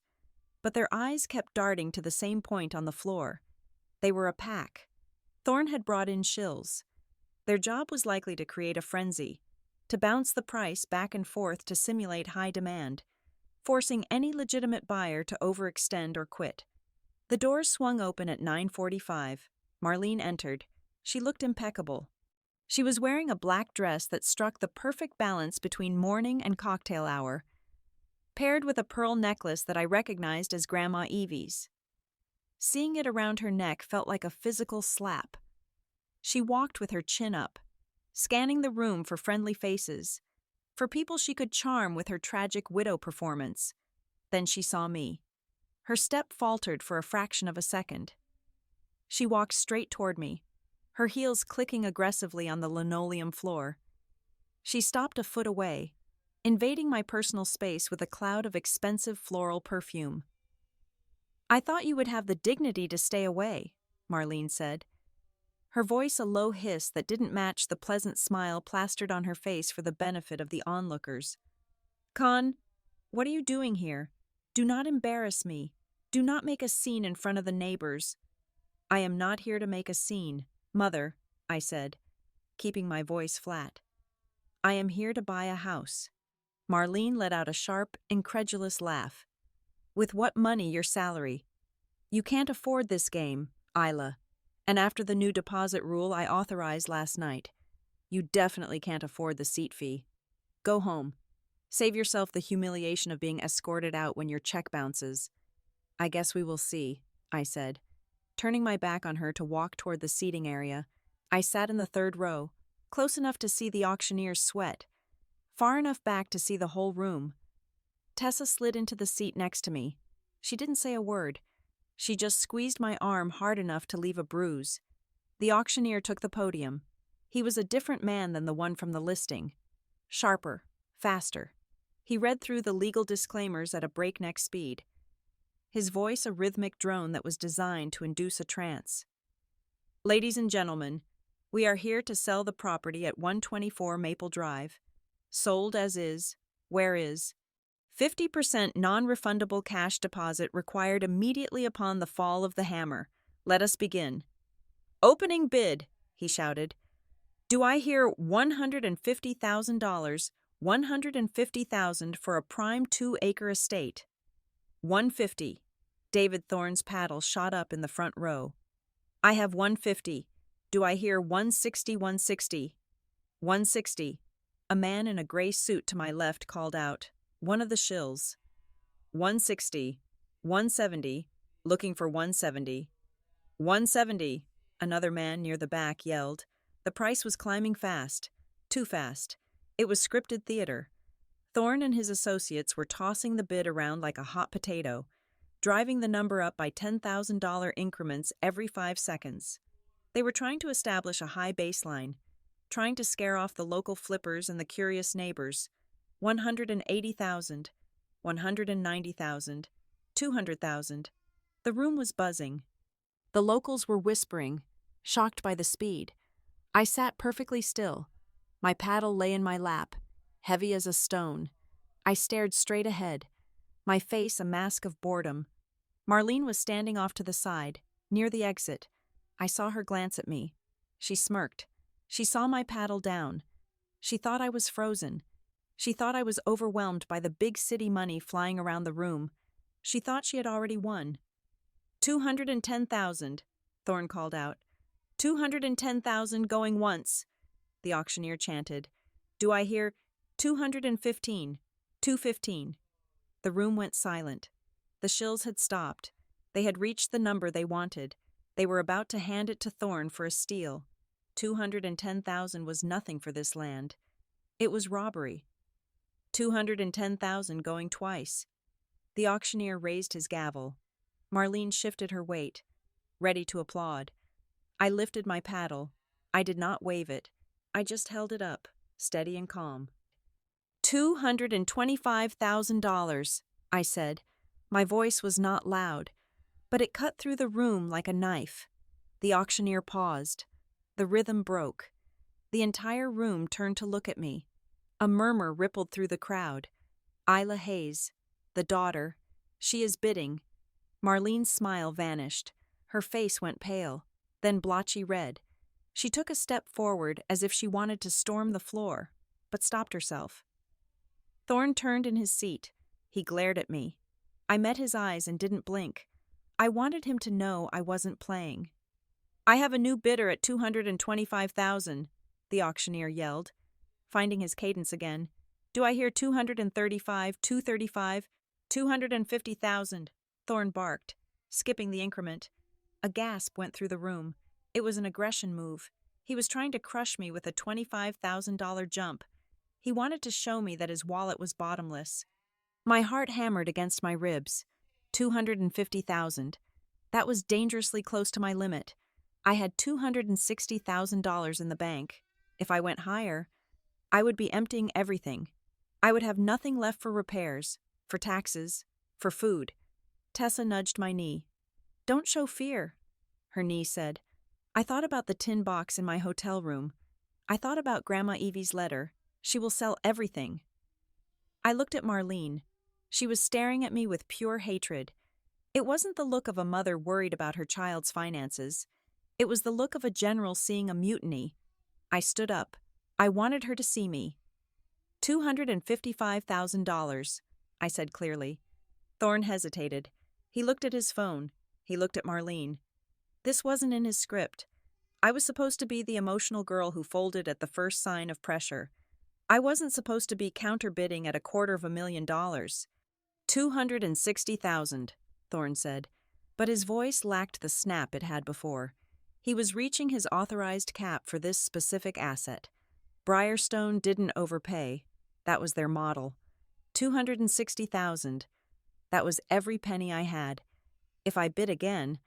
But their eyes kept darting to the same point on the floor. They were a pack. Thorne had brought in shills. Their job was likely to create a frenzy, to bounce the price back and forth to simulate high demand, forcing any legitimate buyer to overextend or quit. The doors swung open at 9:45. Marlene entered. She looked impeccable. She was wearing a black dress that struck the perfect balance between morning and cocktail hour, paired with a pearl necklace that I recognized as Grandma Evie's. Seeing it around her neck felt like a physical slap. She walked with her chin up, scanning the room for friendly faces, for people she could charm with her tragic widow performance. Then she saw me. Her step faltered for a fraction of a second. She walked straight toward me, her heels clicking aggressively on the linoleum floor. She stopped a foot away, invading my personal space with a cloud of expensive floral perfume. "I thought you would have the dignity to stay away," Marlene said, her voice a low hiss that didn't match the pleasant smile plastered on her face for the benefit of the onlookers. "Con, what are you doing here? Do not embarrass me. Do not make a scene in front of the neighbors." "I am not here to make a scene, Mother," I said, keeping my voice flat. "I am here to buy a house." Marlene let out a sharp, incredulous laugh. "With what money your salary? You can't afford this game, Isla. And after the new deposit rule I authorized last night, you definitely can't afford the seat fee. Go home. Save yourself the humiliation of being escorted out when your check bounces." "I guess we will see," I said, turning my back on her to walk toward the seating area. I sat in the 3rd row, close enough to see the auctioneers sweat, far enough back to see the whole room. Tessa slid into the seat next to me. She didn't say a word. She just squeezed my arm hard enough to leave a bruise. The auctioneer took the podium. He was a different man than the one from the listing. Sharper, faster. He read through the legal disclaimers at a breakneck speed. His voice a rhythmic drone that was designed to induce a trance. "Ladies and gentlemen, we are here to sell the property at 124 Maple Drive. Sold as is, where is. 50% non-refundable cash deposit required immediately upon the fall of the hammer. Let us begin." "Opening bid," he shouted. "Do I hear $150,000, $150,000 for a prime 2-acre estate?" 150. David Thorne's paddle shot up in the front row. "I have 150. Do I hear 160, 160? 160. A man in a gray suit to my left called out, one of the shills. 160. 170. Looking for 170. 170. Another man near the back yelled. The price was climbing fast. Too fast. It was scripted theater. Thorne and his associates were tossing the bid around like a hot potato, driving the number up by $10,000 increments every 5 seconds. They were trying to establish a high baseline, trying to scare off the local flippers and the curious neighbors. 180,000, 190,000, 200,000. The room was buzzing. The locals were whispering, shocked by the speed. I sat perfectly still. My paddle lay in my lap, heavy as a stone. I stared straight ahead, my face a mask of boredom. Marlene was standing off to the side, near the exit. I saw her glance at me. She smirked. She saw my paddle down. She thought I was frozen. She thought I was overwhelmed by the big city money flying around the room. She thought she had already won. 210,000. Thorne called out. 210,000 going once, the auctioneer chanted. Do I hear 215, 215? The room went silent. The shills had stopped. They had reached the number they wanted. They were about to hand it to Thorne for a steal. 210,000 was nothing for this land. It was robbery. 210,000 going twice. The auctioneer raised his gavel. Marlene shifted her weight, ready to applaud. I lifted my paddle. I did not wave it. I just held it up, steady and calm. $225,000, I said. My voice was not loud, but it cut through the room like a knife. The auctioneer paused. The rhythm broke. The entire room turned to look at me. A murmur rippled through the crowd. Isla Hayes, the daughter. She is bidding. Marlene's smile vanished. Her face went pale, then blotchy red. She took a step forward as if she wanted to storm the floor, but stopped herself. Thorne turned in his seat. He glared at me. I met his eyes and didn't blink. I wanted him to know I wasn't playing. I have a new bidder at 225,000, the auctioneer yelled, finding his cadence again. Do I hear 235, 235, 250,000? Thorne barked, skipping the increment. A gasp went through the room. It was an aggression move. He was trying to crush me with a $25,000 jump. He wanted to show me that his wallet was bottomless. My heart hammered against my ribs. 250,000. That was dangerously close to my limit. I had $260,000 in the bank. If I went higher, I would be emptying everything. I would have nothing left for repairs, for taxes, for food. Tessa nudged my knee. Don't show fear, her knee said. I thought about the tin box in my hotel room. I thought about Grandma Evie's letter. She will sell everything. I looked at Marlene. She was staring at me with pure hatred. It wasn't the look of a mother worried about her child's finances. It was the look of a general seeing a mutiny. I stood up. I wanted her to see me. $255,000, I said clearly. Thorne hesitated. He looked at his phone. He looked at Marlene. This wasn't in his script. I was supposed to be the emotional girl who folded at the first sign of pressure. I wasn't supposed to be counterbidding at $250,000. 260,000, Thorne said, but his voice lacked the snap it had before. He was reaching his authorized cap for this specific asset. Briarstone didn't overpay. That was their model. 260,000. That was every penny I had. If I bid again,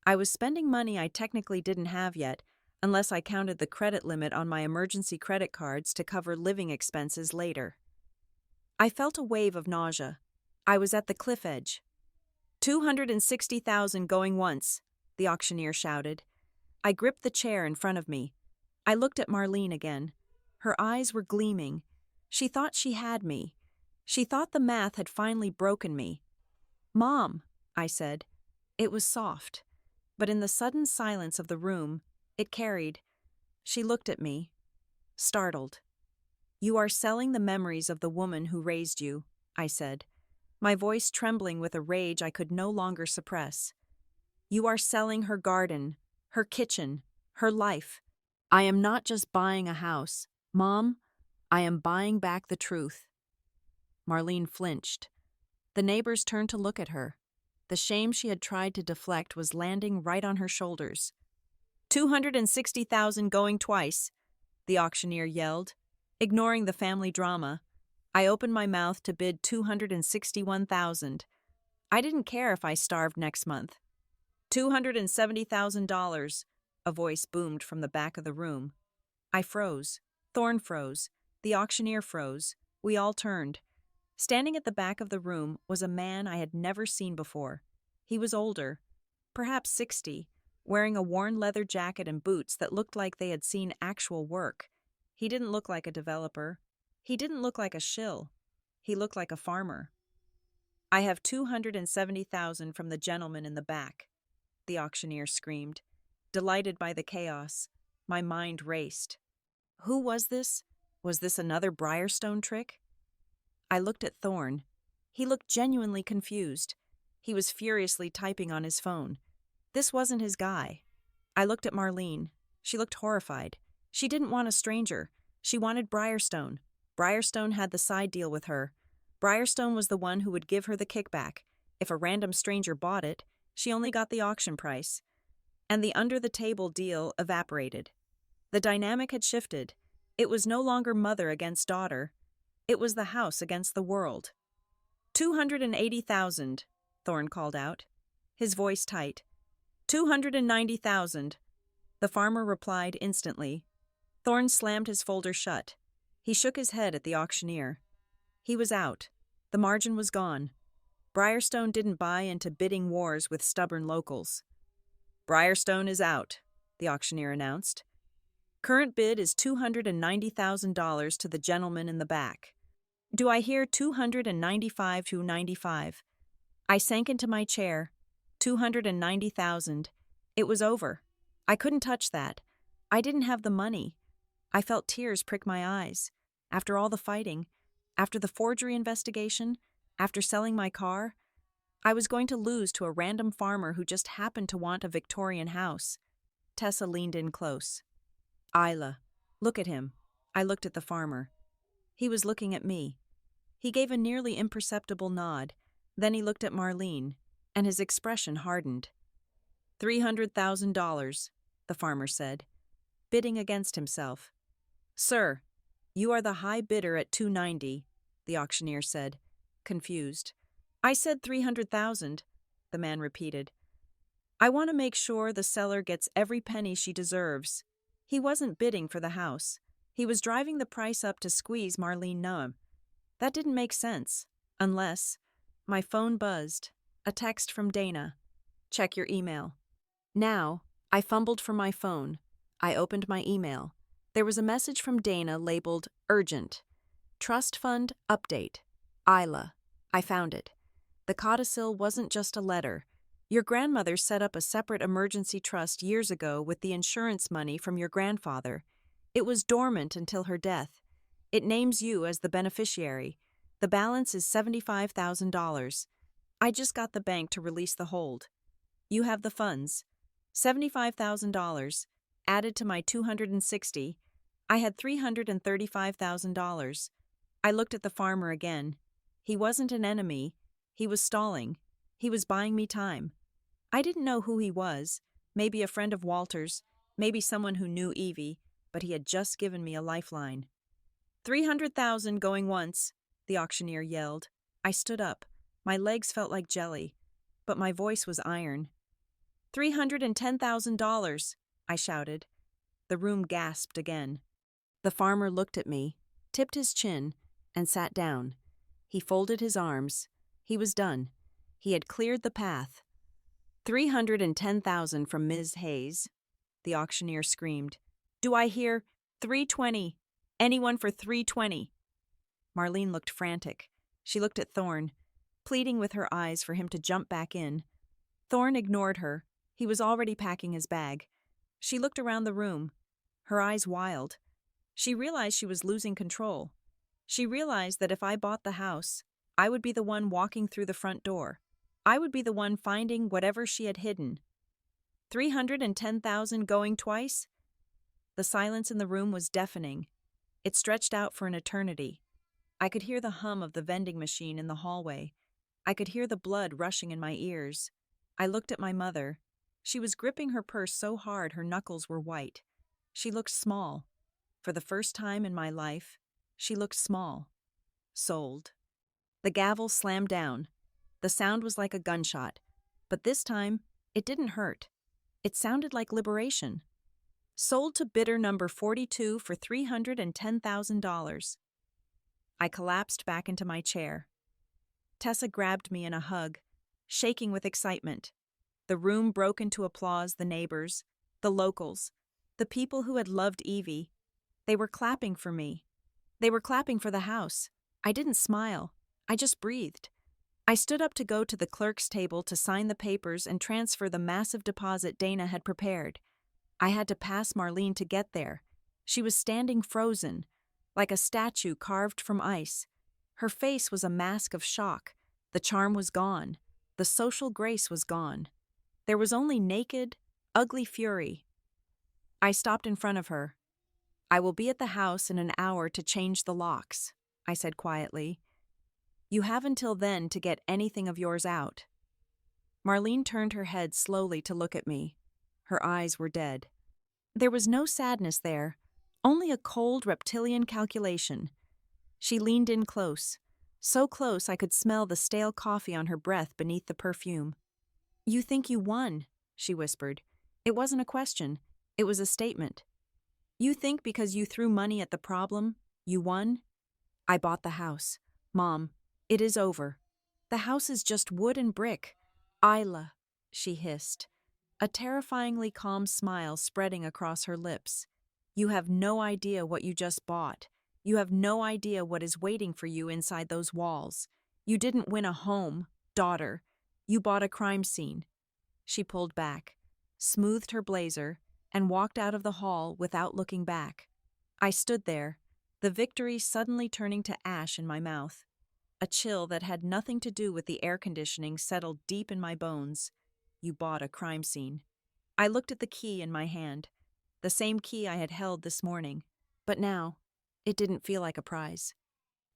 I was spending money I technically didn't have yet, unless I counted the credit limit on my emergency credit cards to cover living expenses later. I felt a wave of nausea. I was at the cliff edge. 260,000 going once, the auctioneer shouted. I gripped the chair in front of me. I looked at Marlene again. Her eyes were gleaming. She thought she had me. She thought the math had finally broken me. Mom, I said. It was soft, but in the sudden silence of the room, it carried. She looked at me, startled. You are selling the memories of the woman who raised you, I said, my voice trembling with a rage I could no longer suppress. You are selling her garden, her kitchen, her life. I am not just buying a house. Mom, I am buying back the truth. Marlene flinched. The neighbors turned to look at her. The shame she had tried to deflect was landing right on her shoulders. 260,000 going twice, the auctioneer yelled, ignoring the family drama. I opened my mouth to bid 261,000. I didn't care if I starved next month. $270,000, a voice boomed from the back of the room. I froze. Thorne froze. The auctioneer froze. We all turned. Standing at the back of the room was a man I had never seen before. He was older, perhaps 60, wearing a worn leather jacket and boots that looked like they had seen actual work. He didn't look like a developer. He didn't look like a shill. He looked like a farmer. I have 270,000 from the gentleman in the back, the auctioneer screamed. Delighted by the chaos, my mind raced. Who was this? Was this another Briarstone trick? I looked at Thorne. He looked genuinely confused. He was furiously typing on his phone. This wasn't his guy. I looked at Marlene. She looked horrified. She didn't want a stranger. She wanted Briarstone. Briarstone had the side deal with her. Briarstone was the one who would give her the kickback. If a random stranger bought it, she only got the auction price. And the under-the-table deal evaporated. The dynamic had shifted. It was no longer mother against daughter. It was the house against the world. 280,000, Thorne called out, his voice tight. 290,000. The farmer replied instantly. Thorne slammed his folder shut. He shook his head at the auctioneer. He was out. The margin was gone. Briarstone didn't buy into bidding wars with stubborn locals. Briarstone is out, the auctioneer announced. Current bid is $290,000 to the gentleman in the back. Do I hear 295 to 95? I sank into my chair. 290,000. It was over. I couldn't touch that. I didn't have the money. I felt tears prick my eyes. After all the fighting, after the forgery investigation, after selling my car, I was going to lose to a random farmer who just happened to want a Victorian house. Tessa leaned in close. Isla, look at him. I looked at the farmer. He was looking at me. He gave a nearly imperceptible nod. Then he looked at Marlene, and his expression hardened. $300,000, the farmer said, bidding against himself. Sir, you are the high bidder at 290, the auctioneer said, confused. I said 300,000, the man repeated. I want to make sure the seller gets every penny she deserves. He wasn't bidding for the house. He was driving the price up to squeeze Marlene Noem. That didn't make sense, unless... My phone buzzed. A text from Dana. Check your email. Now, I fumbled for my phone. I opened my email. There was a message from Dana labeled Urgent. Trust Fund Update. Isla. I found it. The codicil wasn't just a letter. Your grandmother set up a separate emergency trust years ago with the insurance money from your grandfather. It was dormant until her death. It names you as the beneficiary. The balance is $75,000. I just got the bank to release the hold. You have the funds. $75,000. Added to my $260. I had $335,000. I looked at the farmer again. He wasn't an enemy. He was stalling. He was buying me time. I didn't know who he was. Maybe a friend of Walter's. Maybe someone who knew Evie. But he had just given me a lifeline. 300,000 going once, the auctioneer yelled. I stood up. My legs felt like jelly, but my voice was iron. $310,000, I shouted. The room gasped again. The farmer looked at me, tipped his chin, and sat down. He folded his arms. He was done. He had cleared the path. 310,000 from Ms. Hayes, the auctioneer screamed. Do I hear 320? Anyone for 320? Marlene looked frantic. She looked at Thorne, pleading with her eyes for him to jump back in. Thorne ignored her. He was already packing his bag. She looked around the room, her eyes wild. She realized she was losing control. She realized that if I bought the house, I would be the one walking through the front door. I would be the one finding whatever she had hidden. 310,000 going twice? The silence in the room was deafening. It stretched out for an eternity. I could hear the hum of the vending machine in the hallway. I could hear the blood rushing in my ears. I looked at my mother. She was gripping her purse so hard her knuckles were white. She looked small. For the first time in my life, she looked small. Sold. The gavel slammed down. The sound was like a gunshot, but this time, it didn't hurt. It sounded like liberation. Sold to bidder number 42 for $310,000. I collapsed back into my chair. Tessa grabbed me in a hug, shaking with excitement. The room broke into applause. The neighbors, the locals, the people who had loved Evie. They were clapping for me. They were clapping for the house. I didn't smile. I just breathed. I stood up to go to the clerk's table to sign the papers and transfer the massive deposit Dana had prepared. I had to pass Marlene to get there. She was standing frozen, like a statue carved from ice. Her face was a mask of shock. The charm was gone. The social grace was gone. There was only naked, ugly fury. I stopped in front of her. "I will be at the house in an hour to change the locks," I said quietly. "You have until then to get anything of yours out." Marlene turned her head slowly to look at me. Her eyes were dead. There was no sadness there, only a cold reptilian calculation. She leaned in close, so close I could smell the stale coffee on her breath beneath the perfume. "You think you won," she whispered. It wasn't a question, it was a statement. "You think because you threw money at the problem, you won?" "I bought the house. Mom, it is over. The house is just wood and brick." "Isla," she hissed, a terrifyingly calm smile spreading across her lips. "You have no idea what you just bought. You have no idea what is waiting for you inside those walls. You didn't win a home, daughter. You bought a crime scene." She pulled back, smoothed her blazer, and walked out of the hall without looking back. I stood there, the victory suddenly turning to ash in my mouth. A chill that had nothing to do with the air conditioning settled deep in my bones. You bought a crime scene. I looked at the key in my hand, the same key I had held this morning. But now, it didn't feel like a prize.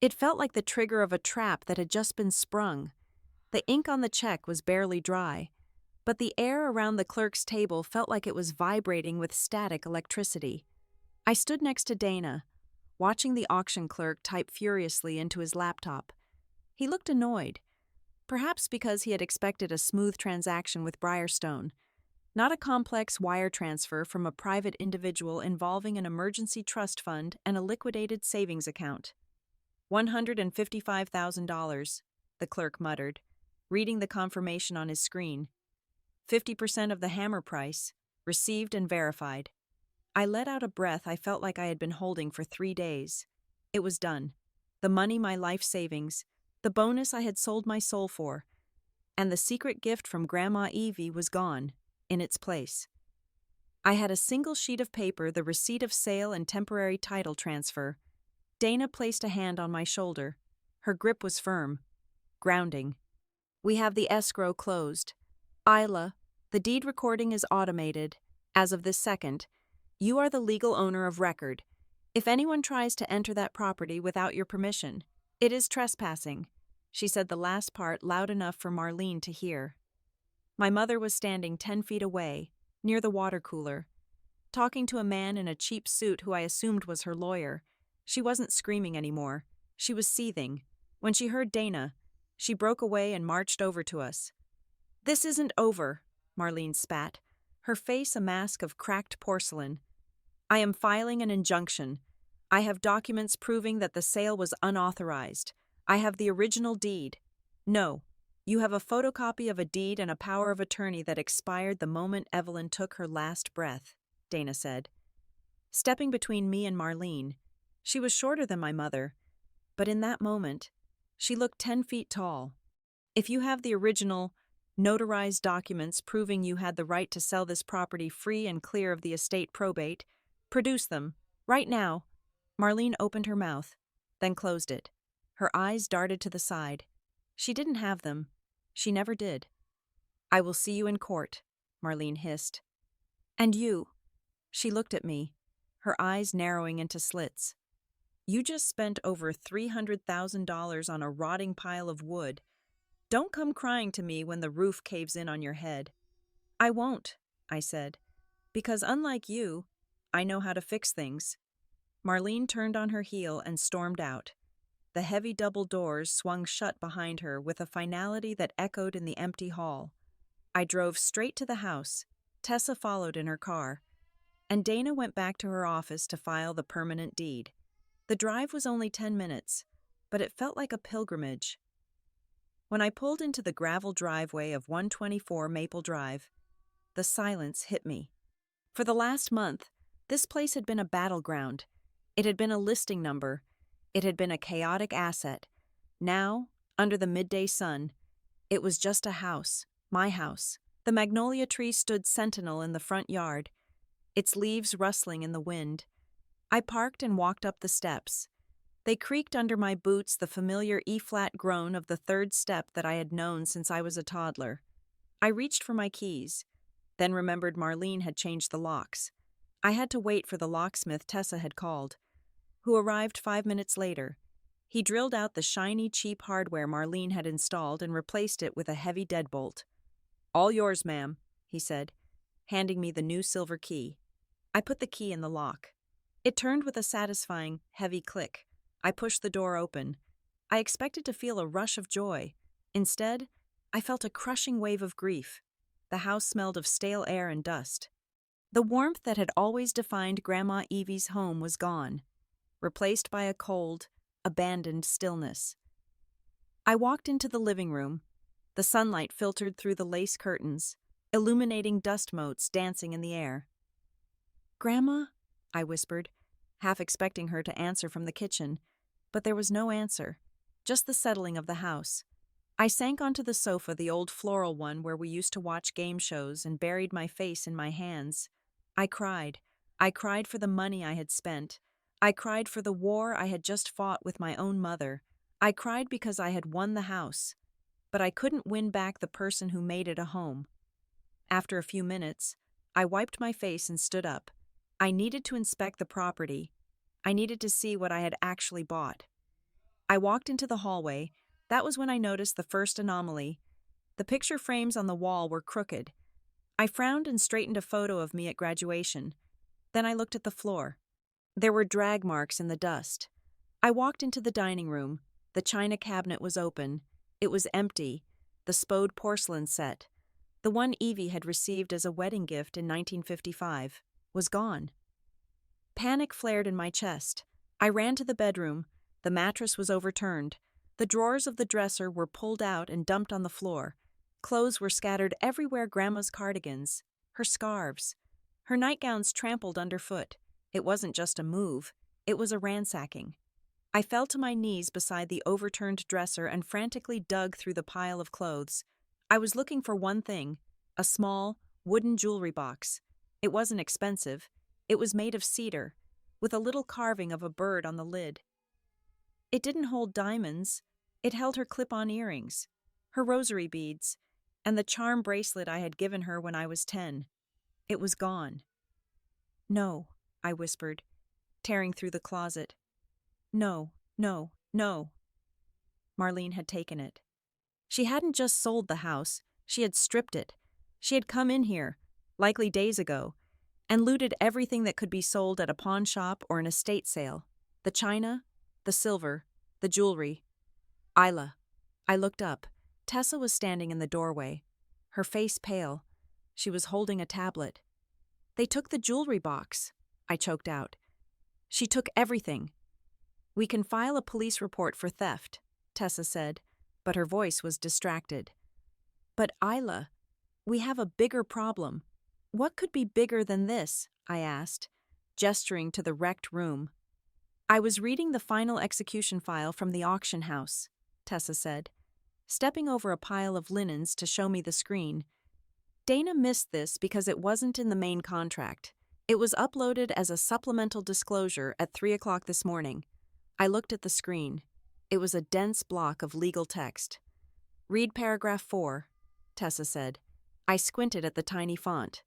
It felt like the trigger of a trap that had just been sprung. The ink on the check was barely dry, but the air around the clerk's table felt like it was vibrating with static electricity. I stood next to Dana, watching the auction clerk type furiously into his laptop. He looked annoyed, perhaps because he had expected a smooth transaction with Briarstone, not a complex wire transfer from a private individual involving an emergency trust fund and a liquidated savings account. $155,000, the clerk muttered, reading the confirmation on his screen. 50% of the hammer price, received and verified. I let out a breath I felt like I had been holding for 3 days. It was done. The money, my life savings, the bonus I had sold my soul for, and the secret gift from Grandma Evie was gone, in its place. I had a single sheet of paper, the receipt of sale and temporary title transfer. Dana placed a hand on my shoulder. Her grip was firm, grounding. "We have the escrow closed. Isla, the deed recording is automated. As of this second, you are the legal owner of record. If anyone tries to enter that property without your permission, it is trespassing." She said the last part loud enough for Marlene to hear. My mother was standing 10 feet away, near the water cooler, talking to a man in a cheap suit who I assumed was her lawyer. She wasn't screaming anymore. She was seething. When she heard Dana, she broke away and marched over to us. "This isn't over," Marlene spat, her face a mask of cracked porcelain. "I am filing an injunction. I have documents proving that the sale was unauthorized. I have the original deed. No, you have a photocopy of a deed and a power of attorney that expired the moment Evelyn took her last breath," Dana said. Stepping between me and Marlene, she was shorter than my mother, but in that moment, she looked 10 feet tall. "If you have the original, notarized documents proving you had the right to sell this property free and clear of the estate probate, produce them, right now." Marlene opened her mouth, then closed it. Her eyes darted to the side. She didn't have them. She never did. "I will see you in court," Marlene hissed. "And you?" She looked at me, her eyes narrowing into slits. "You just spent over $300,000 on a rotting pile of wood. Don't come crying to me when the roof caves in on your head." "I won't," I said, "because unlike you, I know how to fix things." Marlene turned on her heel and stormed out. The heavy double doors swung shut behind her with a finality that echoed in the empty hall. I drove straight to the house. Tessa followed in her car, and Dana went back to her office to file the permanent deed. The drive was only 10 minutes, but it felt like a pilgrimage. When I pulled into the gravel driveway of 124 Maple Drive, the silence hit me. For the last month, this place had been a battleground. It had been a listing number. It had been a chaotic asset. Now, under the midday sun, it was just a house, my house. The magnolia tree stood sentinel in the front yard, its leaves rustling in the wind. I parked and walked up the steps. They creaked under my boots, the familiar E-flat groan of the third step that I had known since I was a toddler. I reached for my keys. then remembered Marlene had changed the locks. I had to wait for the locksmith Tessa had called, who arrived 5 minutes later. He drilled out the shiny, cheap hardware Marlene had installed and replaced it with a heavy deadbolt. "All yours, ma'am," he said, handing me the new silver key. I put the key in the lock. It turned with a satisfying, heavy click. I pushed the door open. I expected to feel a rush of joy. Instead, I felt a crushing wave of grief. The house smelled of stale air and dust. The warmth that had always defined Grandma Evie's home was gone, replaced by a cold, abandoned stillness. I walked into the living room. The sunlight filtered through the lace curtains, illuminating dust motes dancing in the air. "Grandma?" I whispered, half expecting her to answer from the kitchen, but there was no answer, just the settling of the house. I sank onto the sofa, the old floral one where we used to watch game shows, and buried my face in my hands. I cried. I cried for the money I had spent. I cried for the war I had just fought with my own mother. I cried because I had won the house, but I couldn't win back the person who made it a home. After a few minutes, I wiped my face and stood up. I needed to inspect the property. I needed to see what I had actually bought. I walked into the hallway. That was when I noticed the first anomaly. The picture frames on the wall were crooked. I frowned and straightened a photo of me at graduation. Then I looked at the floor. There were drag marks in the dust. I walked into the dining room. The china cabinet was open. It was empty. The Spode porcelain set, the one Evie had received as a wedding gift in 1955, was gone. Panic flared in my chest. I ran to the bedroom. The mattress was overturned. The drawers of the dresser were pulled out and dumped on the floor. Clothes were scattered everywhere: Grandma's cardigans, her scarves, her nightgowns trampled underfoot. It wasn't just a move, it was a ransacking. I fell to my knees beside the overturned dresser and frantically dug through the pile of clothes. I was looking for one thing: a small, wooden jewelry box. It wasn't expensive. It was made of cedar, with a little carving of a bird on the lid. It didn't hold diamonds. It held her clip-on earrings, her rosary beads, and the charm bracelet I had given her when I was 10. It was gone. "No," I whispered, tearing through the closet. "No, no, no." Marlene had taken it. She hadn't just sold the house, she had stripped it. She had come in here, likely days ago, and looted everything that could be sold at a pawn shop or an estate sale. The china, the silver, the jewelry. "Isla." I looked up. Tessa was standing in the doorway, her face pale. She was holding a tablet. "They took the jewelry box," I choked out. "She took everything." "We can file a police report for theft," Tessa said, but her voice was distracted. "But Isla, we have a bigger problem." "What could be bigger than this?" I asked, gesturing to the wrecked room. "I was reading the final execution file from the auction house," Tessa said, stepping over a pile of linens to show me the screen. "Dana missed this because it wasn't in the main contract. It was uploaded as a supplemental disclosure at 3 o'clock this morning." I looked at the screen. It was a dense block of legal text. "Read paragraph 4, Tessa said. I squinted at the tiny font.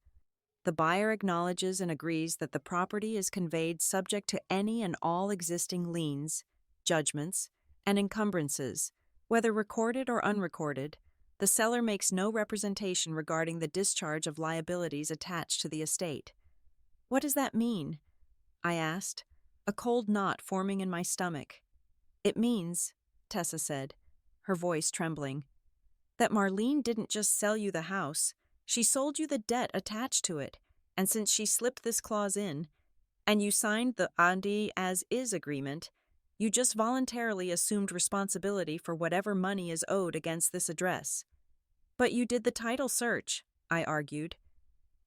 "The buyer acknowledges and agrees that the property is conveyed subject to any and all existing liens, judgments, and encumbrances, whether recorded or unrecorded. The seller makes no representation regarding the discharge of liabilities attached to the estate." "What does that mean?" I asked, a cold knot forming in my stomach. "It means," Tessa said, her voice trembling, "that Marlene didn't just sell you the house, she sold you the debt attached to it, and since she slipped this clause in, and you signed the Andi as-is agreement, you just voluntarily assumed responsibility for whatever money is owed against this address." "But you did the title search," I argued.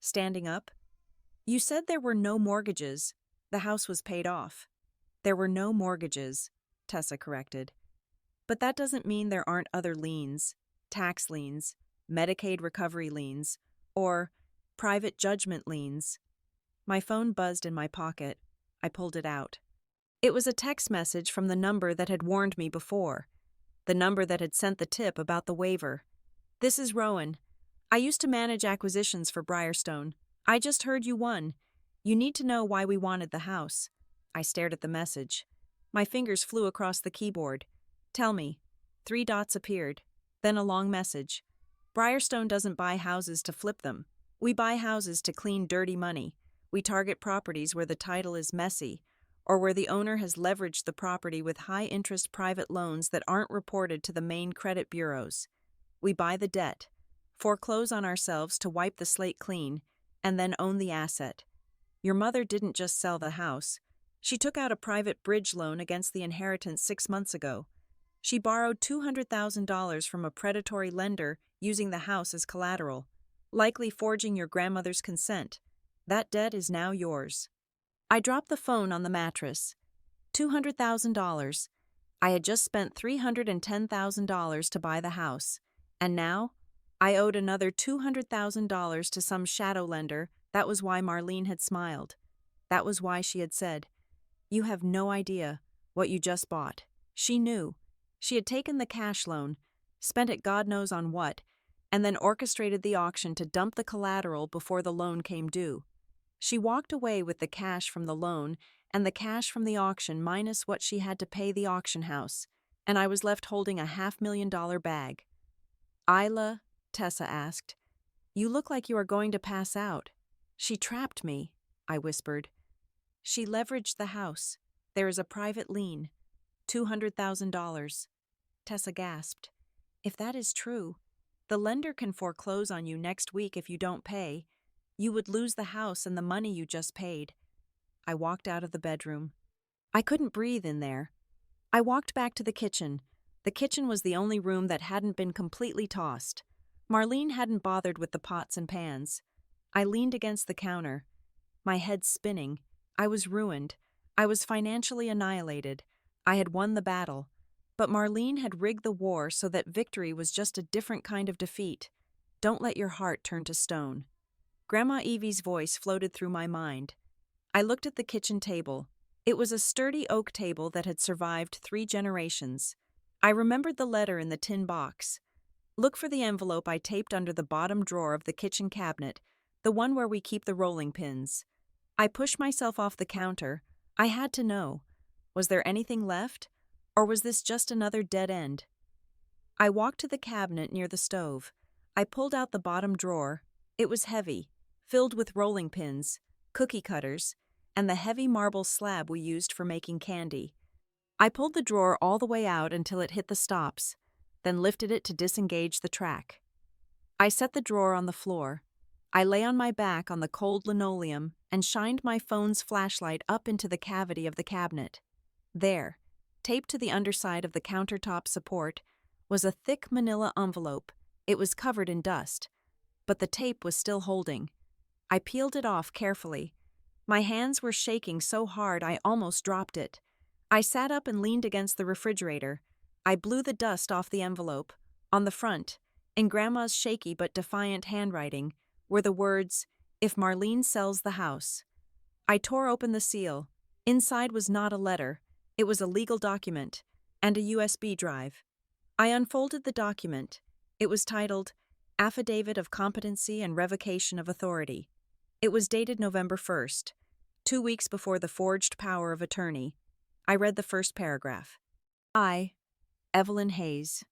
Standing up, "You said there were no mortgages. The house was paid off." "There were no mortgages," Tessa corrected. "But that doesn't mean there aren't other liens, tax liens, Medicaid recovery liens, or private judgment liens." My phone buzzed in my pocket. I pulled it out. It was a text message from the number that had warned me before, the number that had sent the tip about the waiver. "This is Rowan. I used to manage acquisitions for Briarstone. I just heard you won. You need to know why we wanted the house. I stared at the message. My fingers flew across the keyboard. Tell me. 3 dots appeared. Then a long message. Briarstone doesn't buy houses to flip them. We buy houses to clean dirty money. We target properties where the title is messy, or where the owner has leveraged the property with high-interest private loans that aren't reported to the main credit bureaus. We buy the debt, foreclose on ourselves to wipe the slate clean, and then own the asset. Your mother didn't just sell the house. She took out a private bridge loan against the inheritance 6 months ago. She borrowed $200,000 from a predatory lender using the house as collateral, likely forging your grandmother's consent. That debt is now yours. I dropped the phone on the mattress. $200,000. I had just spent $310,000 to buy the house, and now I owed another $200,000 to some shadow lender. That was why Marlene had smiled. That was why she had said, "You have no idea what you just bought." She knew. She had taken the cash loan, spent it God knows on what, and then orchestrated the auction to dump the collateral before the loan came due. She walked away with the cash from the loan and the cash from the auction minus what she had to pay the auction house, and I was left holding a $500,000 bag. "Isla," Tessa asked, "you look like you are going to pass out." "She trapped me," I whispered. "She leveraged the house. There is a private lien. $200,000. Tessa gasped. "If that is true, the lender can foreclose on you next week if you don't pay. You would lose the house and the money you just paid." I walked out of the bedroom. I couldn't breathe in there. I walked back to the kitchen. The kitchen was the only room that hadn't been completely tossed. Marlene hadn't bothered with the pots and pans. I leaned against the counter, my head spinning. I was ruined. I was financially annihilated. I had won the battle, but Marlene had rigged the war so that victory was just a different kind of defeat. Don't let your heart turn to stone. Grandma Evie's voice floated through my mind. I looked at the kitchen table. It was a sturdy oak table that had survived 3 generations. I remembered the letter in the tin box. Look for the envelope I taped under the bottom drawer of the kitchen cabinet, the one where we keep the rolling pins. I pushed myself off the counter. I had to know. Was there anything left? Or was this just another dead end? I walked to the cabinet near the stove. I pulled out the bottom drawer. It was heavy, filled with rolling pins, cookie cutters, and the heavy marble slab we used for making candy. I pulled the drawer all the way out until it hit the stops, then lifted it to disengage the track. I set the drawer on the floor. I lay on my back on the cold linoleum and shined my phone's flashlight up into the cavity of the cabinet. There, taped to the underside of the countertop support, was a thick manila envelope. It was covered in dust, but the tape was still holding. I peeled it off carefully. My hands were shaking so hard I almost dropped it. I sat up and leaned against the refrigerator. I blew the dust off the envelope. On the front, in Grandma's shaky but defiant handwriting, were the words, "If Marlene sells the house." I tore open the seal. Inside was not a letter. It was a legal document and a USB drive. I unfolded the document. It was titled, "Affidavit of Competency and Revocation of Authority." It was dated November 1st, 2 weeks before the forged power of attorney. I read the first paragraph. I, Evelyn Hayes,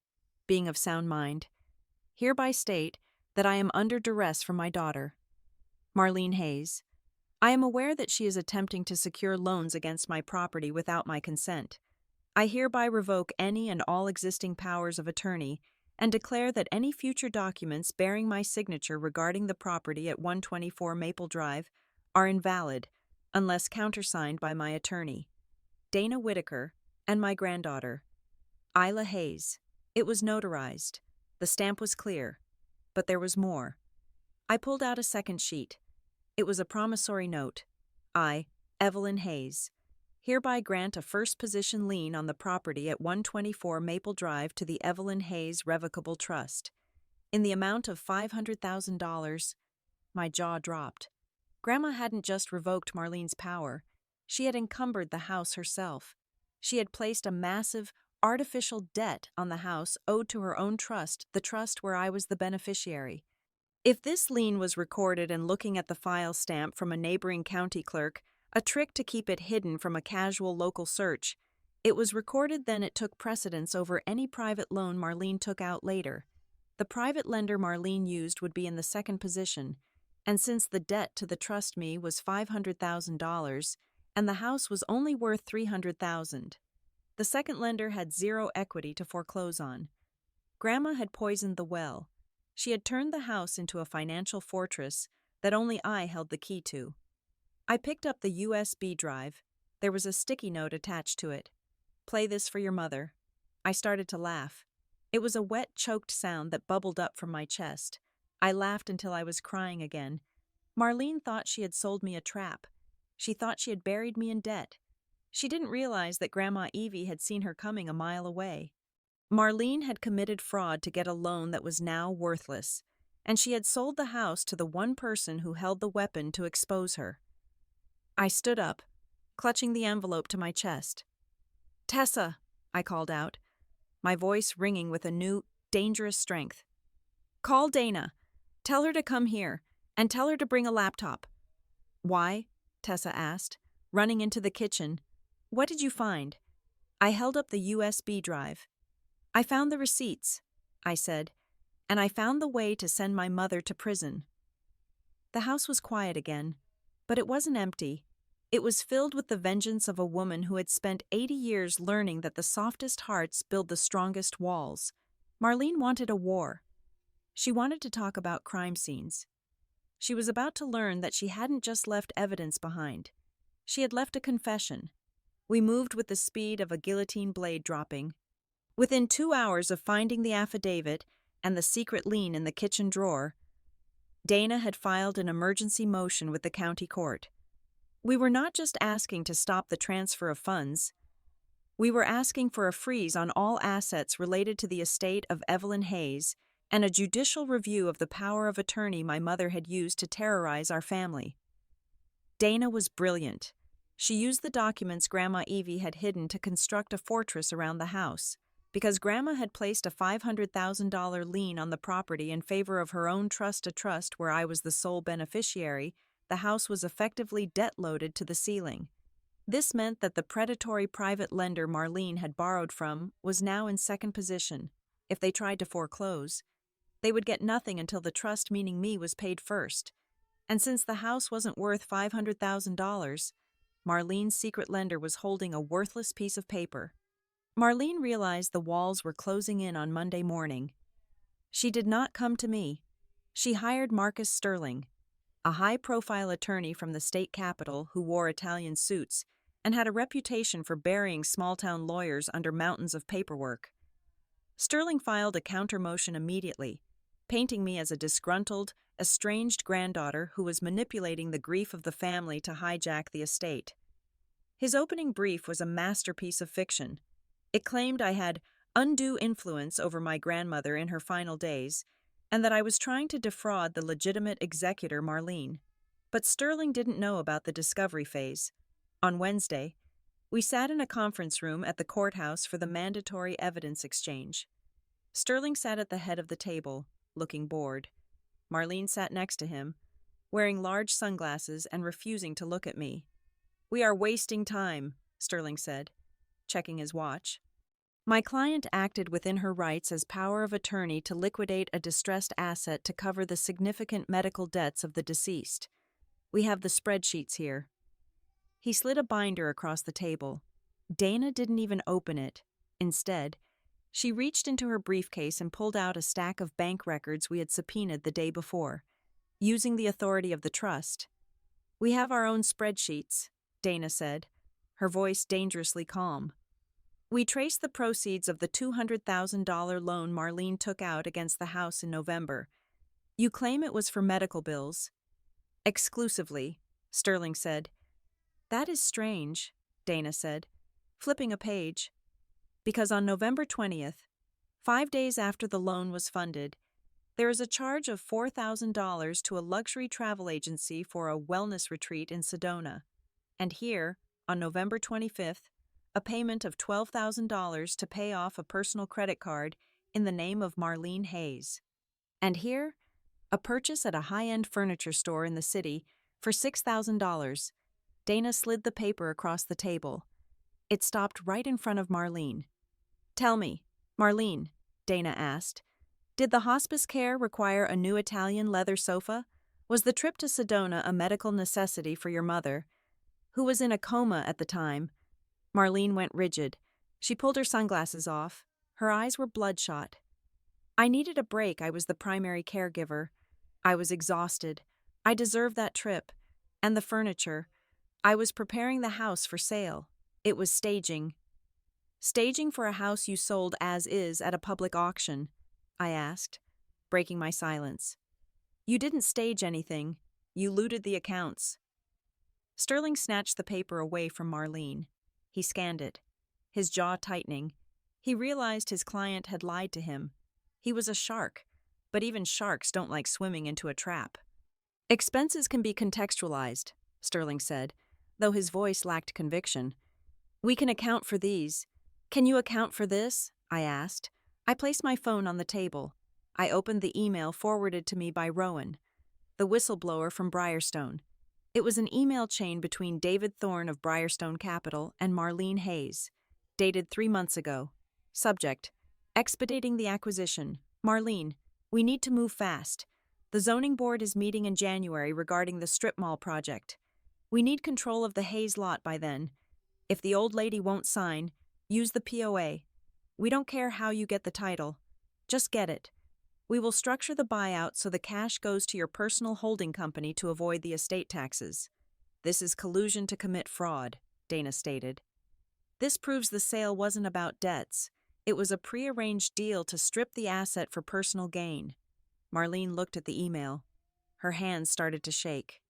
being of sound mind, hereby state that I am under duress from my daughter, Marlene Hayes. I am aware that she is attempting to secure loans against my property without my consent. I hereby revoke any and all existing powers of attorney and declare that any future documents bearing my signature regarding the property at 124 Maple Drive are invalid unless countersigned by my attorney, Dana Whitaker, and my granddaughter, Isla Hayes. It was notarized. The stamp was clear. But there was more. I pulled out a second sheet. It was a promissory note. I, Evelyn Hayes, hereby grant a first position lien on the property at 124 Maple Drive to the Evelyn Hayes Revocable Trust, in the amount of $500,000. My jaw dropped. Grandma hadn't just revoked Marlene's power. She had encumbered the house herself. She had placed a massive, artificial debt on the house owed to her own trust, the trust where I was the beneficiary. If this lien was recorded and looking at the file stamp from a neighboring county clerk, a trick to keep it hidden from a casual local search, it was recorded, then it took precedence over any private loan Marlene took out later. The private lender Marlene used would be in the second position, and since the debt to the trust me was $500,000 and the house was only worth $300,000, the second lender had zero equity to foreclose on. Grandma had poisoned the well. She had turned the house into a financial fortress that only I held the key to. I picked up the USB drive. There was a sticky note attached to it. "Play this for your mother." I started to laugh. It was a wet, choked sound that bubbled up from my chest. I laughed until I was crying again. Marlene thought she had sold me a trap. She thought she had buried me in debt. She didn't realize that Grandma Evie had seen her coming a mile away. Marlene had committed fraud to get a loan that was now worthless, and she had sold the house to the one person who held the weapon to expose her. I stood up, clutching the envelope to my chest. "Tessa," I called out, my voice ringing with a new, dangerous strength. "Call Dana. Tell her to come here, and tell her to bring a laptop." "Why?" Tessa asked, running into the kitchen. "What did you find?" I held up the USB drive. "I found the receipts," I said, "and I found the way to send my mother to prison." The house was quiet again, but it wasn't empty. It was filled with the vengeance of a woman who had spent 80 years learning that the softest hearts build the strongest walls. Marlene wanted a war. She wanted to talk about crime scenes. She was about to learn that she hadn't just left evidence behind. She had left a confession. We moved with the speed of a guillotine blade dropping. Within 2 hours of finding the affidavit and the secret lien in the kitchen drawer, Dana had filed an emergency motion with the county court. We were not just asking to stop the transfer of funds. We were asking for a freeze on all assets related to the estate of Evelyn Hayes and a judicial review of the power of attorney my mother had used to terrorize our family. Dana was brilliant. She used the documents Grandma Evie had hidden to construct a fortress around the house. Because Grandma had placed a $500,000 lien on the property in favor of her own trust where I was the sole beneficiary, the house was effectively debt-loaded to the ceiling. This meant that the predatory private lender Marlene had borrowed from was now in second position. If they tried to foreclose, they would get nothing until the trust, meaning me, was paid first. And since the house wasn't worth $500,000, Marlene's secret lender was holding a worthless piece of paper. Marlene realized the walls were closing in on Monday morning. She did not come to me. She hired Marcus Sterling, a high-profile attorney from the state capital who wore Italian suits and had a reputation for burying small-town lawyers under mountains of paperwork. Sterling filed a counter-motion immediately, painting me as a disgruntled, estranged granddaughter who was manipulating the grief of the family to hijack the estate. His opening brief was a masterpiece of fiction. It claimed I had undue influence over my grandmother in her final days, and that I was trying to defraud the legitimate executor Marlene. But Sterling didn't know about the discovery phase. On Wednesday, we sat in a conference room at the courthouse for the mandatory evidence exchange. Sterling sat at the head of the table, looking bored. Marlene sat next to him, wearing large sunglasses and refusing to look at me. "We are wasting time," Sterling said, checking his watch. My client acted within her rights as power of attorney to liquidate a distressed asset to cover the significant medical debts of the deceased. "We have the spreadsheets here." He slid a binder across the table. Dana didn't even open it. Instead, she reached into her briefcase and pulled out a stack of bank records we had subpoenaed the day before, using the authority of the trust. "We have our own spreadsheets," Dana said, her voice dangerously calm. "We traced the proceeds of the $200,000 loan Marlene took out against the house in November. You claim it was for medical bills." "Exclusively," Sterling said. "That is strange," Dana said, flipping a page. "Because on November 20th, 5 days after the loan was funded, there is a charge of $4,000 to a luxury travel agency for a wellness retreat in Sedona. And here, on November 25th, a payment of $12,000 to pay off a personal credit card in the name of Marlene Hayes. And here, A purchase at a high-end furniture store in the city for $6,000. Dana slid the paper across the table. It stopped right in front of Marlene. "Tell me, Marlene," Dana asked, "did the hospice care require a new Italian leather sofa? Was the trip to Sedona a medical necessity for your mother, who was in a coma at the time?" Marlene went rigid. She pulled her sunglasses off. Her eyes were bloodshot. "I needed a break. I was the primary caregiver. I was exhausted. I deserved that trip. And the furniture. I was preparing the house for sale. It was staging." "Staging for a house you sold as is at a public auction?" I asked, breaking my silence. "You didn't stage anything. You looted the accounts." Sterling snatched the paper away from Marlene. He scanned it, his jaw tightening. He realized his client had lied to him. He was a shark, but even sharks don't like swimming into a trap. "Expenses can be contextualized," Sterling said, though his voice lacked conviction. "We can account for these. Can you account for this?" I asked. I placed my phone on the table. I opened the email forwarded to me by Rowan, the whistleblower from Briarstone. It was an email chain between David Thorne of Briarstone Capital and Marlene Hayes, dated 3 months ago. Subject: expediting the acquisition. "Marlene, we need to move fast. The zoning board is meeting in January regarding the strip mall project. We need control of the Hayes lot by then. If the old lady won't sign, use the POA. We don't care how you get the title. Just get it. We will structure the buyout so the cash goes to your personal holding company to avoid the estate taxes." "This is collusion to commit fraud," Dana stated. "This proves the sale wasn't about debts. It was a prearranged deal to strip the asset for personal gain." Marlene looked at the email. Her hands started to shake.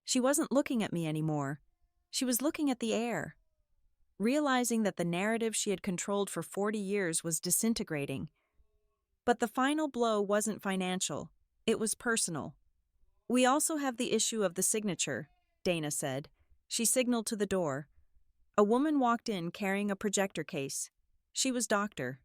She wasn't looking at me anymore. She was looking at the air, realizing that the narrative she had controlled for 40 years was disintegrating. But the final blow wasn't financial. It was personal. "We also have the issue of the signature," Dana said. She signaled to the door. A woman walked in carrying a projector case. She was Dr.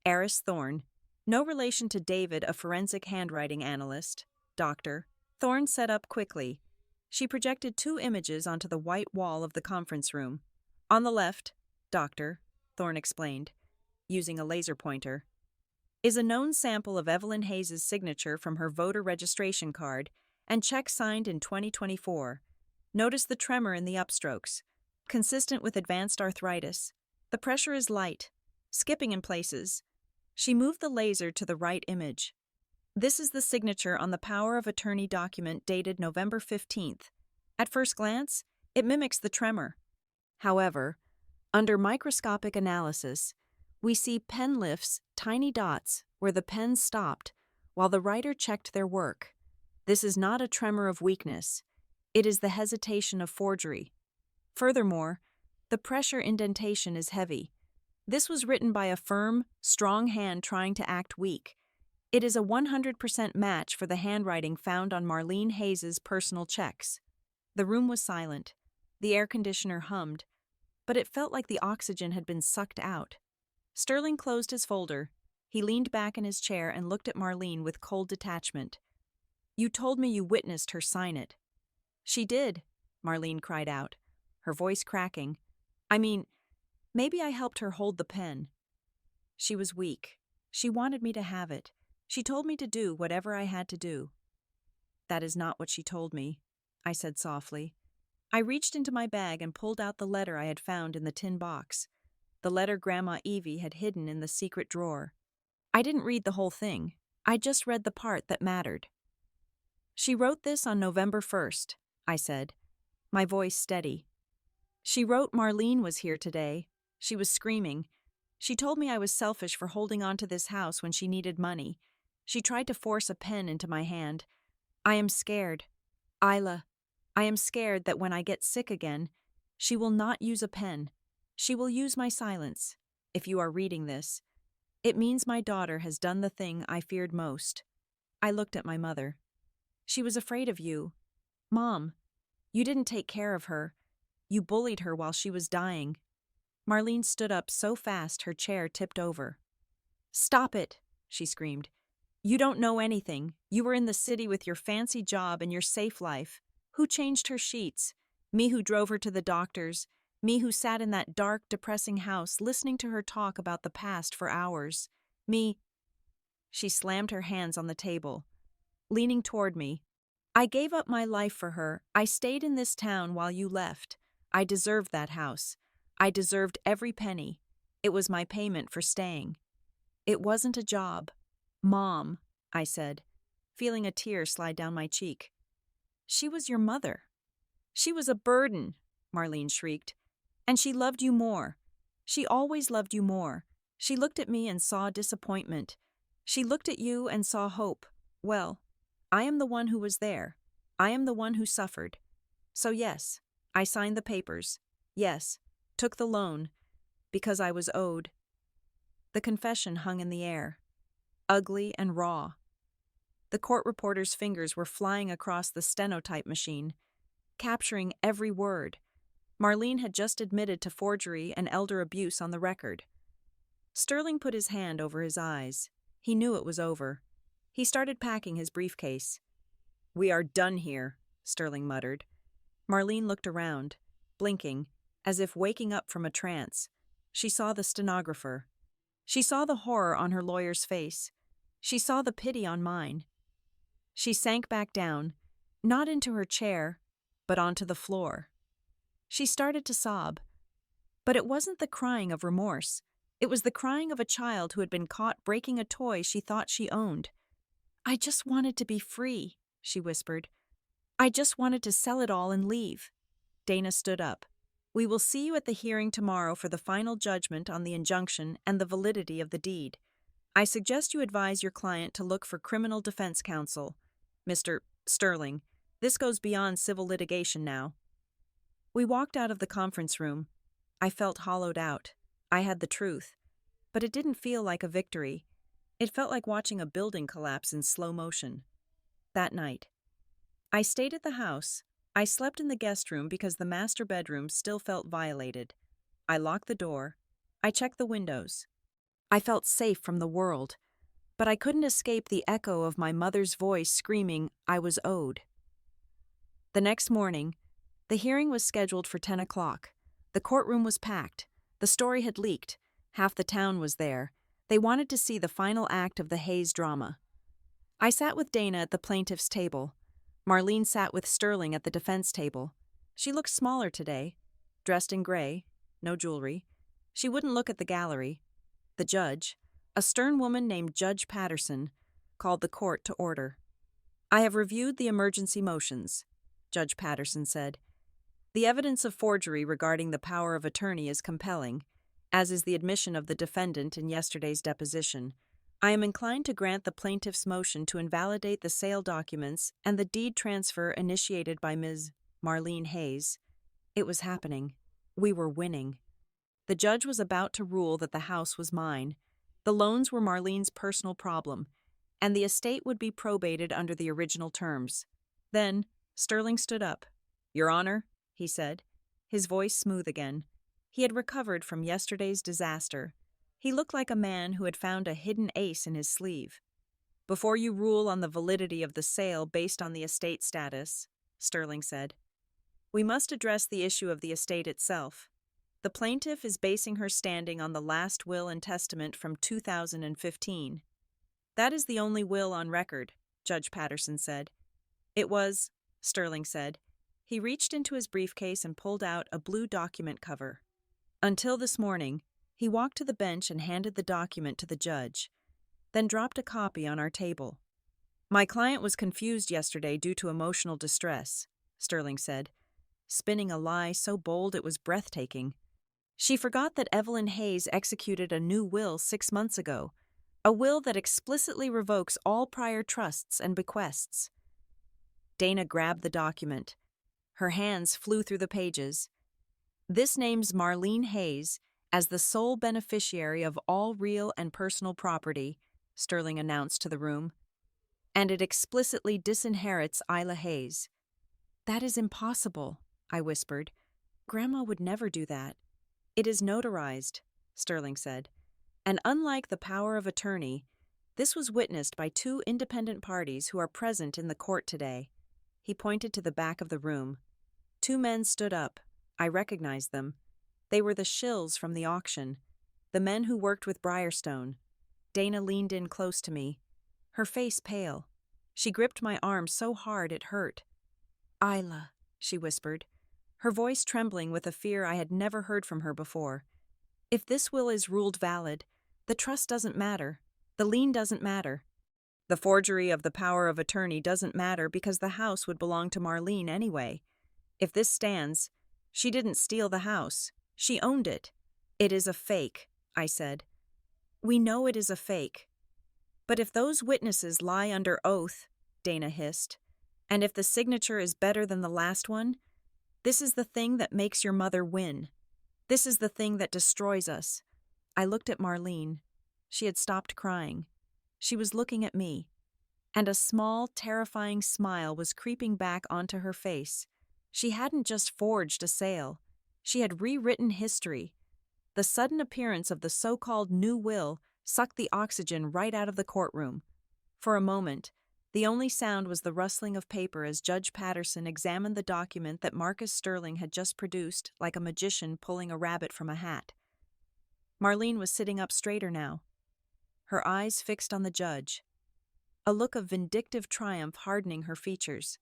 Eris Thorne. No relation to David, a forensic handwriting analyst. Dr. Thorne sat up quickly. She projected 2 images onto the white wall of the conference room. "On the left, Dr. Thorne explained, using a laser pointer, "is a known sample of Evelyn Hayes' signature from her voter registration card and check signed in 2024. Notice the tremor in the upstrokes, consistent with advanced arthritis. The pressure is light, skipping in places." She moved the laser to the right image. "This is the signature on the power of attorney document dated November 15th. At first glance, it mimics the tremor. However, under microscopic analysis, we see pen lifts, tiny dots, where the pen stopped, while the writer checked their work. This is not a tremor of weakness. It is the hesitation of forgery. Furthermore, the pressure indentation is heavy. This was written by a firm, strong hand trying to act weak. It is a 100% match for the handwriting found on Marlene Hayes' personal checks." The room was silent. The air conditioner hummed, but it felt like the oxygen had been sucked out. Sterling closed his folder. He leaned back in his chair and looked at Marlene with cold detachment. "You told me you witnessed her sign it." "She did," Marlene cried out, her voice cracking. "I mean, maybe I helped her hold the pen." "She was weak. She wanted me to have it. She told me to do whatever I had to do." "That is not what she told me," I said softly. I reached into my bag and pulled out the letter I had found in the tin box, the letter Grandma Evie had hidden in the secret drawer. I didn't read the whole thing. I just read the part that mattered. "She wrote this on November 1st, I said, my voice steady. "She wrote Marlene was here today. She was screaming. She told me I was selfish for holding on to this house when she needed money. She tried to force a pen into my hand. I am scared. Isla, I am scared that when I get sick again, she will not use a pen. She will use my silence. If you are reading this, it means my daughter has done the thing I feared most." I looked at my mother. "She was afraid of you. Mom, you didn't take care of her. You bullied her while she was dying." Marlene stood up so fast her chair tipped over. "Stop it," she screamed. You don't know anything. You were in the city with your fancy job and your safe life. Who changed her sheets? Me who drove her to the doctors. Me who sat in that dark, depressing house listening to her talk about the past for hours. Me. She slammed her hands on the table, leaning toward me. I gave up my life for her. I stayed in this town while you left. I deserved that house. I deserved every penny. It was my payment for staying. It wasn't a job. Mom, I said, feeling a tear slide down my cheek. She was your mother. She was a burden, Marlene shrieked. And she loved you more. She always loved you more. She looked at me and saw disappointment. She looked at you and saw hope. Well, I am the one who was there. I am the one who suffered. So yes, I signed the papers. Yes, took the loan, because I was owed. The confession hung in the air, ugly and raw. The court reporter's fingers were flying across the stenotype machine, capturing every word. Marlene had just admitted to forgery and elder abuse on the record. Sterling put his hand over his eyes. He knew it was over. He started packing his briefcase. "We are done here," Sterling muttered. Marlene looked around, blinking, as if waking up from a trance. She saw the stenographer. She saw the horror on her lawyer's face. She saw the pity on mine. She sank back down, not into her chair, but onto the floor. She started to sob. But it wasn't the crying of remorse. It was the crying of a child who had been caught breaking a toy she thought she owned. "I just wanted to be free," she whispered. "I just wanted to sell it all and leave." Dana stood up. "We will see you at the hearing tomorrow for the final judgment on the injunction and the validity of the deed. I suggest you advise your client to look for criminal defense counsel. Mr. Sterling, this goes beyond civil litigation now." We walked out of the conference room. I felt hollowed out. I had the truth. But it didn't feel like a victory. It felt like watching a building collapse in slow motion. That night, I stayed at the house. I slept in the guest room because the master bedroom still felt violated. I locked the door. I checked the windows. I felt safe from the world, but I couldn't escape the echo of my mother's voice screaming I was owed. The next morning, the hearing was scheduled for 10 o'clock. The courtroom was packed. The story had leaked. Half the town was there. They wanted to see the final act of the Hayes drama. I sat with Dana at the plaintiff's table. Marlene sat with Sterling at the defense table. She looked smaller today, dressed in gray, no jewelry. She wouldn't look at the gallery. The judge, a stern woman named Judge Patterson, called the court to order. "I have reviewed the emergency motions," Judge Patterson said. "The evidence of forgery regarding the power of attorney is compelling, as is the admission of the defendant in yesterday's deposition. I am inclined to grant the plaintiff's motion to invalidate the sale documents and the deed transfer initiated by Ms. Marlene Hayes." It was happening. We were winning. The judge was about to rule that the house was mine. The loans were Marlene's personal problem, and the estate would be probated under the original terms. Then Sterling stood up. "Your Honor," he said, his voice smooth again. He had recovered from yesterday's disaster. He looked like a man who had found a hidden ace in his sleeve. "Before you rule on the validity of the sale based on the estate status," Sterling said, "we must address the issue of the estate itself. The plaintiff is basing her standing on the last will and testament from 2015. That is the only will on record," Judge Patterson said. "It was," Sterling said. He reached into his briefcase and pulled out a blue document cover. "Until this morning," he walked to the bench and handed the document to the judge, then dropped a copy on our table. "My client was confused yesterday due to emotional distress," Sterling said, spinning a lie so bold it was breathtaking. "She forgot that Evelyn Hayes executed a new will 6 months ago, a will that explicitly revokes all prior trusts and bequests." Dana grabbed the document. Her hands flew through the pages. "This names Marlene Hayes as the sole beneficiary of all real and personal property," Sterling announced to the room. "And it explicitly disinherits Isla Hayes." "That is impossible," I whispered. "Grandma would never do that." "It is notarized," Sterling said. "And unlike the power of attorney, This was witnessed by two independent parties who are present in the court today. He pointed to the back of the room. Two men stood up. I recognized them. They were the shills from the auction, the men who worked with Briarstone. Dana leaned in close to me, her face pale. She gripped my arm so hard it hurt. "Isla," she whispered, her voice trembling with a fear I had never heard from her before. "If this will is ruled valid, the trust doesn't matter. The lien doesn't matter. The forgery of the power of attorney doesn't matter because the house would belong to Marlene anyway. If this stands, she didn't steal the house. She owned it. It is a fake," I said. "We know it is a fake. But if those witnesses lie under oath," Dana hissed, "and if the signature is better than the last one, this is the thing that makes your mother win. This is the thing that destroys us." I looked at Marlene. She had stopped crying. She was looking at me, and a small, terrifying smile was creeping back onto her face. She hadn't just forged a sale. She had rewritten history. The sudden appearance of the so-called new will sucked the oxygen right out of the courtroom. For a moment, the only sound was the rustling of paper as Judge Patterson examined the document that Marcus Sterling had just produced, like a magician pulling a rabbit from a hat. Marlene was sitting up straighter now, her eyes fixed on the judge, a look of vindictive triumph hardening her features.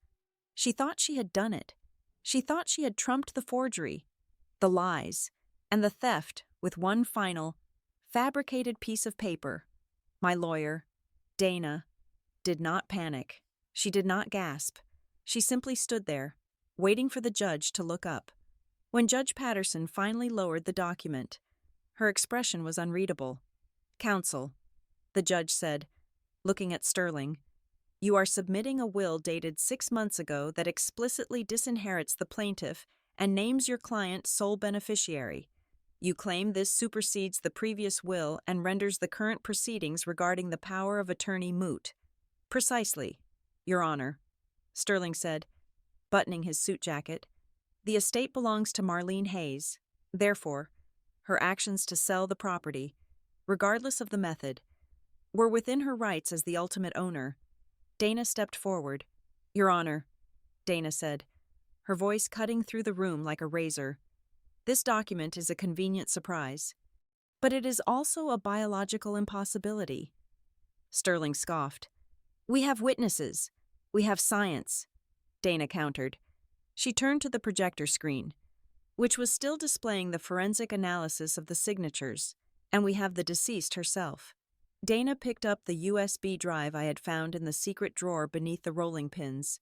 She thought she had done it. She thought she had trumped the forgery, the lies, and the theft with one final, fabricated piece of paper. My lawyer, Dana, did not panic. She did not gasp. She simply stood there, waiting for the judge to look up. When Judge Patterson finally lowered the document, her expression was unreadable. "Counsel," the judge said, looking at Sterling, "you are submitting a will dated 6 months ago that explicitly disinherits the plaintiff and names your client sole beneficiary. You claim this supersedes the previous will and renders the current proceedings regarding the power of attorney moot." "Precisely, Your Honor," Sterling said, buttoning his suit jacket. "The estate belongs to Marlene Hayes. Therefore, her actions to sell the property, regardless of the method, were within her rights as the ultimate owner." Dana stepped forward. "Your Honor," Dana said, her voice cutting through the room like a razor, "this document is a convenient surprise, but it is also a biological impossibility." Sterling scoffed. "We have witnesses. We have science," Dana countered. She turned to the projector screen, which was still displaying the forensic analysis of the signatures, "and we have the deceased herself." Dana picked up the USB drive I had found in the secret drawer beneath the rolling pins,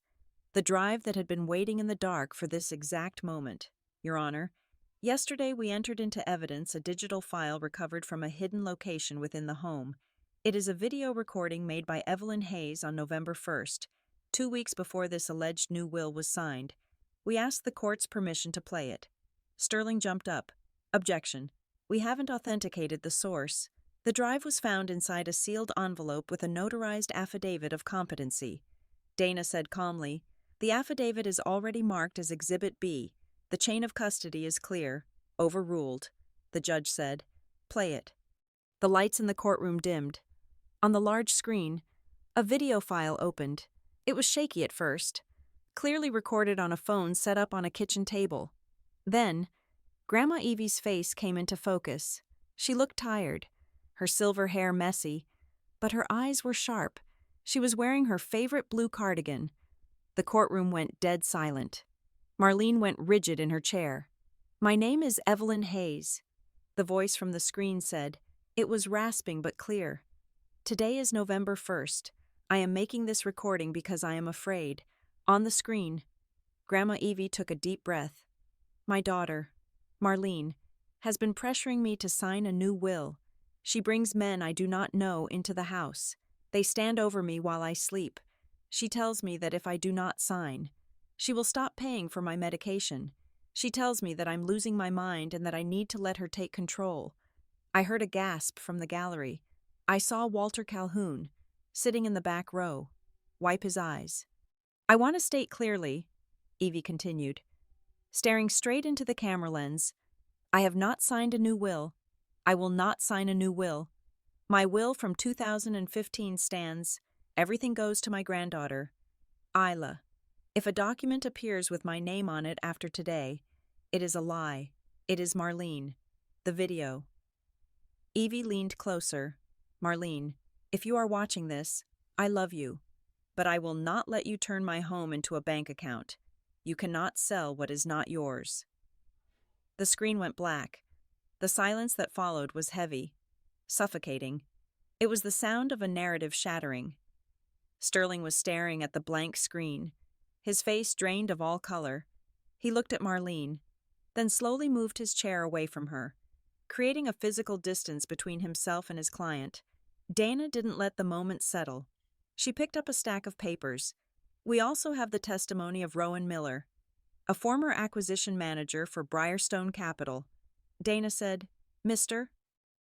the drive that had been waiting in the dark for this exact moment. "Your Honor, yesterday we entered into evidence a digital file recovered from a hidden location within the home. It is a video recording made by Evelyn Hayes on November 1st, 2 weeks before this alleged new will was signed. We asked the court's permission to play it." Sterling jumped up. "Objection. We haven't authenticated the source. The drive was found inside a sealed envelope with a notarized affidavit of competency." Dana said calmly, "The affidavit is already marked as Exhibit B. The chain of custody is clear." "Overruled," the judge said. "Play it." The lights in the courtroom dimmed. On the large screen, a video file opened. It was shaky at first, clearly recorded on a phone set up on a kitchen table. Then, Grandma Evie's face came into focus. She looked tired, her silver hair messy, but her eyes were sharp. She was wearing her favorite blue cardigan. The courtroom went dead silent. Marlene went rigid in her chair. "My name is Evelyn Hayes," the voice from the screen said. It was rasping but clear. "Today is November 1st. I am making this recording because I am afraid." On the screen, Grandma Evie took a deep breath. "My daughter, Marlene, has been pressuring me to sign a new will. She brings men I do not know into the house. They stand over me while I sleep. She tells me that if I do not sign, she will stop paying for my medication. She tells me that I'm losing my mind and that I need to let her take control." I heard a gasp from the gallery. I saw Walter Calhoun, sitting in the back row, wipe his eyes. "I want to state clearly," Evie continued, staring straight into the camera lens, "I have not signed a new will. I will not sign a new will. My will from 2015 stands. Everything goes to my granddaughter, Isla. If a document appears with my name on it after today, it is a lie. It is Marlene. The video. Evie leaned closer. Marlene, if you are watching this, I love you. But I will not let you turn my home into a bank account. You cannot sell what is not yours. The screen went black. The silence that followed was heavy, suffocating. It was the sound of a narrative shattering. Sterling was staring at the blank screen, his face drained of all color. He looked at Marlene, then slowly moved his chair away from her, creating a physical distance between himself and his client. Dana didn't let the moment settle. She picked up a stack of papers. We also have the testimony of Rowan Miller, a former acquisition manager for Briarstone Capital. Dana said, Mr.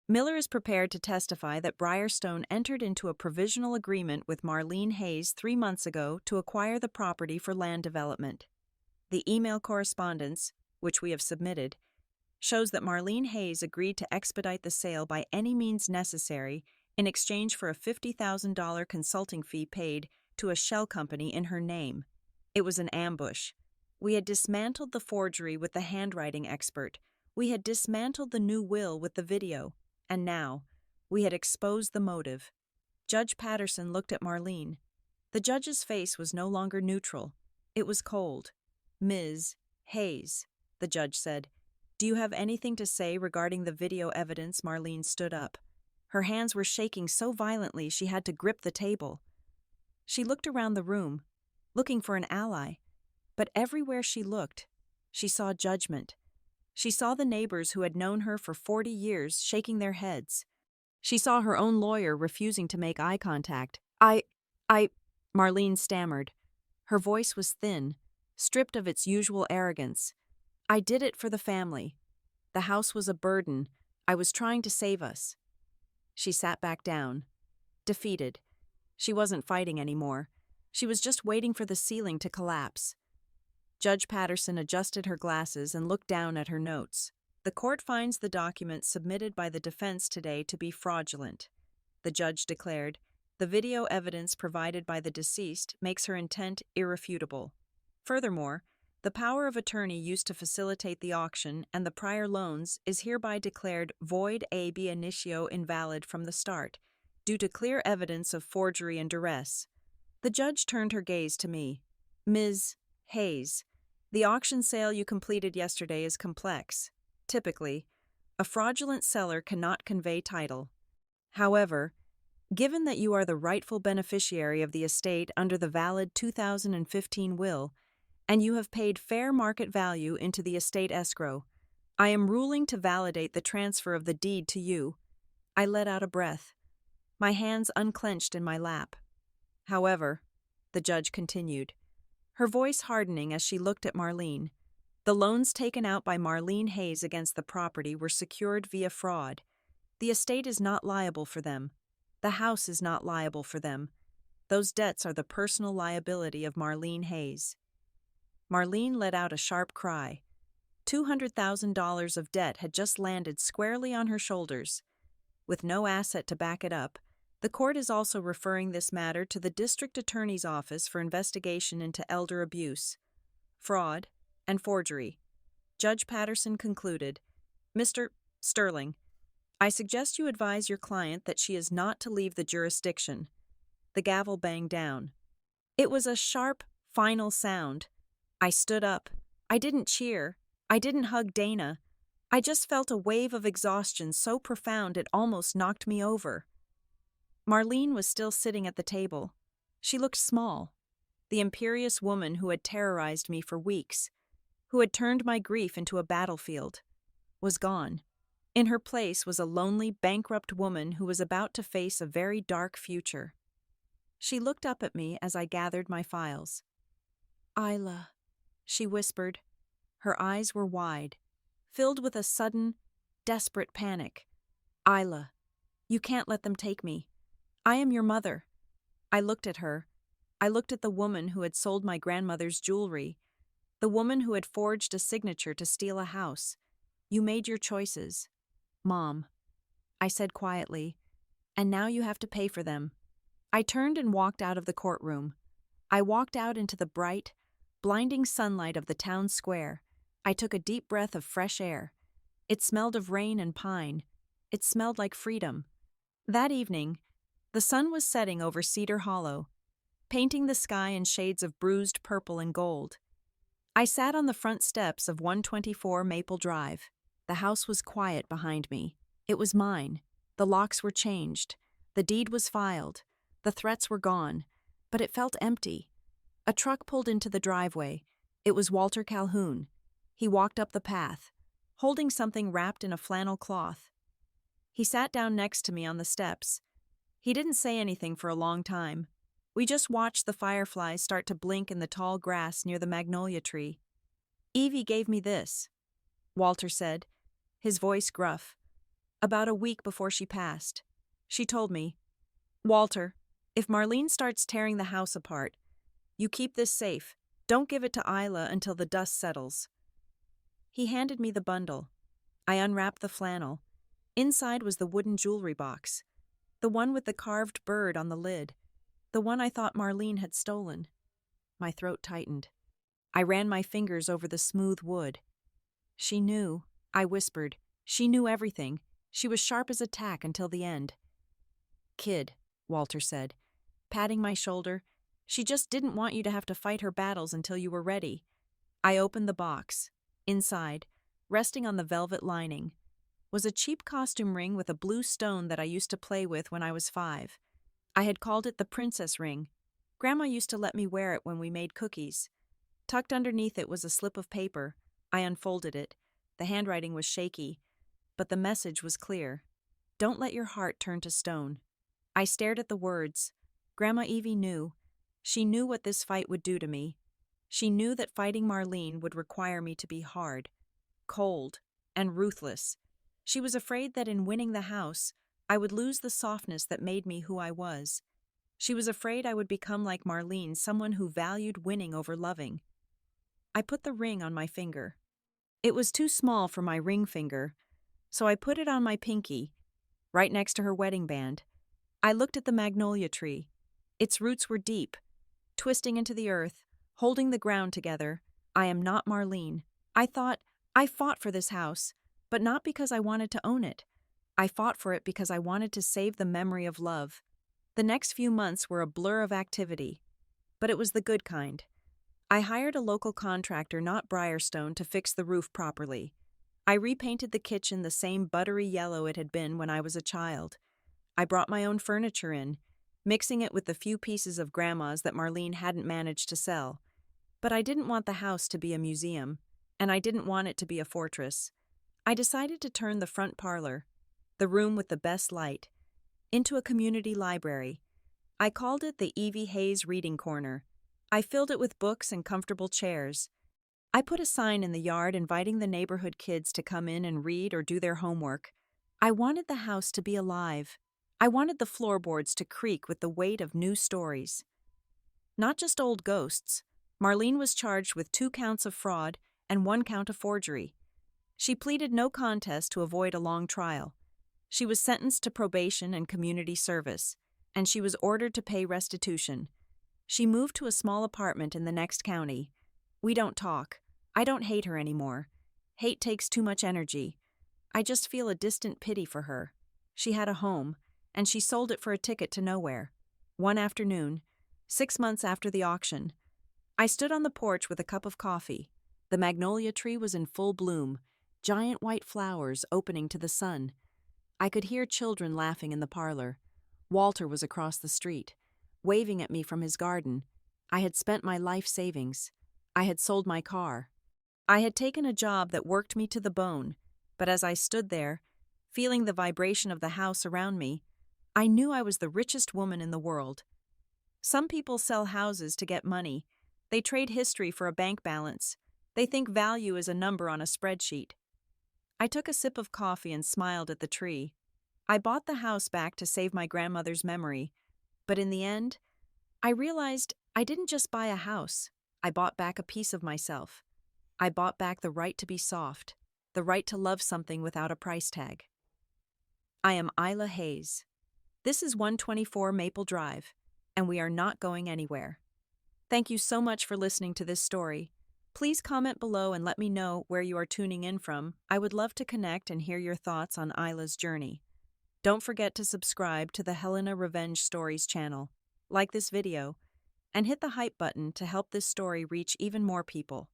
Miller is prepared to testify that Briarstone entered into a provisional agreement with Marlene Hayes 3 months ago to acquire the property for land development. The email correspondence, which we have submitted, shows that Marlene Hayes agreed to expedite the sale by any means necessary in exchange for a $50,000 consulting fee paid to a shell company in her name. It was an ambush. We had dismantled the forgery with the handwriting expert. We had dismantled the new will with the video. And now, we had exposed the motive. Judge Patterson looked at Marlene. The judge's face was no longer neutral. It was cold. Ms. Hayes, the judge said, do you have anything to say regarding the video evidence? Marlene stood up. Her hands were shaking so violently she had to grip the table. She looked around the room, looking for an ally. But everywhere she looked, she saw judgment. She saw the neighbors who had known her for 40 years shaking their heads. She saw her own lawyer refusing to make eye contact. Marlene stammered. Her voice was thin, stripped of its usual arrogance. I did it for the family. The house was a burden. I was trying to save us. She sat back down, defeated. She wasn't fighting anymore. She was just waiting for the ceiling to collapse. Judge Patterson adjusted her glasses and looked down at her notes. The court finds the documents submitted by the defense today to be fraudulent. The judge declared, the video evidence provided by the deceased makes her intent irrefutable. Furthermore, the power of attorney used to facilitate the auction and the prior loans is hereby declared void ab initio invalid from the start, due to clear evidence of forgery and duress. The judge turned her gaze to me. Ms. Hayes, the auction sale you completed yesterday is complex. Typically, a fraudulent seller cannot convey title. However, given that you are the rightful beneficiary of the estate under the valid 2015 will, and you have paid fair market value into the estate escrow, I am ruling to validate the transfer of the deed to you. I let out a breath. My hands unclenched in my lap. However, the judge continued, her voice hardening as she looked at Marlene. The loans taken out by Marlene Hayes against the property were secured via fraud. The estate is not liable for them. The house is not liable for them. Those debts are the personal liability of Marlene Hayes. Marlene let out a sharp cry. $200,000 of debt had just landed squarely on her shoulders. With no asset to back it up, the court is also referring this matter to the district attorney's office for investigation into elder abuse, fraud, and forgery. Judge Patterson concluded, Mr. Sterling, I suggest you advise your client that she is not to leave the jurisdiction. The gavel banged down. It was a sharp, final sound. I stood up. I didn't cheer. I didn't hug Dana. I just felt a wave of exhaustion so profound it almost knocked me over. Marlene was still sitting at the table. She looked small. The imperious woman who had terrorized me for weeks, who had turned my grief into a battlefield, was gone. In her place was a lonely, bankrupt woman who was about to face a very dark future. She looked up at me as I gathered my files. Isla, she whispered. Her eyes were wide, filled with a sudden, desperate panic. Isla, you can't let them take me. I am your mother. I looked at her. I looked at the woman who had sold my grandmother's jewelry, the woman who had forged a signature to steal a house. You made your choices. Mom, I said quietly, and now you have to pay for them." I turned and walked out of the courtroom. I walked out into the bright, blinding sunlight of the town square. I took a deep breath of fresh air. It smelled of rain and pine. It smelled like freedom. That evening, the sun was setting over Cedar Hollow, painting the sky in shades of bruised purple and gold. I sat on the front steps of 124 Maple Drive. The house was quiet behind me. It was mine. The locks were changed. The deed was filed. The threats were gone. But it felt empty. A truck pulled into the driveway. It was Walter Calhoun. He walked up the path, holding something wrapped in a flannel cloth. He sat down next to me on the steps. He didn't say anything for a long time. We just watched the fireflies start to blink in the tall grass near the magnolia tree. "Evie gave me this," Walter said, his voice gruff. "About a week before she passed. She told me, 'Walter, if Marlene starts tearing the house apart, you keep this safe. Don't give it to Isla until the dust settles.'" He handed me the bundle. I unwrapped the flannel. Inside was the wooden jewelry box, the one with the carved bird on the lid, the one I thought Marlene had stolen. My throat tightened. I ran my fingers over the smooth wood. "She knew," I whispered. "She knew everything. She was sharp as a tack until the end." "Kid," Walter said, patting my shoulder, "she just didn't want you to have to fight her battles until you were ready." I opened the box. Inside, resting on the velvet lining, was a cheap costume ring with a blue stone that I used to play with when I was 5. I had called it the princess ring. Grandma used to let me wear it when we made cookies. Tucked underneath it was a slip of paper. I unfolded it. The handwriting was shaky, but the message was clear. "Don't let your heart turn to stone." I stared at the words. Grandma Evie knew. She knew what this fight would do to me. She knew that fighting Marlene would require me to be hard, cold, and ruthless. She was afraid that in winning the house, I would lose the softness that made me who I was. She was afraid I would become like Marlene, someone who valued winning over loving. I put the ring on my finger. It was too small for my ring finger, so I put it on my pinky, right next to her wedding band. I looked at the magnolia tree. Its roots were deep, twisting into the earth, holding the ground together. I am not Marlene. I fought for this house, but not because I wanted to own it. I fought for it because I wanted to save the memory of love. The next few months were a blur of activity, but it was the good kind. I hired a local contractor, not Briarstone, to fix the roof properly. I repainted the kitchen the same buttery yellow it had been when I was a child. I brought my own furniture in, mixing it with the few pieces of Grandma's that Marlene hadn't managed to sell. But I didn't want the house to be a museum, and I didn't want it to be a fortress. I decided to turn the front parlor, the room with the best light, into a community library. I called it the Evie Hayes Reading Corner. I filled it with books and comfortable chairs. I put a sign in the yard inviting the neighborhood kids to come in and read or do their homework. I wanted the house to be alive. I wanted the floorboards to creak with the weight of new stories. Not just old ghosts. Marlene was charged with 2 counts of fraud and 1 count of forgery. She pleaded no contest to avoid a long trial. She was sentenced to probation and community service, and she was ordered to pay restitution. She moved to a small apartment in the next county. We don't talk. I don't hate her anymore. Hate takes too much energy. I just feel a distant pity for her. She had a home, and she sold it for a ticket to nowhere. One afternoon, 6 months after the auction, I stood on the porch with a cup of coffee. The magnolia tree was in full bloom, giant white flowers opening to the sun. I could hear children laughing in the parlor. Walter was across the street, waving at me from his garden. I had spent my life savings. I had sold my car. I had taken a job that worked me to the bone, but as I stood there, feeling the vibration of the house around me, I knew I was the richest woman in the world. Some people sell houses to get money. They trade history for a bank balance. They think value is a number on a spreadsheet. I took a sip of coffee and smiled at the tree. I bought the house back to save my grandmother's memory, but in the end, I realized I didn't just buy a house. I bought back a piece of myself. I bought back the right to be soft, the right to love something without a price tag. I am Isla Hayes. This is 124 Maple Drive, and we are not going anywhere. Thank you so much for listening to this story. Please comment below and let me know where you are tuning in from. I would love to connect and hear your thoughts on Isla's journey. Don't forget to subscribe to the Helena Revenge Stories channel, like this video, and hit the hype button to help this story reach even more people.